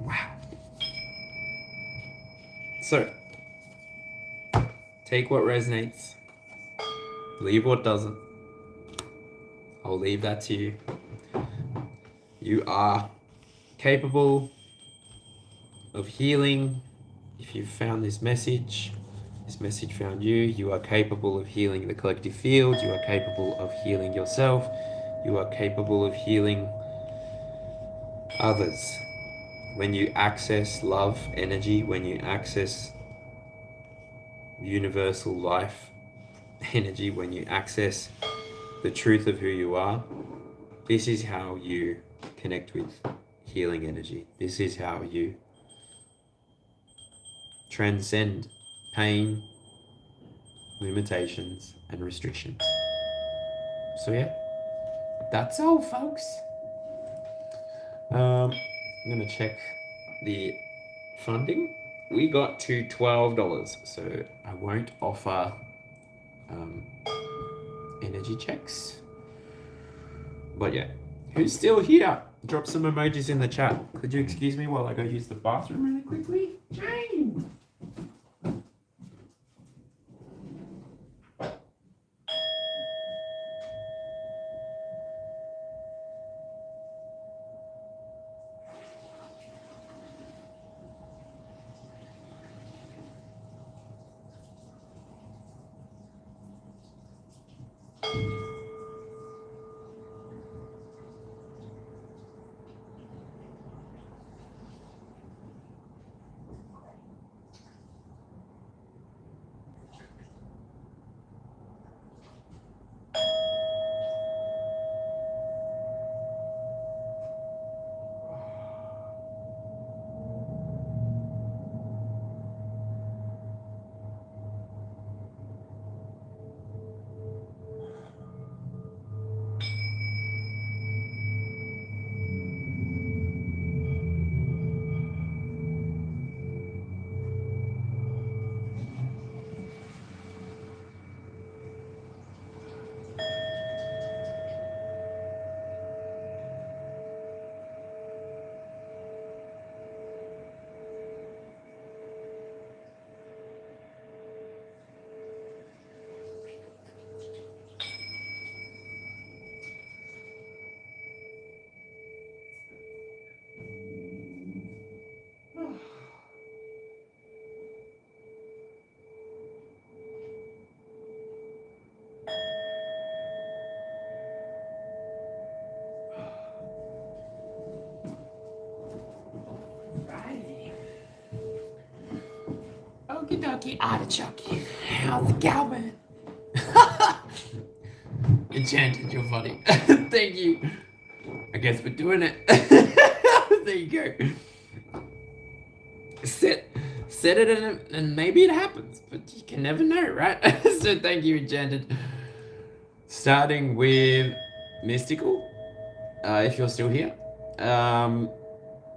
Wow. So, take what resonates, leave what doesn't. I'll leave that to you. You are capable of healing. If you've found this message found you. You are capable of healing the collective field. You are capable of healing yourself. You are capable of healing others. When you access love energy, when you access universal life energy, when you access the truth of who you are, this is how you connect with healing energy. This is how you transcend pain, limitations, and restrictions. So yeah, that's all, folks. I'm gonna check the funding. We got to $12, so I won't offer energy checks. But yeah, who's still here? Drop some emojis in the chat. Could you excuse me while I go use the bathroom really quickly? Jane! Okie dokie artichoke. How's it going? Enchanted, you're funny. Thank you. I guess we're doing it. There you go. Set it and maybe it happens, but you can never know, right? So thank you, Enchanted. Starting with Mystical, if you're still here. And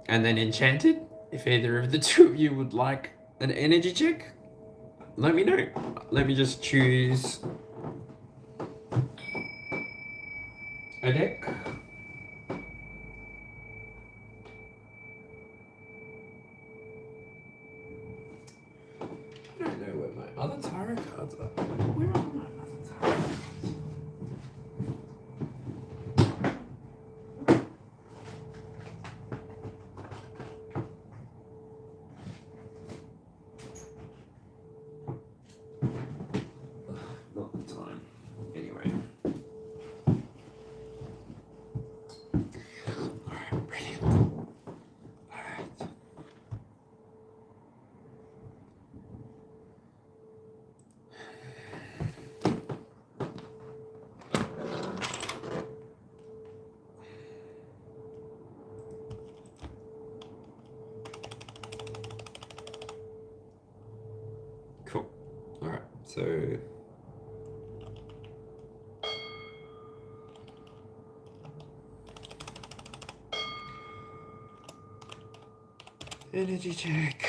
then Enchanted, if either of the two of you would like an energy check, let me know. Let me just choose a deck. I don't know where my other tarot cards are. Where are my other tarot cards? So energy check.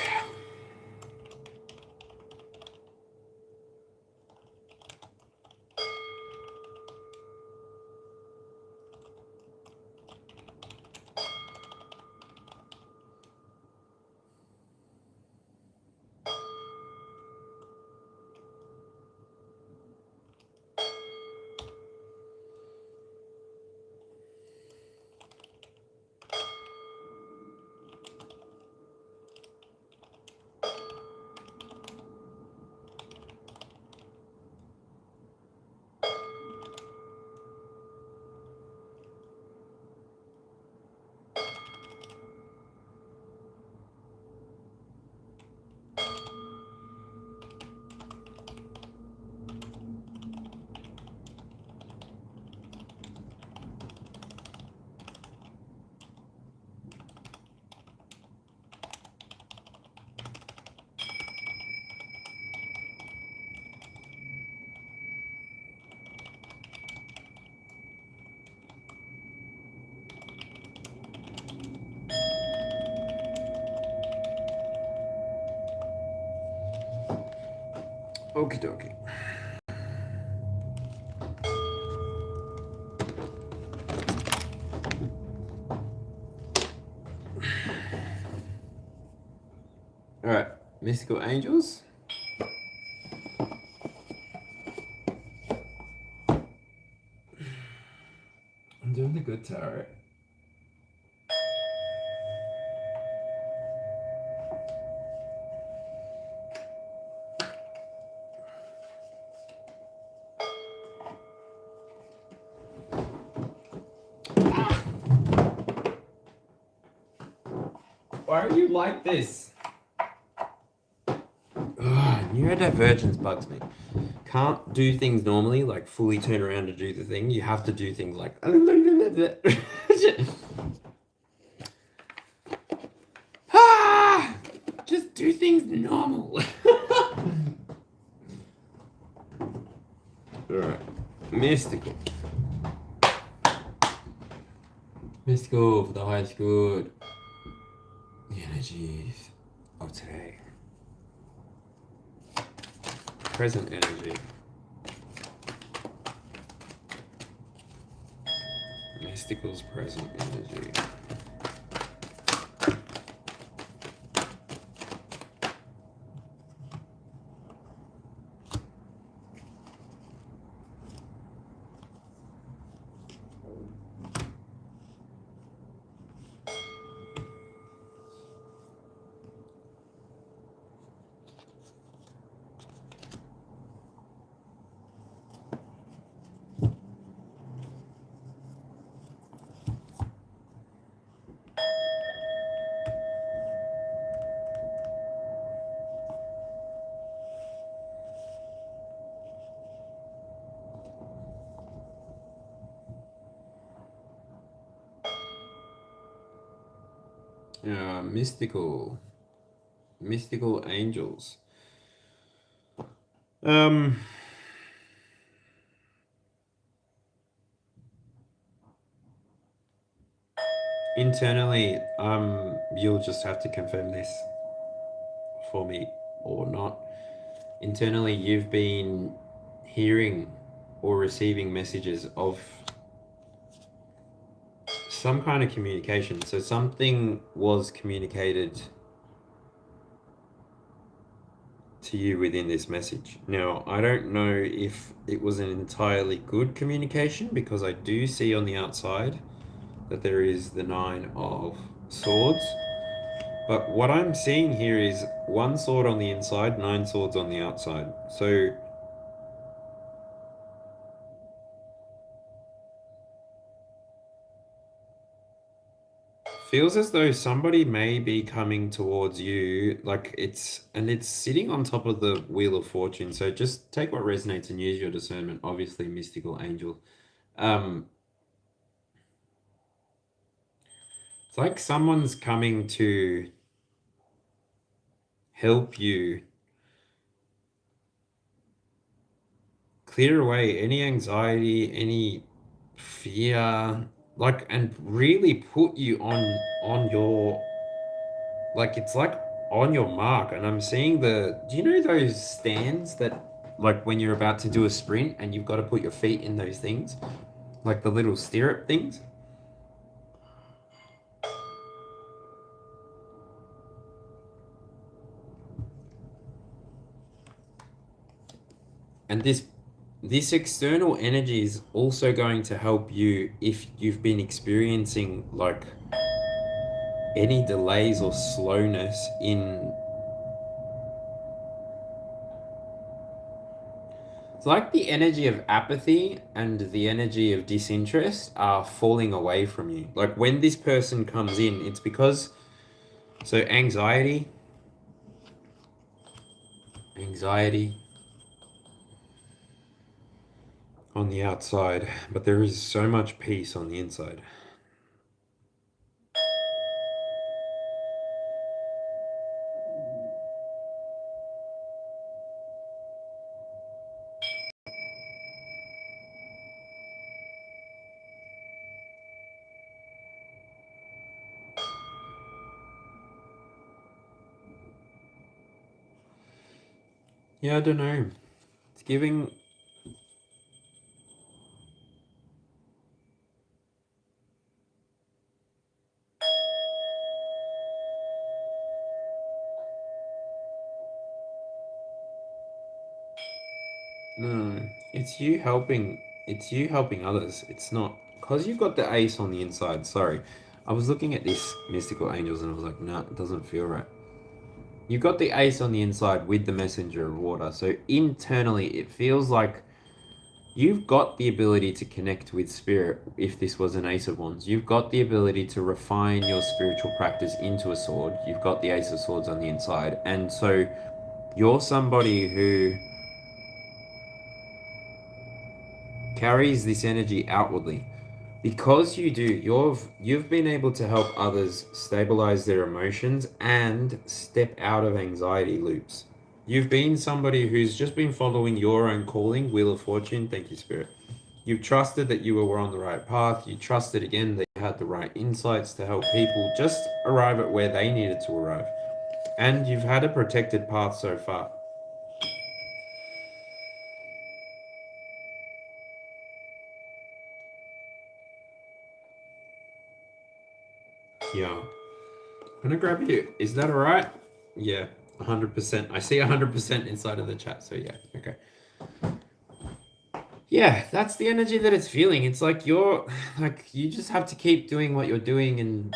Okie dokie. All right, mystical angels. I'm doing the good tarot. Why are you like this? Neurodivergence bugs me. Can't do things normally, like fully turn around to do the thing. You have to do things like just do things normal. Alright. Mystical. Mystical for the highest good. The energies of today. Present energy. Mystical's present energy. Mystical angels. Internally, you'll just have to confirm this for me or not. Internally, you've been hearing or receiving messages of some kind of communication. So something was communicated to you within this message. Now, I don't know if it was an entirely good communication, because I do see on the outside that there is the 9 of Swords. But what I'm seeing here is 1 sword on the inside, 9 swords on the outside. So feels as though somebody may be coming towards you, like it's sitting on top of the Wheel of Fortune. So just take what resonates and use your discernment. Obviously, mystical angel. It's like someone's coming to help you clear away any anxiety, any fear, like, and really put you on your, like, it's like on your mark. And I'm seeing do you know those stands that, like, when you're about to do a sprint and you've got to put your feet in those things, like the little stirrup things? And this external energy is also going to help you if you've been experiencing like any delays or slowness in, it's like the energy of apathy and the energy of disinterest are falling away from you. Like when this person comes in, it's because, so anxiety, on the outside, but there is so much peace on the inside. Yeah, I don't know. It's giving. No, it's you helping. It's you helping others. It's not because you've got the ace on the inside. Sorry, I was looking at this mystical angels and I was like, no, it doesn't feel right. You've got the ace on the inside with the messenger of water. So internally, it feels like you've got the ability to connect with spirit. If this was an ace of wands, you've got the ability to refine your spiritual practice into a sword. You've got the ace of swords on the inside, and so you're somebody who carries this energy outwardly. Because you do, you've been able to help others stabilize their emotions and step out of anxiety loops. You've been somebody who's just been following your own calling, Wheel of Fortune. Thank you, Spirit. You've trusted that you were on the right path. You trusted again that you had the right insights to help people just arrive at where they needed to arrive. And you've had a protected path so far. Yeah. I'm gonna grab you. Is that all right? Yeah, 100%. I see 100% inside of the chat, so yeah, okay. Yeah, that's the energy that it's feeling. It's like you just have to keep doing what you're doing and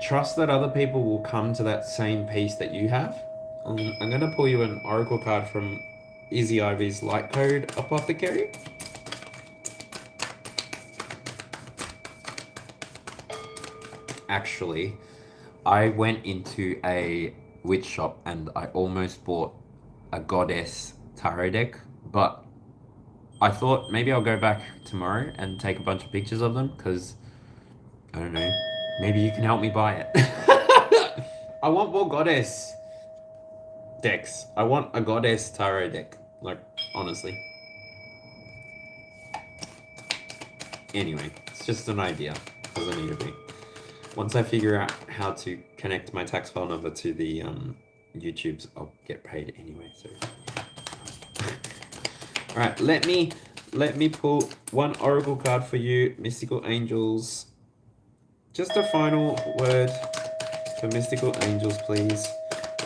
trust that other people will come to that same peace that you have. I'm gonna pull you an oracle card from Izzy Ivy's Light Code Apothecary. Actually, I went into a witch shop and I almost bought a goddess tarot deck, but I thought maybe I'll go back tomorrow and take a bunch of pictures of them because I don't know, maybe you can help me buy it. I want more goddess decks. I want a goddess tarot deck, like, honestly. Anyway, it's just an idea because I need to be. Once I figure out how to connect my tax file number to the YouTube's, I'll get paid anyway. So, all right, let me pull one oracle card for you, Mystical Angels. Just a final word for Mystical Angels, please.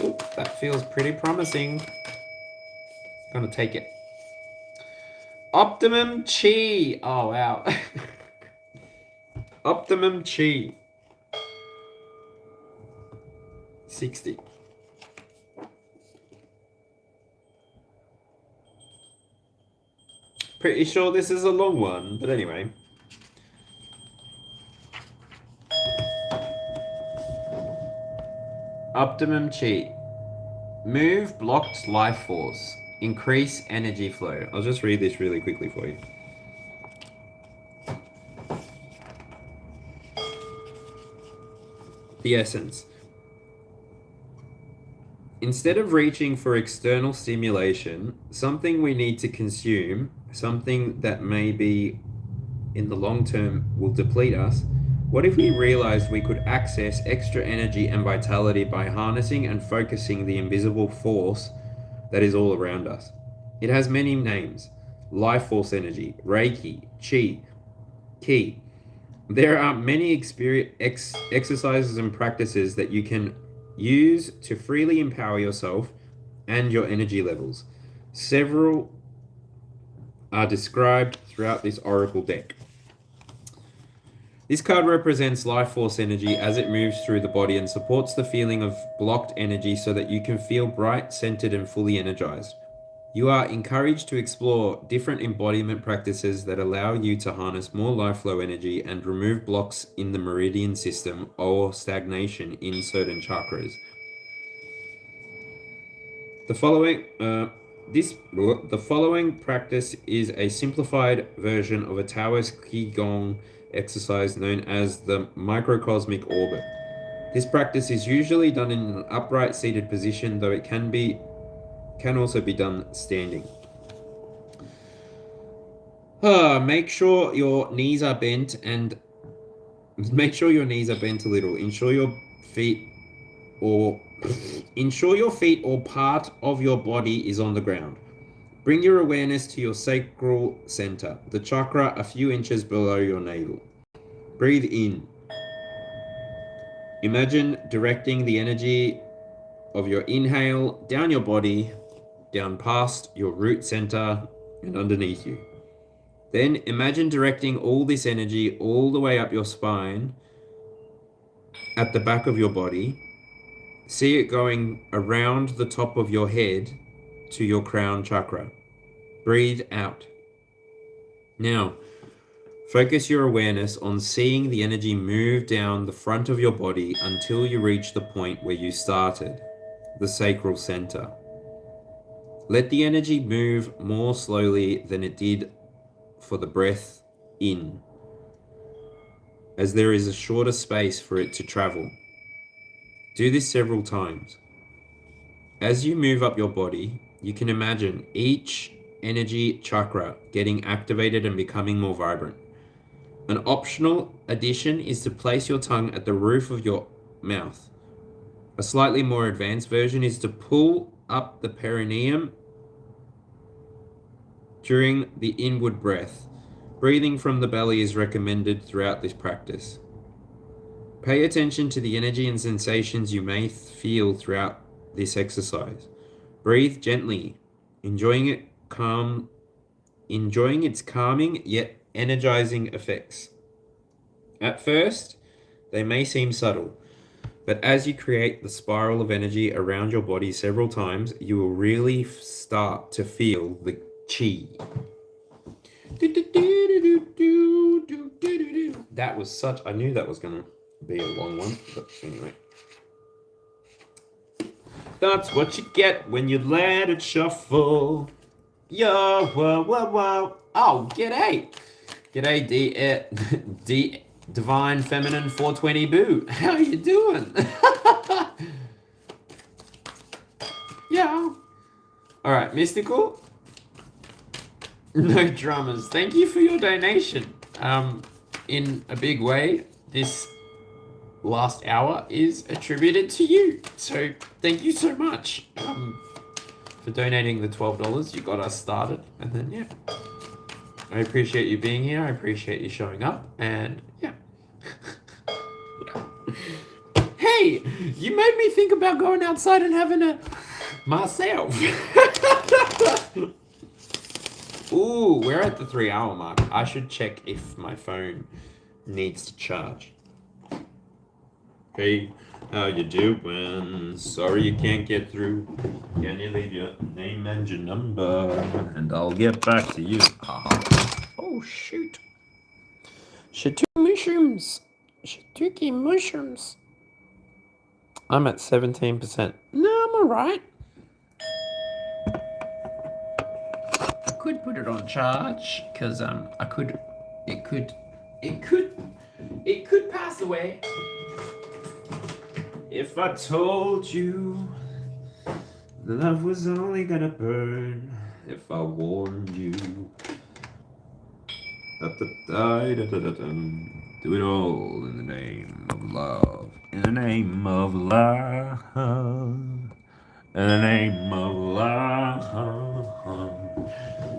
Ooh, that feels pretty promising. I'm gonna take it. Optimum Chi. Oh wow. Optimum Chi. 60. Pretty sure this is a long one, but anyway. Optimum Chi. Move blocked life force. Increase energy flow. I'll just read this really quickly for you. The essence. Instead of reaching for external stimulation, something we need to consume, something that maybe in the long term will deplete us, what if we realized we could access extra energy and vitality by harnessing and focusing the invisible force that is all around us? It has many names: life force energy, Reiki, Chi, Ki. There are many exercises and practices that you can use to freely empower yourself and your energy levels. Several are described throughout this oracle deck. This card represents life force energy as it moves through the body and supports the feeling of blocked energy so that you can feel bright, centered, and fully energized. You are encouraged to explore different embodiment practices that allow you to harness more life flow energy and remove blocks in the meridian system or stagnation in certain chakras. The following practice is a simplified version of a Taoist Qigong exercise known as the microcosmic orbit. This practice is usually done in an upright seated position, though it can also be done standing. Make sure your knees are bent a little. Ensure your feet or part of your body is on the ground. Bring your awareness to your sacral center, the chakra a few inches below your navel. Breathe in. Imagine directing the energy of your inhale down your body, down past your root center and underneath you. Then imagine directing all this energy all the way up your spine at the back of your body. See it going around the top of your head to your crown chakra. Breathe out. Now, focus your awareness on seeing the energy move down the front of your body until you reach the point where you started, the sacral center. Let the energy move more slowly than it did for the breath in, as there is a shorter space for it to travel. Do this several times. As you move up your body, you can imagine each energy chakra getting activated and becoming more vibrant. An optional addition is to place your tongue at the roof of your mouth. A slightly more advanced version is to pull up the perineum during the inward breath. Breathing from the belly is recommended throughout this practice. Pay attention to the energy and sensations you may feel throughout this exercise. Breathe gently, enjoying its calming yet energizing effects. At first, they may seem subtle, but as you create the spiral of energy around your body several times, you will really start to feel the chi. That was I knew that was going to be a long one, but anyway. That's what you get when you let it shuffle. Yo, whoa, whoa, whoa. Oh, g'day. G'day, Divine Feminine 420 Boo. How you doing? Yeah. All right, Mystical. No dramas. Thank you for your donation. In a big way, this last hour is attributed to you. So thank you so much for donating the $12. You got us started. And then, yeah. I appreciate you being here. I appreciate you showing up. And, yeah. Hey, you made me think about going outside and having a myself. Ooh, we're at the 3-hour mark. I should check if my phone needs to charge. Hey, how you doing? Sorry you can't get through. Can you leave your name and your number? And I'll get back to you. Oh, shoot. Shatuki mushrooms. I'm at 17%. No, I'm alright. I could put it on charge, because it could pass away. If I told you The love was only gonna burn if I warned you. Do it all in the name of love. In the name of love. In the name of love.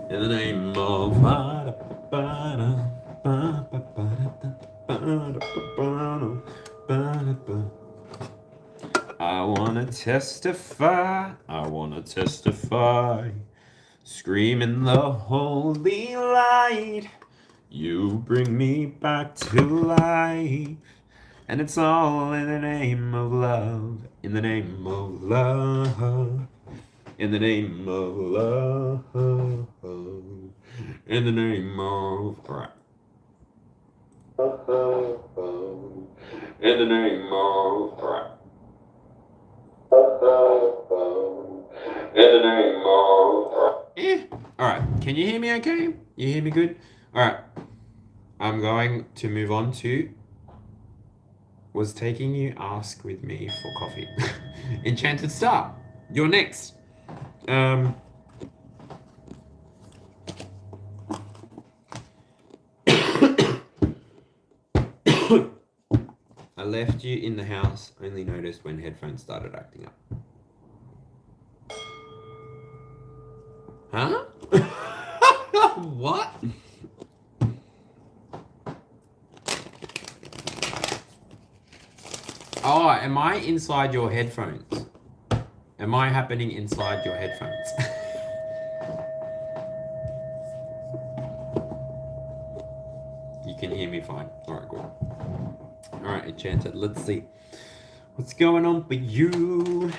In the name of I wanna testify, I wanna testify, screaming the holy light. You bring me back to life, and it's all in the name of love, in the name of love, in the name of love, in the name of, alright. In the name of, alright. In the name of, alright, can you hear me okay? You hear me good? Alright, I'm going to move on to was taking you ask with me for coffee. Enchanted Star, you're next. I left you in the house, only noticed when headphones started acting up. Huh? What? Oh, am I inside your headphones? Am I happening inside your headphones? You can hear me fine. Alright, good. Alright, Enchanted, let's see. What's going on for you?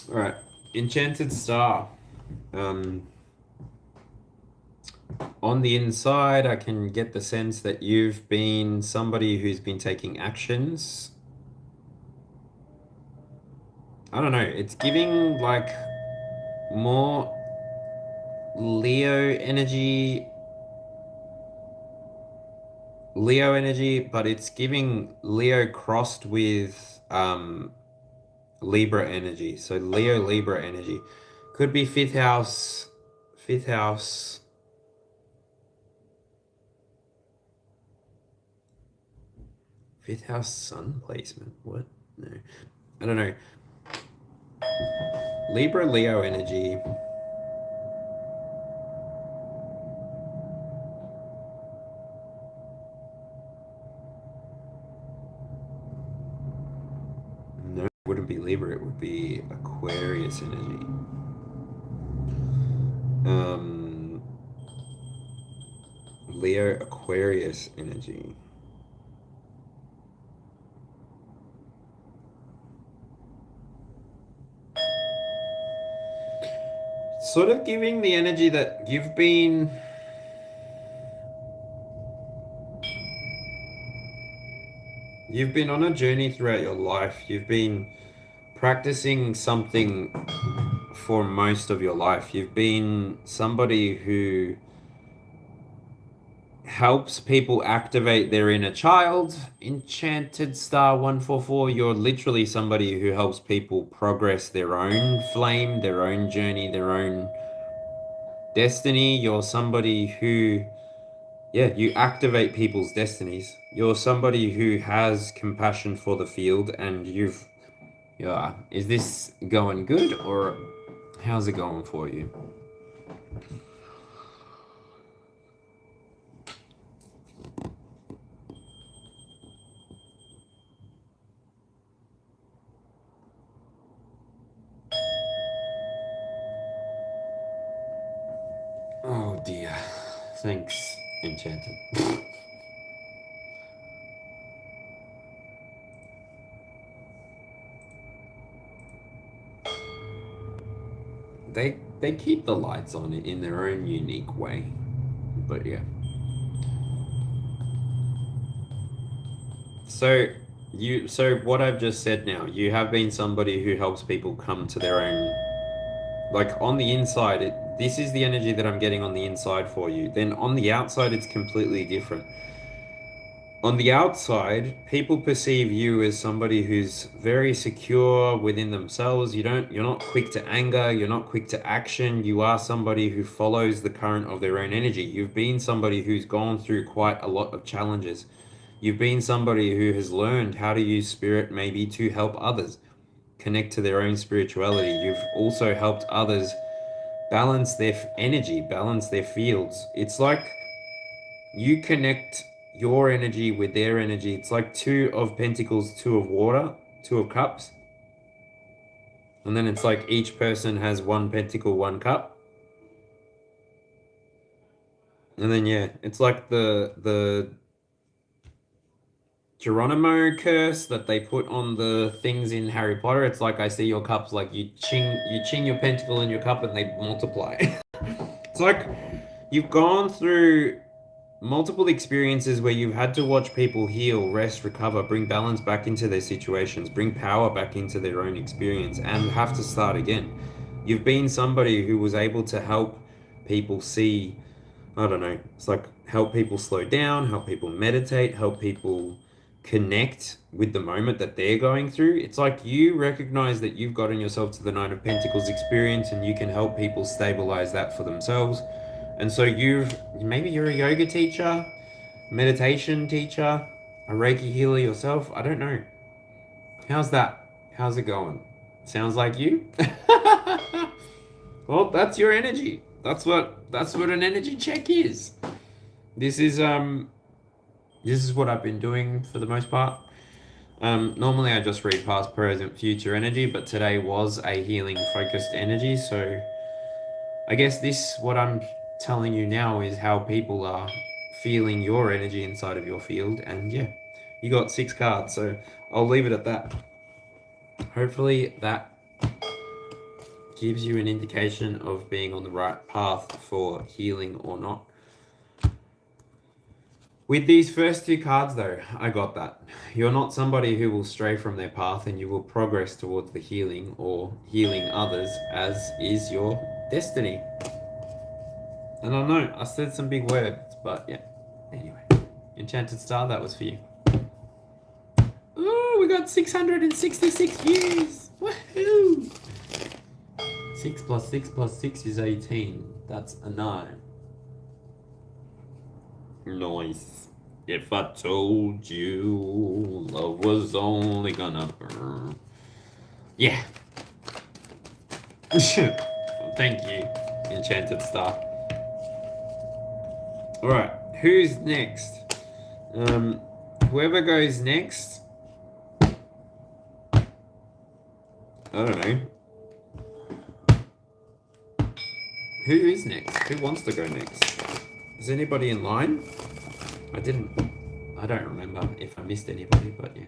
Alright, Enchanted Star. On the inside, I can get the sense that you've been somebody who's been taking actions. I don't know, it's giving like more Leo energy, but it's giving Leo crossed with Libra energy. So Leo, Libra energy. Could be fifth house, fifth house sun placement. What? No. I don't know. Libra, Leo energy. No, it wouldn't be Libra, it would be Aquarius energy. Leo, Aquarius energy. Sort of giving the energy that you've been on a journey throughout your life. You've been practicing something for most of your life. You've been somebody who helps people activate their inner child. Enchanted Star 144, you're literally somebody who helps people progress their own flame, their own journey, their own destiny. You're somebody who, yeah, you activate people's destinies. You're somebody who has compassion for the field, and yeah, is this going good, or how's it going for you? Oh dear. Thanks, Enchanted. They keep the lights on in their own unique way. But yeah. So what I've just said now, you have been somebody who helps people come to their own, like on the inside, this is the energy that I'm getting on the inside for you. Then on the outside, it's completely different. On the outside, people perceive you as somebody who's very secure within themselves. You're not quick to anger, you're not quick to action. You are somebody who follows the current of their own energy. You've been somebody who's gone through quite a lot of challenges. You've been somebody who has learned how to use spirit maybe to help others connect to their own spirituality. You've also helped others balance their energy, balance their fields. It's like you connect your energy with their energy. It's like two of pentacles, two of water, two of cups. And then it's like each person has one pentacle, one cup. And then yeah, it's like the Geronimo curse that they put on the things in Harry Potter. It's like I see your cups, like you ching your pentacle in your cup and they multiply. It's like you've gone through multiple experiences where you've had to watch people heal, rest, recover, bring balance back into their situations, bring power back into their own experience, and have to start again. You've been somebody who was able to help people see, I don't know, it's like help people slow down, help people meditate, help people connect with the moment that they're going through. It's like you recognize that you've gotten yourself to the Nine of Pentacles experience and you can help people stabilize that for themselves. And so maybe you're a yoga teacher, meditation teacher, a Reiki healer yourself. I don't know. How's that? How's it going? Sounds like you? Well, that's your energy. That's what an energy check is. This is what I've been doing for the most part. Normally I just read past, present, future energy, but today was a healing focused energy, so I guess what I'm telling you now is how people are feeling your energy inside of your field, and yeah, you got 6 cards, so I'll leave it at that. Hopefully that gives you an indication of being on the right path for healing or not. With these first 2 cards though, I got that. You're not somebody who will stray from their path, and you will progress towards the healing or healing others, as is your destiny. And I know, I said some big words, but yeah. Anyway, Enchanted Star, that was for you. Ooh, we got 666 views! Woohoo! 6 plus 6 plus 6 is 18. That's a 9. Nice. If I told you love was only gonna burn. Yeah. Thank you, Enchanted Star. Alright, who's next? Whoever goes next, I don't know. Who is next? Who wants to go next? Is anybody in line? I don't remember if I missed anybody, but yeah.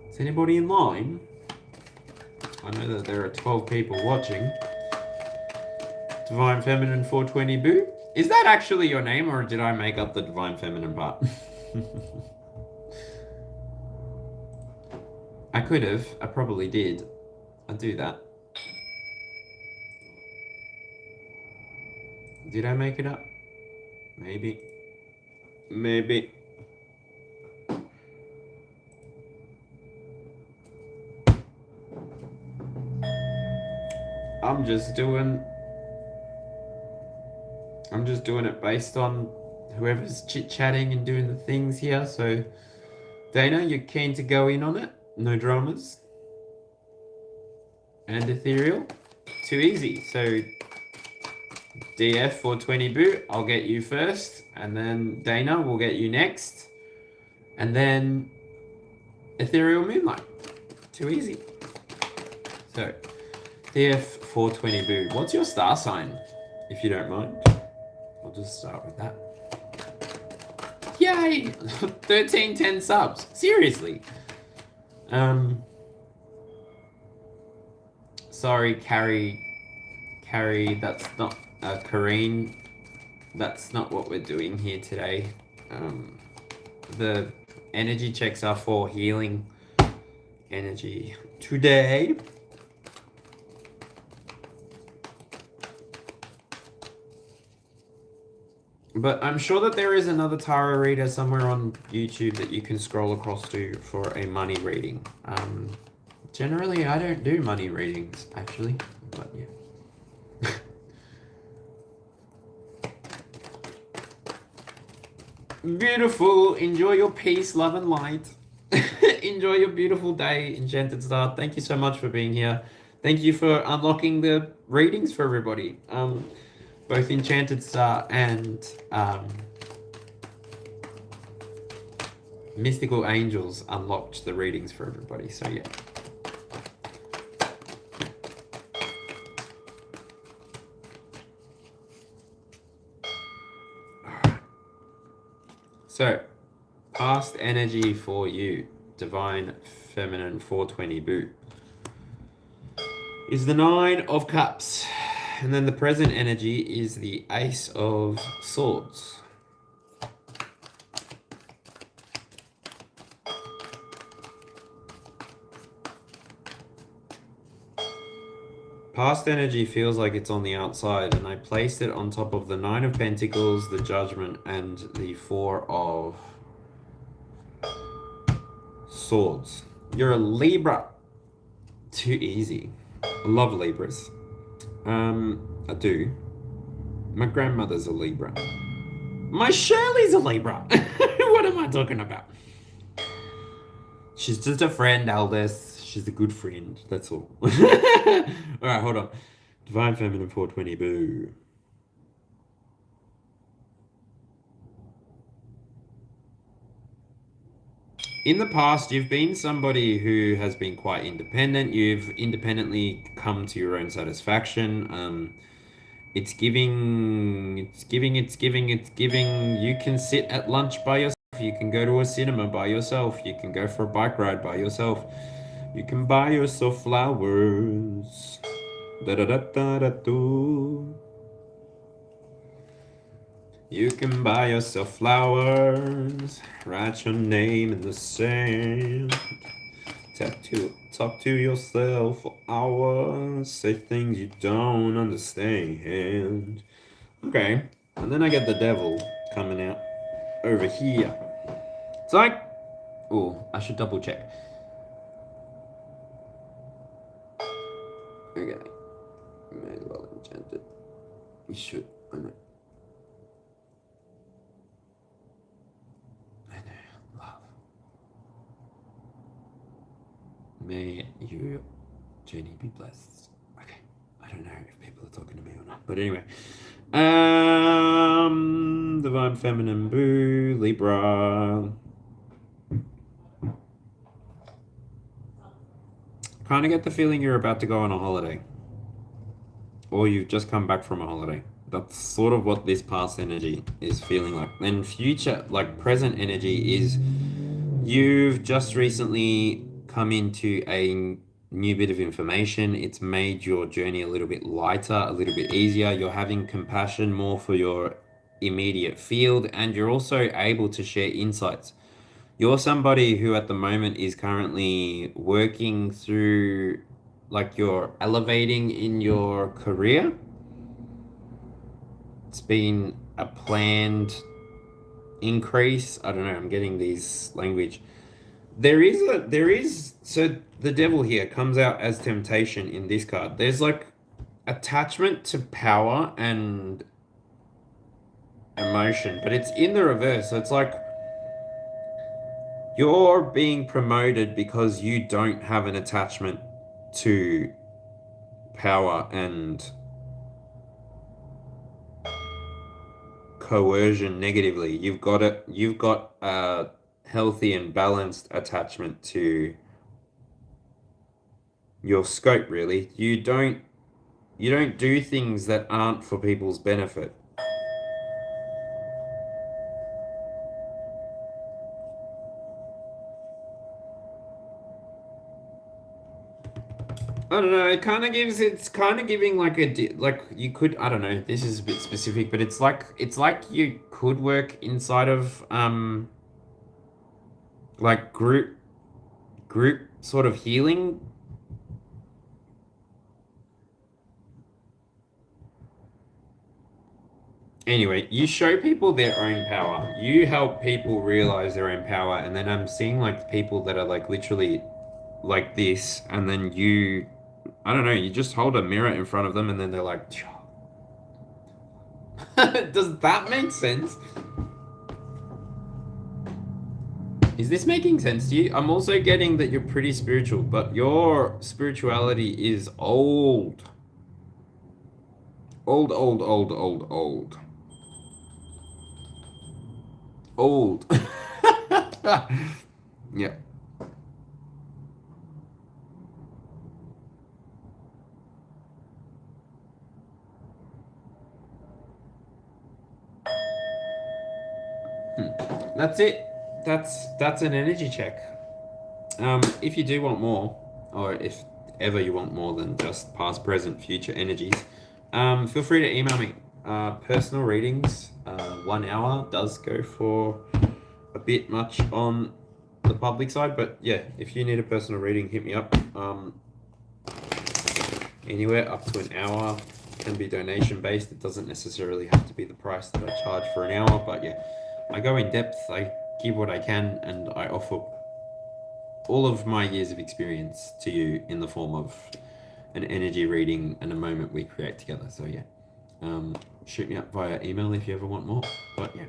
Is anybody in line? I know that there are 12 people watching. Divine Feminine 420 Boo? Is that actually your name, or did I make up the Divine Feminine part? I could have. I probably did. I'd do that. Did I make it up? Maybe. Maybe. I'm just doing it based on whoever's chit-chatting and doing the things here. So, Dana, you're keen to go in on it? No dramas? And Ethereal? Too easy. So, DF 420 boot, I'll get you first. And then Dana will get you next. And then Ethereal Moonlight. Too easy. So, DF 420 boo. What's your star sign, if you don't mind? We'll just start with that. Yay! 1310 subs. Seriously. Sorry, Carrie, that's not, Kareen, that's not what we're doing here today. The energy checks are for healing energy today. But I'm sure that there is another tarot reader somewhere on YouTube that you can scroll across to for a money reading. Generally, I don't do money readings, actually, but yeah. Beautiful. Enjoy your peace, love, and light. Enjoy your beautiful day, Enchanted Star. Thank you so much for being here. Thank you for unlocking the readings for everybody. Both Enchanted Star and Mystical Angels unlocked the readings for everybody. So yeah. So, past energy for you, Divine Feminine 420 boot, is the 9 of Cups. And then the present energy is the Ace of Swords. Past energy feels like it's on the outside, and I placed it on top of the 9 of Pentacles, the Judgment, and the 4 of Swords. You're a Libra. Too easy. I love Libras. I do. My grandmother's a Libra. My Shirley's a Libra. What am I talking about? She's just a friend, Aldous. She's a good friend. That's all. Alright, hold on. Divine Feminine 420 boo. In the past, you've been somebody who has been quite independent. You've independently come to your own satisfaction. It's giving. You can sit at lunch by yourself. You can go to a cinema by yourself. You can go for a bike ride by yourself. You can buy yourself flowers. Da-da-da-da-da-do. You can buy yourself flowers. Write your name in the sand. Talk to yourself for hours. Say things you don't understand. Okay. And then I get the devil coming out over here. It's like... Oh, I should double check. Okay. Made well enchanted. You should. I know. Love. May your journey be blessed. Okay. I don't know if people are talking to me or not. But anyway. Divine Feminine boo. Libra. Kind of get the feeling you're about to go on a holiday. Or you've just come back from a holiday. That's sort of what this past energy is feeling like. And future, like present energy, is you've just recently come into a new bit of information. It's made your journey a little bit lighter, a little bit easier. You're having compassion more for your immediate field, and you're also able to share insights. You're somebody who at the moment is currently working through, like, you're elevating in your career. It's been a planned increase. I don't know, I'm getting these language. So the devil here comes out as temptation in this card. There's like attachment to power and emotion, but it's in the reverse. So it's like you're being promoted because you don't have an attachment to power and coercion negatively. You've got a healthy and balanced attachment to your scope, really. You don't do things that aren't for people's benefit. I don't know. It's kind of giving like like you could. I don't know. This is a bit specific, but it's like you could work inside of like group sort of healing. Anyway, you show people their own power. You help people realize their own power, and then I'm seeing like people that are like literally like this, and then I don't know, you just hold a mirror in front of them, and then they're like, does that make sense? Is this making sense to you? I'm also getting that you're pretty spiritual, but your spirituality is old. Old, old, old, old, old. Old. Yeah. That's it. That's an energy check. If you do want more, or if ever you want more than just past, present, future energies, feel free to email me. Personal readings, 1 hour does go for a bit much on the public side, but yeah, if you need a personal reading, hit me up. Anywhere up to an hour can be donation based. It doesn't necessarily have to be the price that I charge for an hour, but yeah, I go in depth, I give what I can, and I offer all of my years of experience to you in the form of an energy reading and a moment we create together. So yeah, shoot me up via email if you ever want more. But yeah,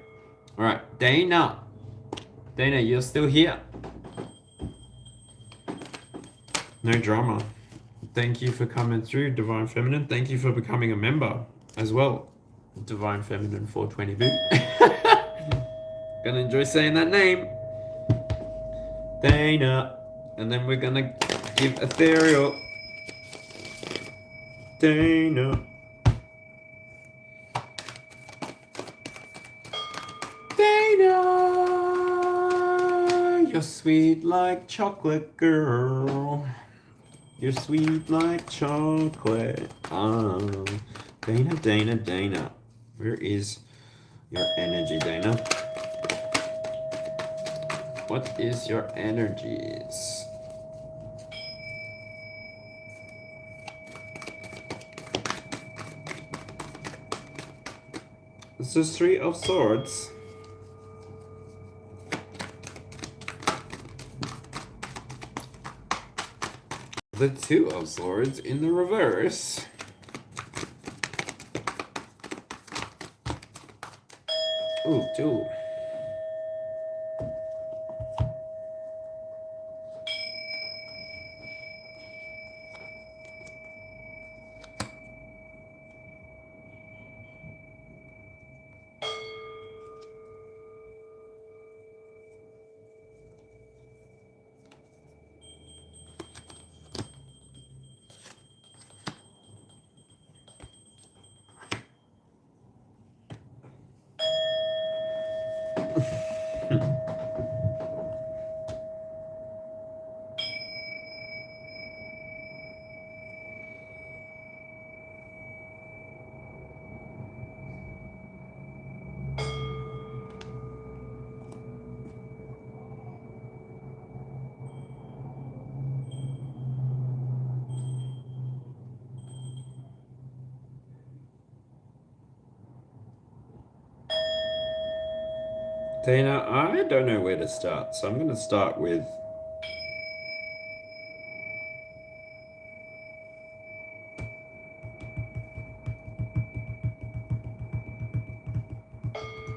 all right, Dana, you're still here. No drama. Thank you for coming through, Divine Feminine. Thank you for becoming a member as well, Divine Feminine 420 Boo. Gonna enjoy saying that name, Dana. And then we're gonna give ethereal, Dana. Dana, you're sweet like chocolate, girl. You're sweet like chocolate. Dana. Where is your energy, Dana? What is your energies? This is 3 of Swords. The 2 of Swords in the reverse. Ooh, 2. Dana, I don't know where to start, so I'm going to start with...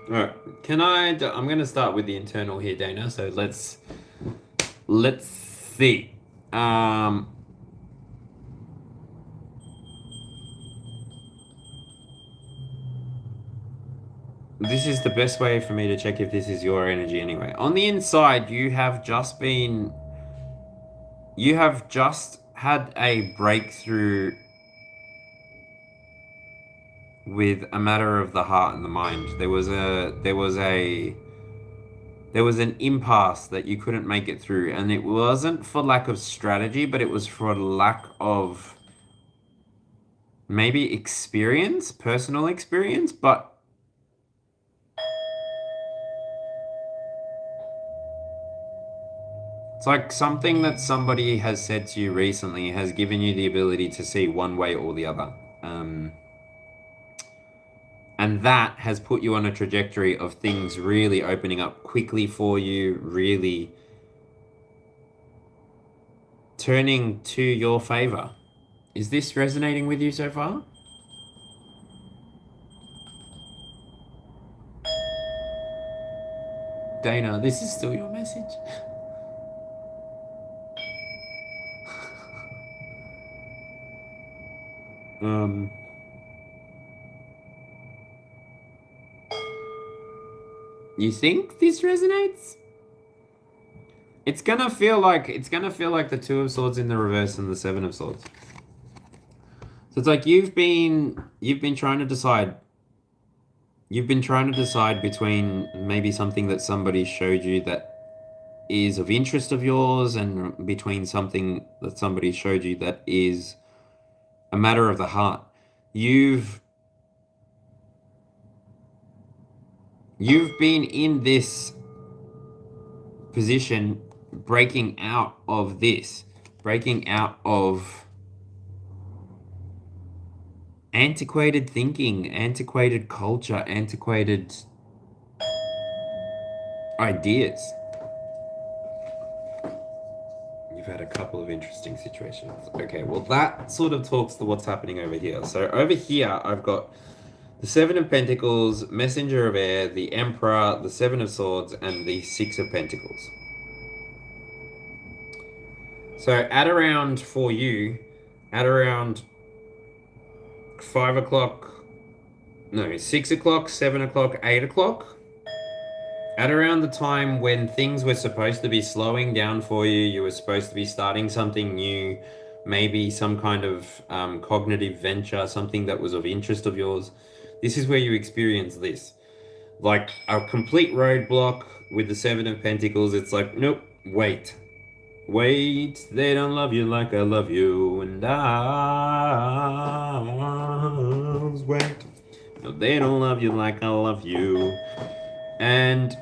Alright, I'm going to start with the internal here, Dana, so let's see. This is the best way for me to check if this is your energy anyway. On the inside, you have just had a breakthrough with a matter of the heart and the mind. There was an impasse that you couldn't make it through, and it wasn't for lack of strategy, but it was for lack of maybe experience, personal experience, but it's like something that somebody has said to you recently has given you the ability to see one way or the other. And that has put you on a trajectory of things really opening up quickly for you, really turning to your favor. Is this resonating with you so far? Dana, this is still your message. You think this resonates? It's gonna feel like the Two of Swords in the reverse and the Seven of Swords. So it's like you've been trying to decide. You've been trying to decide between maybe something that somebody showed you that is of interest of yours, and between something that somebody showed you that is a matter of the heart. You've been in this position, breaking out of antiquated thinking, antiquated culture, antiquated ideas. You've had a couple of interesting situations. Okay, well that sort of talks to what's happening over here. So over here, I've got the Seven of Pentacles, Messenger of Air, the Emperor, the Seven of Swords, and the Six of Pentacles. So at around 5 o'clock, no, 6 o'clock, 7 o'clock, 8 o'clock, at around the time when things were supposed to be slowing down for you, you were supposed to be starting something new, maybe some kind of cognitive venture, something that was of interest of yours. This is where you experience this. Like a complete roadblock with the Seven of Pentacles. It's like, nope, wait, they don't love you like I love you, and I'll wait. No, they don't love you like I love you. And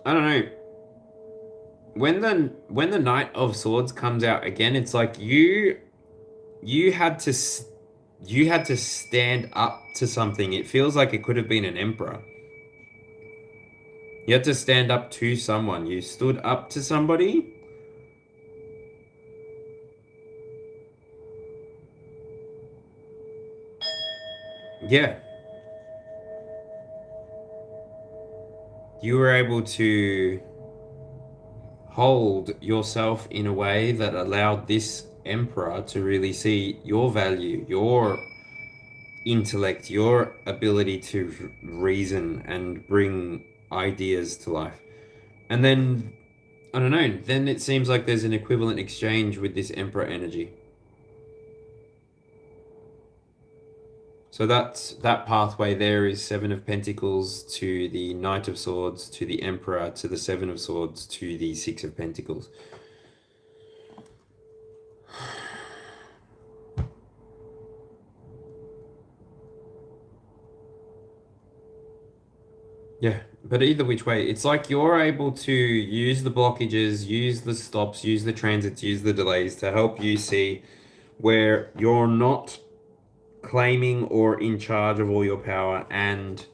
I don't know. When the Knight of Swords comes out again, it's like you had to stand up to something. It feels like it could have been an emperor. You had to stand up to someone. You stood up to somebody. Yeah. You were able to hold yourself in a way that allowed this emperor to really see your value, your intellect, your ability to reason and bring ideas to life. And then, I don't know, then it seems like there's an equivalent exchange with this emperor energy. So that pathway there is Seven of Pentacles to the Knight of Swords, to the Emperor, to the Seven of Swords, to the Six of Pentacles. Yeah, but either which way, it's like you're able to use the blockages, use the stops, use the transits, use the delays to help you see where you're not claiming or in charge of all your power, and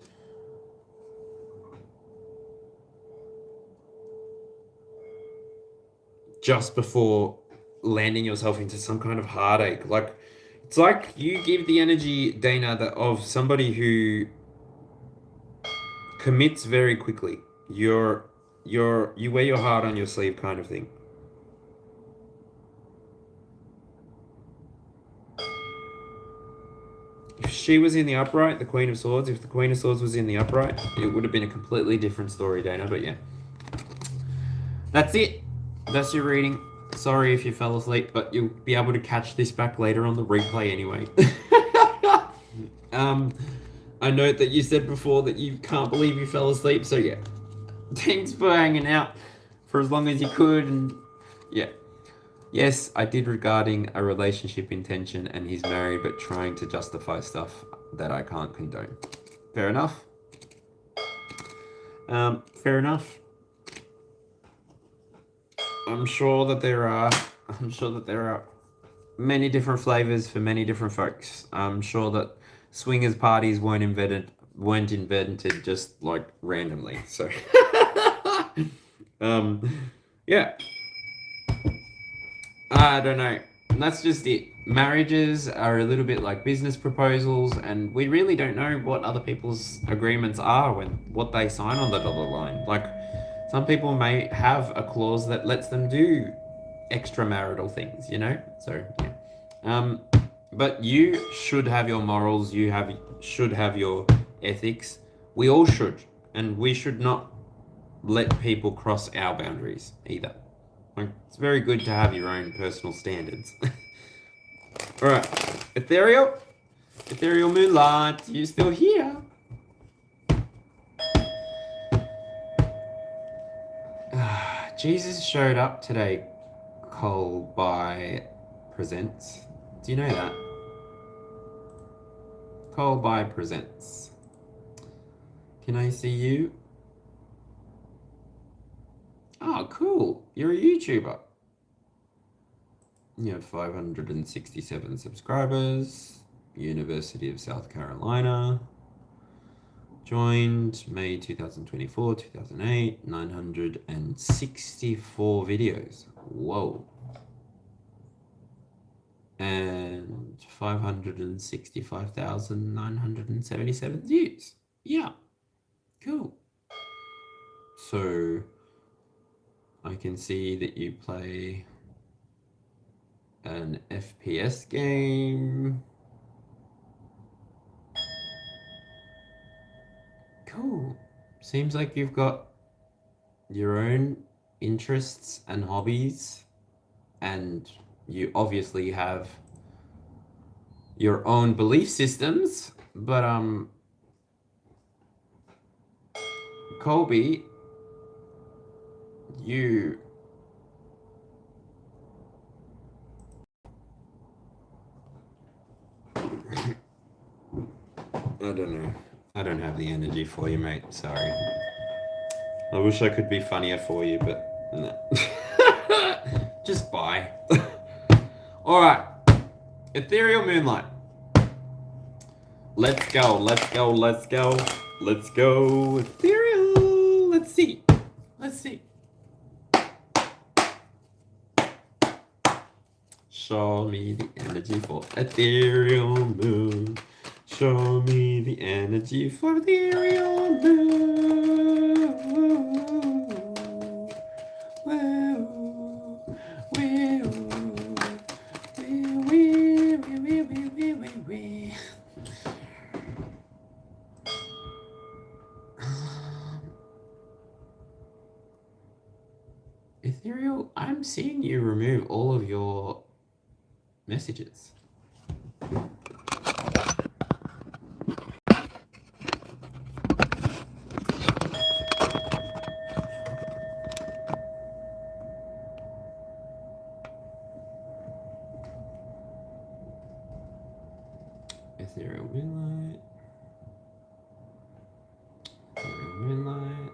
just before landing yourself into some kind of heartache. Like, it's like you give the energy, Dana, of somebody who commits very quickly. You wear your heart on your sleeve kind of thing. If she was in the upright, the Queen of Swords, if the Queen of Swords was in the upright, it would have been a completely different story, Dana, but yeah. That's it. That's your reading. Sorry if you fell asleep, but you'll be able to catch this back later on the replay anyway. I note that you said before that you can't believe you fell asleep, so yeah. Thanks for hanging out for as long as you could, and yeah. Yes, I did regarding a relationship intention, and he's married but trying to justify stuff that I can't condone. Fair enough. Fair enough. I'm sure that there are many different flavors for many different folks. I'm sure that swingers parties weren't invented just like randomly. So yeah. I don't know. That's just it. Marriages are a little bit like business proposals, and we really don't know what other people's agreements are when what they sign on the dotted line. Like, some people may have a clause that lets them do extramarital things, you know? So, yeah. But you should have your morals, should have your ethics. We all should. And we should not let people cross our boundaries either. Like, it's very good to have your own personal standards. Alright, Ethereal Moonlight, you still here? Jesus showed up today, Cole by Presents. Do you know that? Cole by Presents. Can I see you? Oh, cool. You're a YouTuber. You have 567 subscribers. University of South Carolina. Joined May 2024, 2008. 964 videos. Whoa. And 565,977 views. Yeah. Cool. So I can see that you play an FPS game. Cool. Seems like you've got your own interests and hobbies, and you obviously have your own belief systems, but Colby, you I don't know. I don't have the energy for you, mate. Sorry. I wish I could be funnier for you, but no. Just bye. Alright. Ethereal Moonlight. Let's go, let's go, let's go. Let's go. Ethereal. Let's see. Let's see. Show me the energy for Ethereal Moon. Show me the energy for Ethereal Moon. Ethereal, I'm seeing you remove all of your messages. Ethereal Moonlight. Ethereal Moonlight.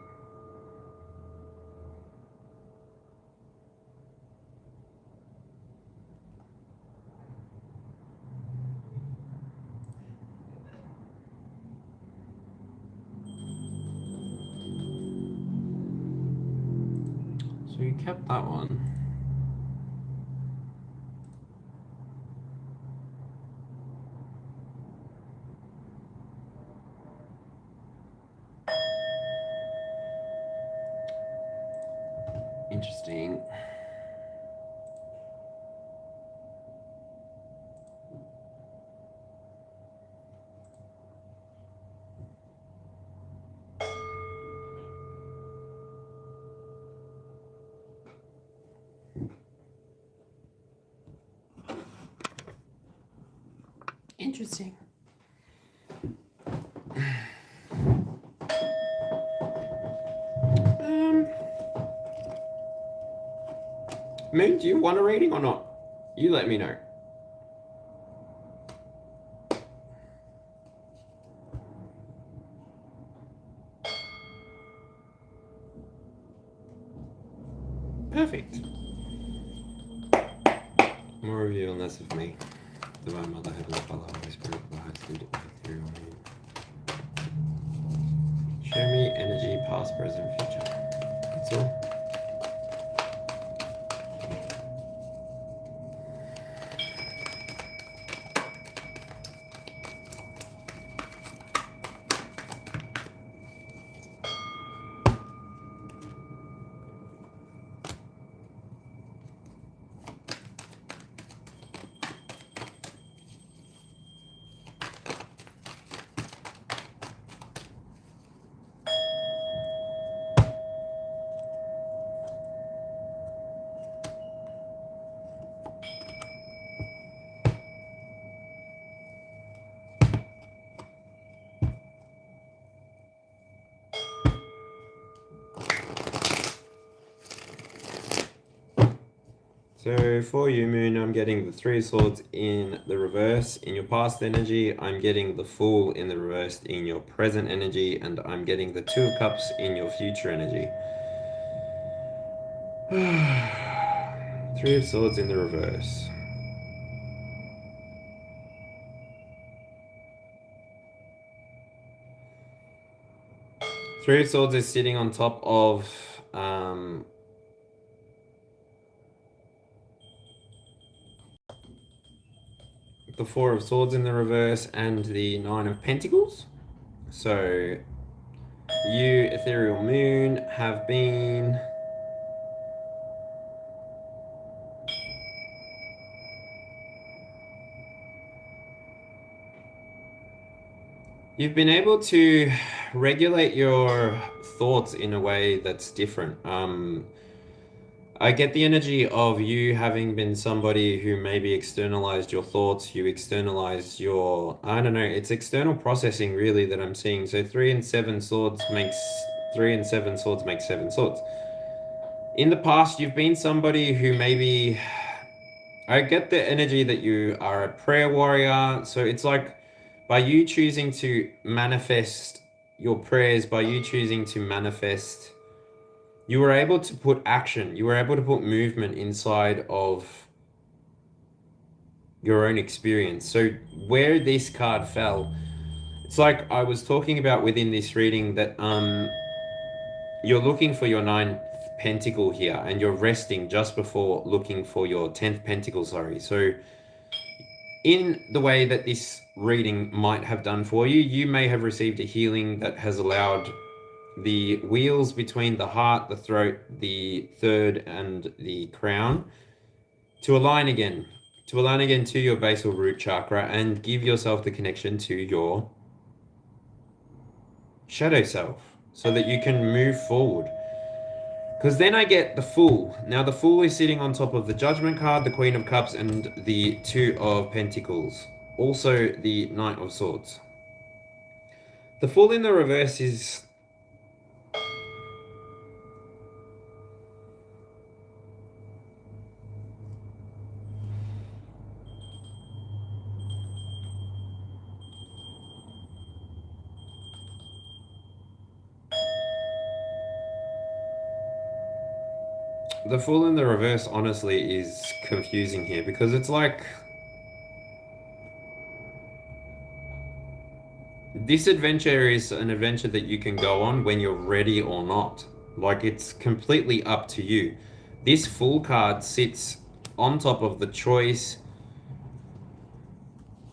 So you kept that one. Interesting. Interesting. Moon, do you want a reading or not? You let me know. Perfect. More of you and less of me. Divine Mother, Heavenly Father, Holy Spirit, the highest good, ethereal being. Show me energy, past, present, future. That's all. So for you, Moon, I'm getting the Three of Swords in the reverse in your past energy. I'm getting the Fool in the reverse in your present energy. And I'm getting the Two of Cups in your future energy. Three of Swords in the reverse. Three of Swords is sitting on top of the Four of Swords in the reverse and the Nine of Pentacles. So you, Ethereal Moon, have been you've been able to regulate your thoughts in a way that's different. I get the energy of you having been somebody who maybe externalized your thoughts, you externalized your, I don't know, it's external processing really that I'm seeing. So 3 and 7 swords makes 3 and 7 swords make 7 swords. In the past, you've been somebody who maybe, I get the energy that you are a prayer warrior. So it's like by you choosing to manifest your prayers, by you choosing to manifest, you were able to put action, you were able to put movement inside of your own experience. So where this card fell, it's like I was talking about within this reading that you're looking for your 9th pentacle here and you're resting just before looking for your 10th pentacle, sorry. So in the way that this reading might have done for you, you may have received a healing that has allowed the wheels between the heart, the throat, the third, and the crown to align again to your basal root chakra and give yourself the connection to your shadow self so that you can move forward. Because then I get the Fool. Now the Fool is sitting on top of the Judgment card, the Queen of Cups, and the Two of Pentacles. Also the Knight of Swords. The Fool in the reverse is... The Fool in the reverse, honestly, is confusing here because it's like... This adventure is an adventure that you can go on when you're ready or not. Like, it's completely up to you. This Fool card sits on top of the Choice,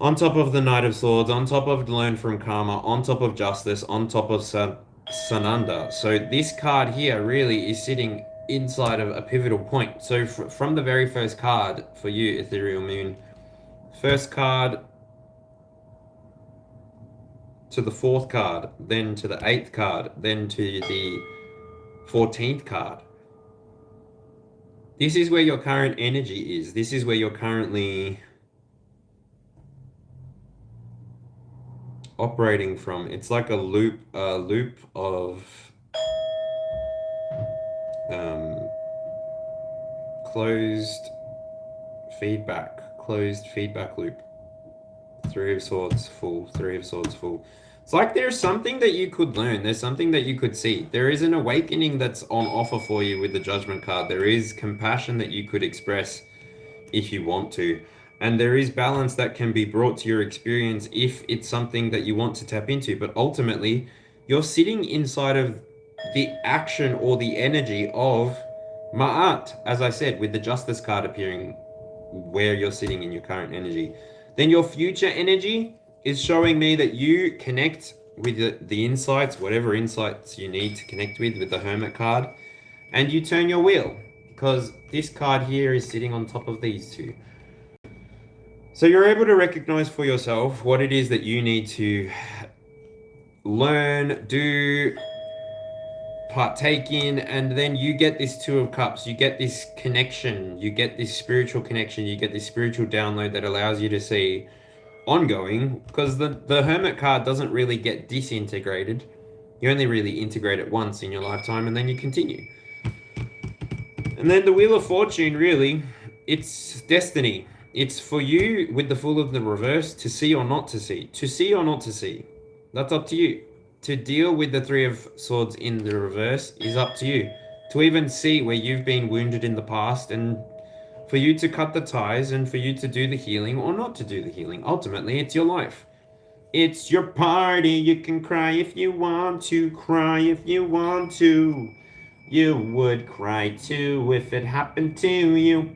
on top of the Knight of Swords, on top of Learn from Karma, on top of Justice, on top of Sananda. So this card here really is sitting inside of a pivotal point. So from the very first card for you, Ethereal Moon, first card to the 4th card, then to the 8th card, then to the 14th card. This is where your current energy is. This is where you're currently operating from. It's like a loop of closed feedback loop. 3 of Swords, Fool, 3 of Swords, Fool. It's like there's something that you could learn. There's something that you could see. There is an awakening that's on offer for you with the Judgment card. There is compassion that you could express if you want to. And there is balance that can be brought to your experience if it's something that you want to tap into. But ultimately, you're sitting inside of the action or the energy of Ma'at, as I said, with the Justice card appearing where you're sitting in your current energy. Then your future energy is showing me that you connect with the insights, whatever insights you need to connect with the Hermit card, and you turn your wheel, because this card here is sitting on top of these two. So you're able to recognize for yourself what it is that you need to learn, do, partake in, and then you get this 2 of Cups, you get this connection, you get this spiritual connection, you get this spiritual download that allows you to see ongoing, because the Hermit card doesn't really get disintegrated. You only really integrate it once in your lifetime, and then you continue. And then the Wheel of Fortune, really, it's destiny. It's for you with the Fool of the reverse to see or not to see. To see or not to see. That's up to you. To deal with the 3 of Swords in the reverse is up to you. To even see where you've been wounded in the past, and for you to cut the ties, and for you to do the healing or not to do the healing. Ultimately, it's your life. It's your party. You can cry if you want to. Cry if you want to. You would cry too if it happened to you.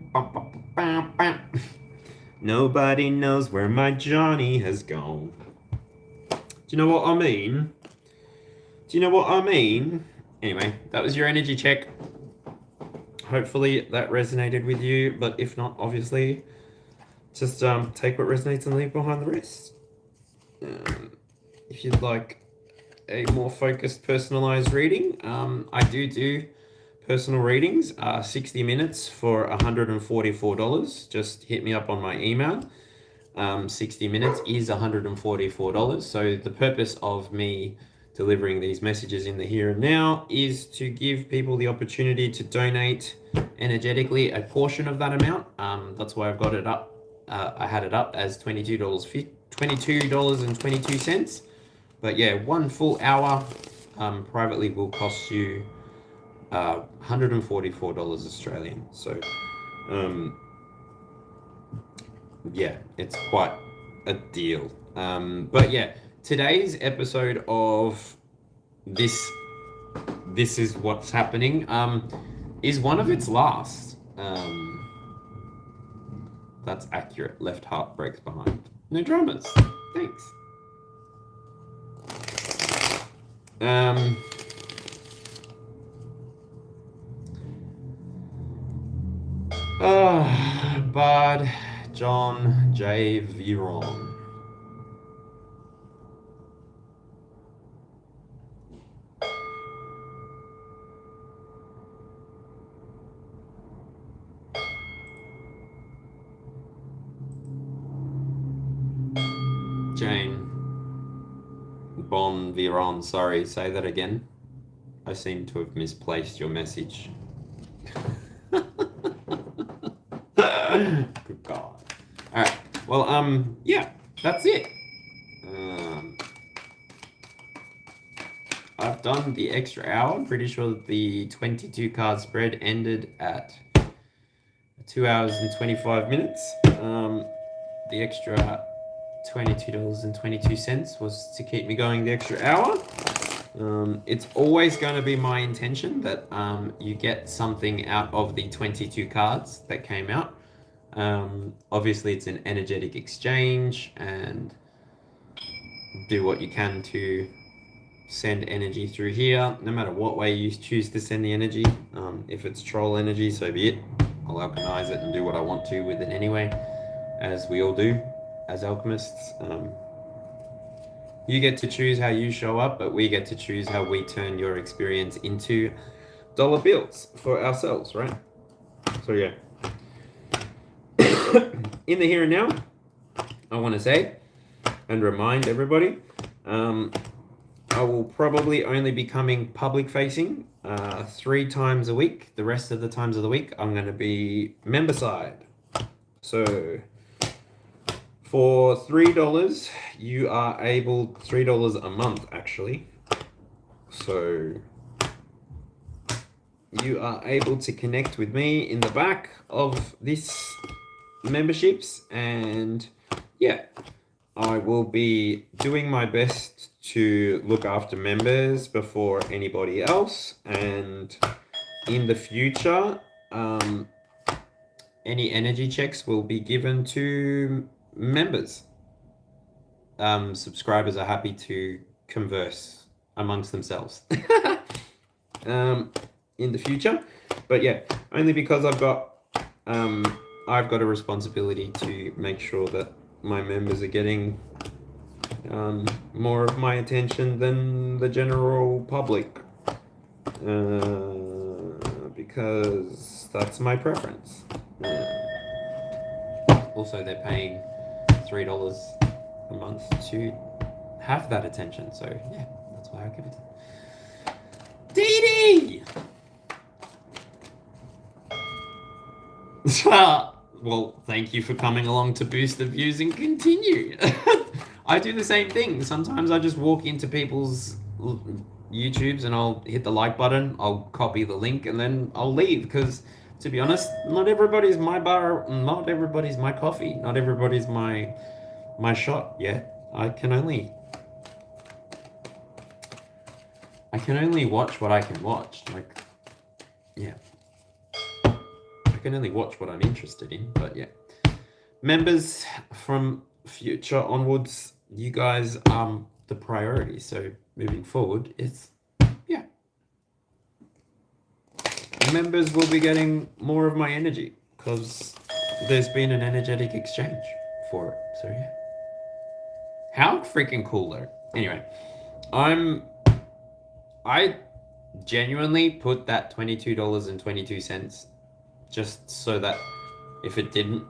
Nobody knows where my Johnny has gone. Do you know what I mean? Do you know what I mean? Anyway, that was your energy check. Hopefully that resonated with you, but if not, obviously, just take what resonates and leave behind the rest. If you'd like a more focused, personalized reading, I do personal readings, 60 minutes for $144. Just hit me up on my email. 60 minutes is $144. So the purpose of me delivering these messages in the here and now is to give people the opportunity to donate energetically a portion of that amount. That's why I've got it up. I had it up as $22.22. But yeah, 1 full hour privately will cost you $144 Australian. So yeah, it's quite a deal. But yeah, today's episode of this is what's happening is one of its last. That's accurate. Left heart breaks behind. No dramas. Thanks. Bard John J. Viron. Jane Bon Viron, sorry, say that again. I seem to have misplaced your message. Good God. Alright, well, yeah, that's it. I've done the extra hour. I'm pretty sure that the 22 card spread ended at 2 hours and 25 minutes. The extra $22.22 was to keep me going the extra hour. It's always going to be my intention that you get something out of the 22 cards that came out. Obviously, it's an energetic exchange, and do what you can to send energy through here, no matter what way you choose to send the energy. If it's troll energy, so be it. I'll alchemize it and do what I want to with it anyway, as we all do as alchemists. You get to choose how you show up, but we get to choose how we turn your experience into dollar bills for ourselves, right? So yeah. In the here and now, I want to say and remind everybody, I will probably only be coming public facing 3 times a week. The rest of the times of the week, I'm going to be member side. So for $3, you are able, $3 a month actually. So you are able to connect with me in the back of this memberships, and yeah, I will be doing my best to look after members before anybody else, and in the future, any energy checks will be given to members. Subscribers are happy to converse amongst themselves in the future, but yeah, only because I've got a responsibility to make sure that my members are getting more of my attention than the general public, because that's my preference. Also, they're paying $3 a month to have that attention, so yeah, that's why I give it to Dee Dee! Well, thank you for coming along to boost the views and continue. I do the same thing. Sometimes I just walk into people's YouTubes and I'll hit the like button, I'll copy the link, and then I'll leave, because to be honest, not everybody's my bar, not everybody's my coffee, not everybody's my shot. Yeah, I can only watch what I can watch. Like, yeah, I can only watch what I'm interested in. But yeah, members, from future onwards, you guys are the priority. So moving forward, it's, yeah, members will be getting more of my energy because there's been an energetic exchange for it. So yeah, how freaking cool though. Anyway, I genuinely put that $22.22 just so that if it didn't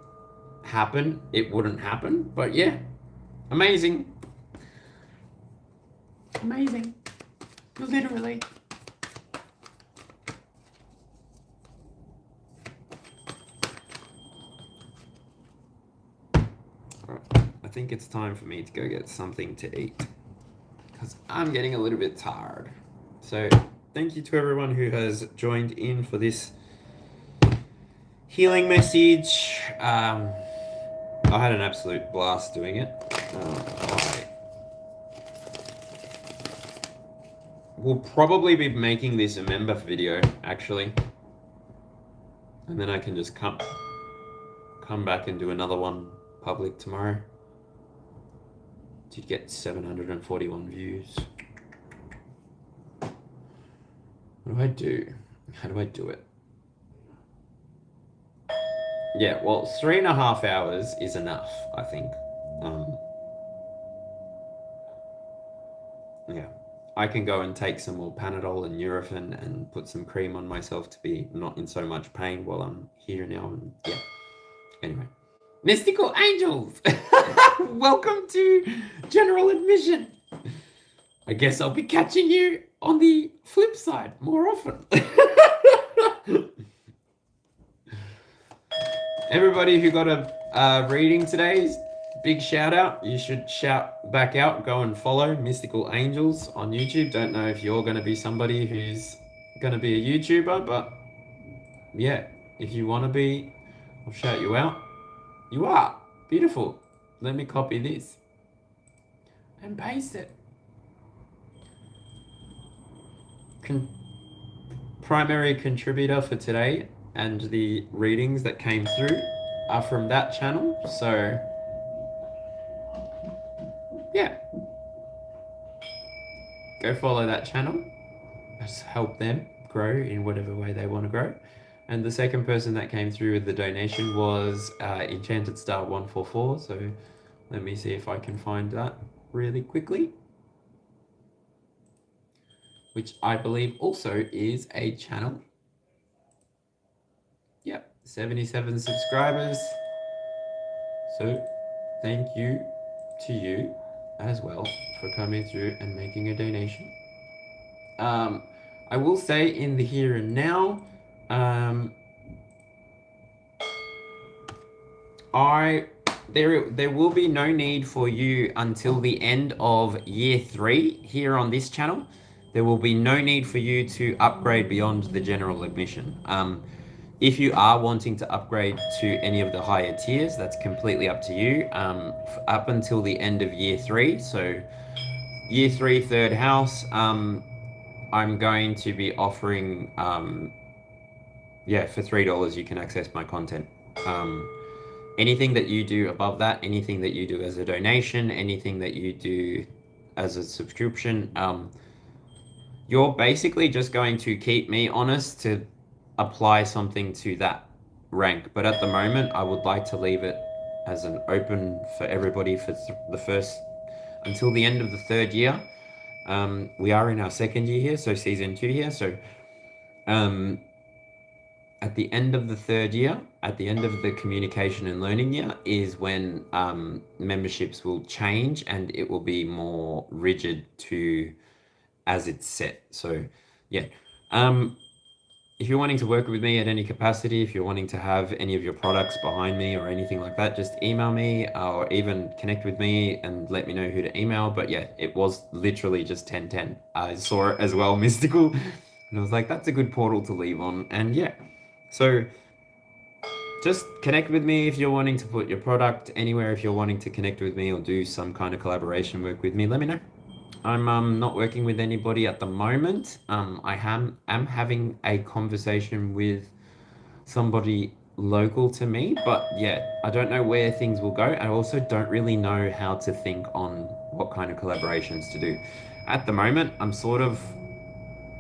happen, it wouldn't happen. But yeah, amazing. Amazing. Literally. Alright, I think it's time for me to go get something to eat, because I'm getting a little bit tired. So thank you to everyone who has joined in for this healing message. I had an absolute blast doing it. I will probably be making this a member video, actually, and then I can just come back and do another one public tomorrow to get 741 views. What do I do? How do I do it? Yeah, well, 3.5 hours is enough, I think. Yeah, I can go and take some more Panadol and Nurofen and put some cream on myself to be not in so much pain while I'm here now. And yeah, anyway. Mystical Angels! Welcome to General Admission. I guess I'll be catching you on the flip side more often. Everybody who got a reading today, big shout out. You should shout back out. Go and follow Mystical Angels on YouTube. Don't know if you're going to be somebody who's going to be a YouTuber, but yeah, if you want to be, I'll shout you out. You are. Beautiful. Let me copy this and paste it. primary contributor for today, and the readings that came through are from that channel. So yeah, go follow that channel. Just help them grow in whatever way they want to grow. And the second person that came through with the donation was Enchanted Star 144. So let me see if I can find that really quickly, which I believe also is a channel. Yep, 77 subscribers. So thank you to you as well for coming through and making a donation. I will say in the here and now, there will be no need for you until the end of year 3 here on this channel. There will be no need for you to upgrade beyond the general admission. If you are wanting to upgrade to any of the higher tiers, that's completely up to you. Up until the end of year 3, so year 3, third house, I'm going to be offering, for $3 you can access my content. Anything that you do above that, anything that you do as a donation, anything that you do as a subscription, you're basically just going to keep me honest to apply something to that rank. But at the moment, I would like to leave it as an open for everybody for the first, until the end of the 3rd year. We are in our 2nd year here, so season 2 here. So at the end of the 3rd year, at the end of the communication and learning year, is when memberships will change and it will be more rigid to as it's set. So yeah, if you're wanting to work with me at any capacity, if you're wanting to have any of your products behind me or anything like that, just email me or even connect with me and let me know who to email. But yeah, it was literally just 1010. I saw it as well, Mystical, and I was like, that's a good portal to leave on. And yeah, so just connect with me if you're wanting to put your product anywhere. If you're wanting to connect with me or do some kind of collaboration work with me, let me know. I'm not working with anybody at the moment. I am having a conversation with somebody local to me, but yeah, I don't know where things will go. I also don't really know how to think on what kind of collaborations to do. At the moment, I'm sort of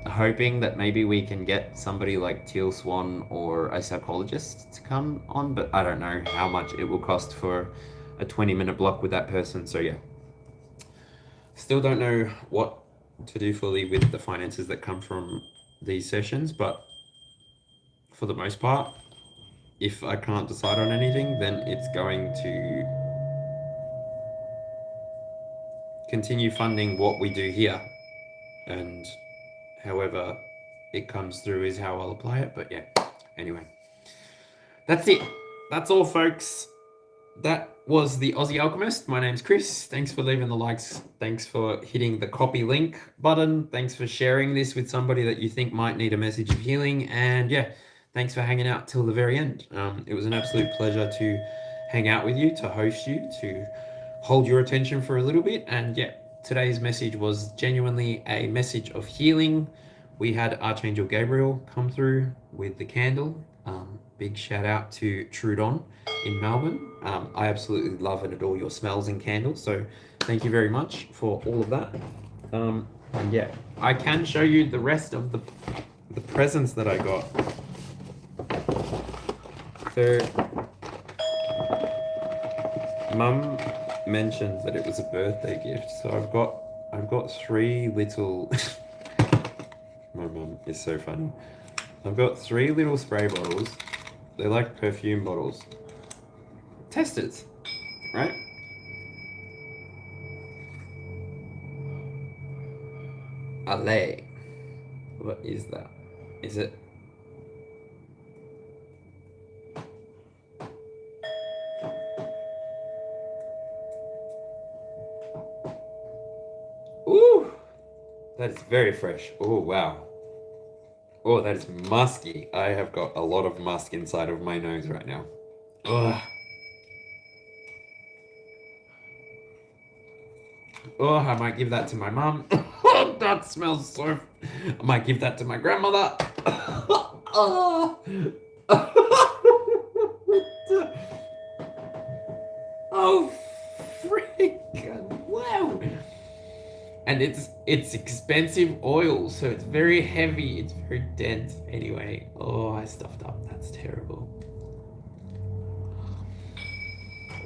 hoping that maybe we can get somebody like Teal Swan or a psychologist to come on, but I don't know how much it will cost for a 20-minute block with that person. So yeah, still don't know what to do fully with the finances that come from these sessions, but for the most part, if I can't decide on anything, then it's going to continue funding what we do here, and however it comes through is how I'll apply it. But yeah, anyway, that's it. That's all, folks. That was the Aussie Alchemist. My name's Chris. Thanks for leaving the likes. Thanks for hitting the copy link button. Thanks for sharing this with somebody that you think might need a message of healing. And yeah, thanks for hanging out till the very end. It was an absolute pleasure to hang out with you, to host you, to hold your attention for a little bit. And yeah, today's message was genuinely a message of healing. We had Archangel Gabriel come through with the candle. Big shout out to TRVDON in Melbourne. I absolutely love and adore your smells and candles, so thank you very much for all of that. And yeah, I can show you the rest of the presents that I got. So Mum mentioned that it was a birthday gift, so I've got 3 little my mum is so funny. I've got 3 little spray bottles. They're like perfume bottles. Testers, right? Ale. What is that? Is it? Ooh! That is very fresh. Oh, wow. Oh, that is musky. I have got a lot of musk inside of my nose right now. Ugh. Oh, I might give that to my mum. that smells so... I might give that to my grandmother. Oh. Oh, freaking wow. And it's expensive oil, so it's very heavy, it's very dense. Anyway, oh, I stuffed up. That's terrible.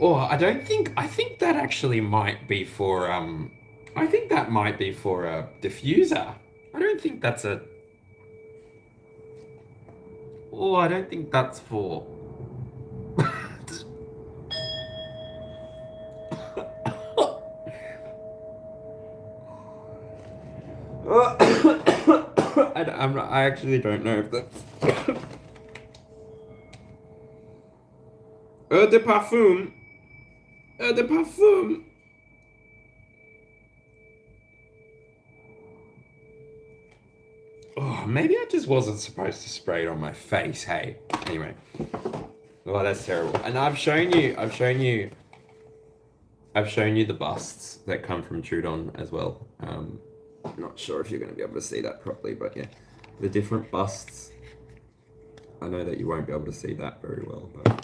Oh, I think that actually might be for I think that might be for a diffuser. I don't think that's a... Oh, I don't think that's for... I actually don't know if that's... Eau de parfum. Eau de parfum. Oh, maybe I just wasn't supposed to spray it on my face, hey? Anyway. Oh, that's terrible. And I've shown you the busts that come from TRVDON as well. I'm not sure if you're going to be able to see that properly, but yeah. The different busts. I know that you won't be able to see that very well, but...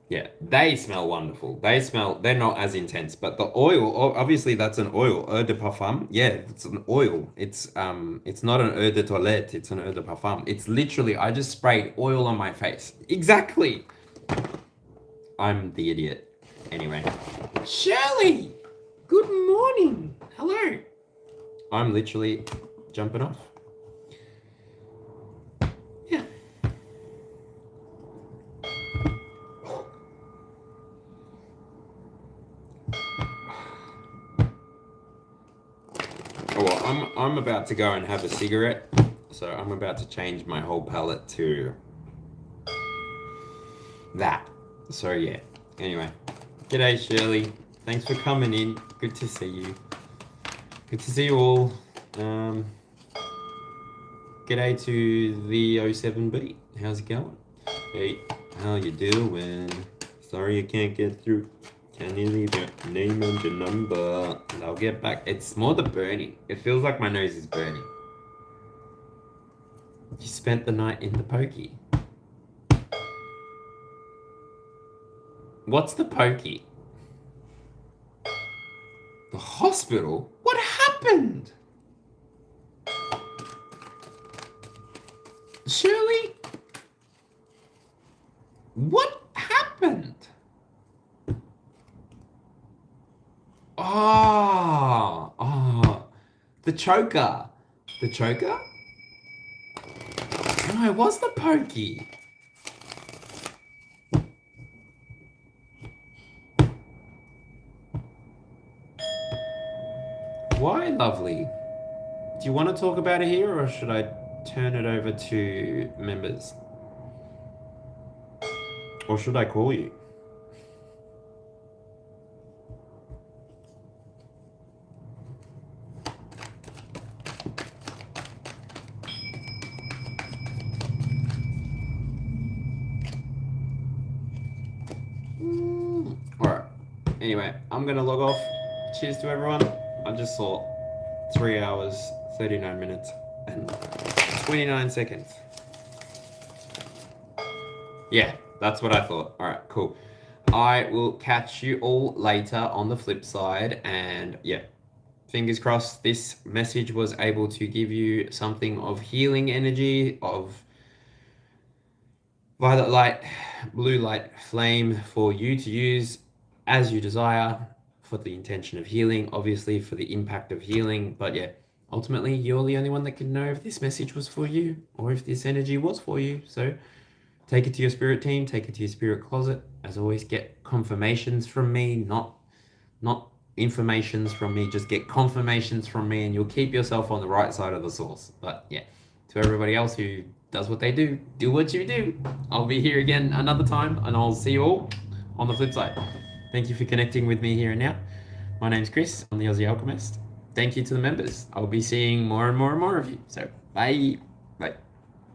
Yeah, they smell wonderful. They're not as intense, but the oil, obviously that's an oil. Eau de parfum, yeah, it's an oil. It's not an eau de toilette, it's an eau de parfum. It's literally, I just sprayed oil on my face. Exactly. I'm the idiot. Anyway. Shirley! Good morning. Hello. I'm literally jumping off. Yeah. Oh, well, I'm about to go and have a cigarette, so I'm about to change my whole palette to that. So yeah. Anyway, g'day Shirley. Thanks for coming in. Good to see you. Good to see you all. G'day to the 07B. How's it going? Hey, how you doing? Sorry you can't get through. Can you leave your name and your number? And I'll get back. It's more the burning. It feels like my nose is burning. You spent the night in the pokey. What's the pokey? The hospital? What happened? Shirley? What happened? The choker. The choker? No, it was the pokey. Why, lovely? Do you want to talk about it here, or should I turn it over to members? Or should I call you? Alright. Anyway, I'm going to log off. Cheers to everyone. I just saw 3 hours, 39 minutes, and 29 seconds. Yeah, that's what I thought. All right, cool. I will catch you all later on the flip side. And yeah, fingers crossed this message was able to give you something of healing energy, of violet light, blue light, flame for you to use as you desire, for the intention of healing, obviously for the impact of healing. But yeah, ultimately you're the only one that can know if this message was for you or if this energy was for you. So take it to your spirit team, take it to your spirit closet. As always, get confirmations from me, not informations from me, just get confirmations from me, and you'll keep yourself on the right side of the source. But yeah, to everybody else who does what they do what you do. I'll be here again another time, and I'll see you all on the flip side. Thank you for connecting with me here and now. My name's Chris. I'm the Aussie Alchemist. Thank you to the members. I'll be seeing more and more and more of you. So bye. Bye.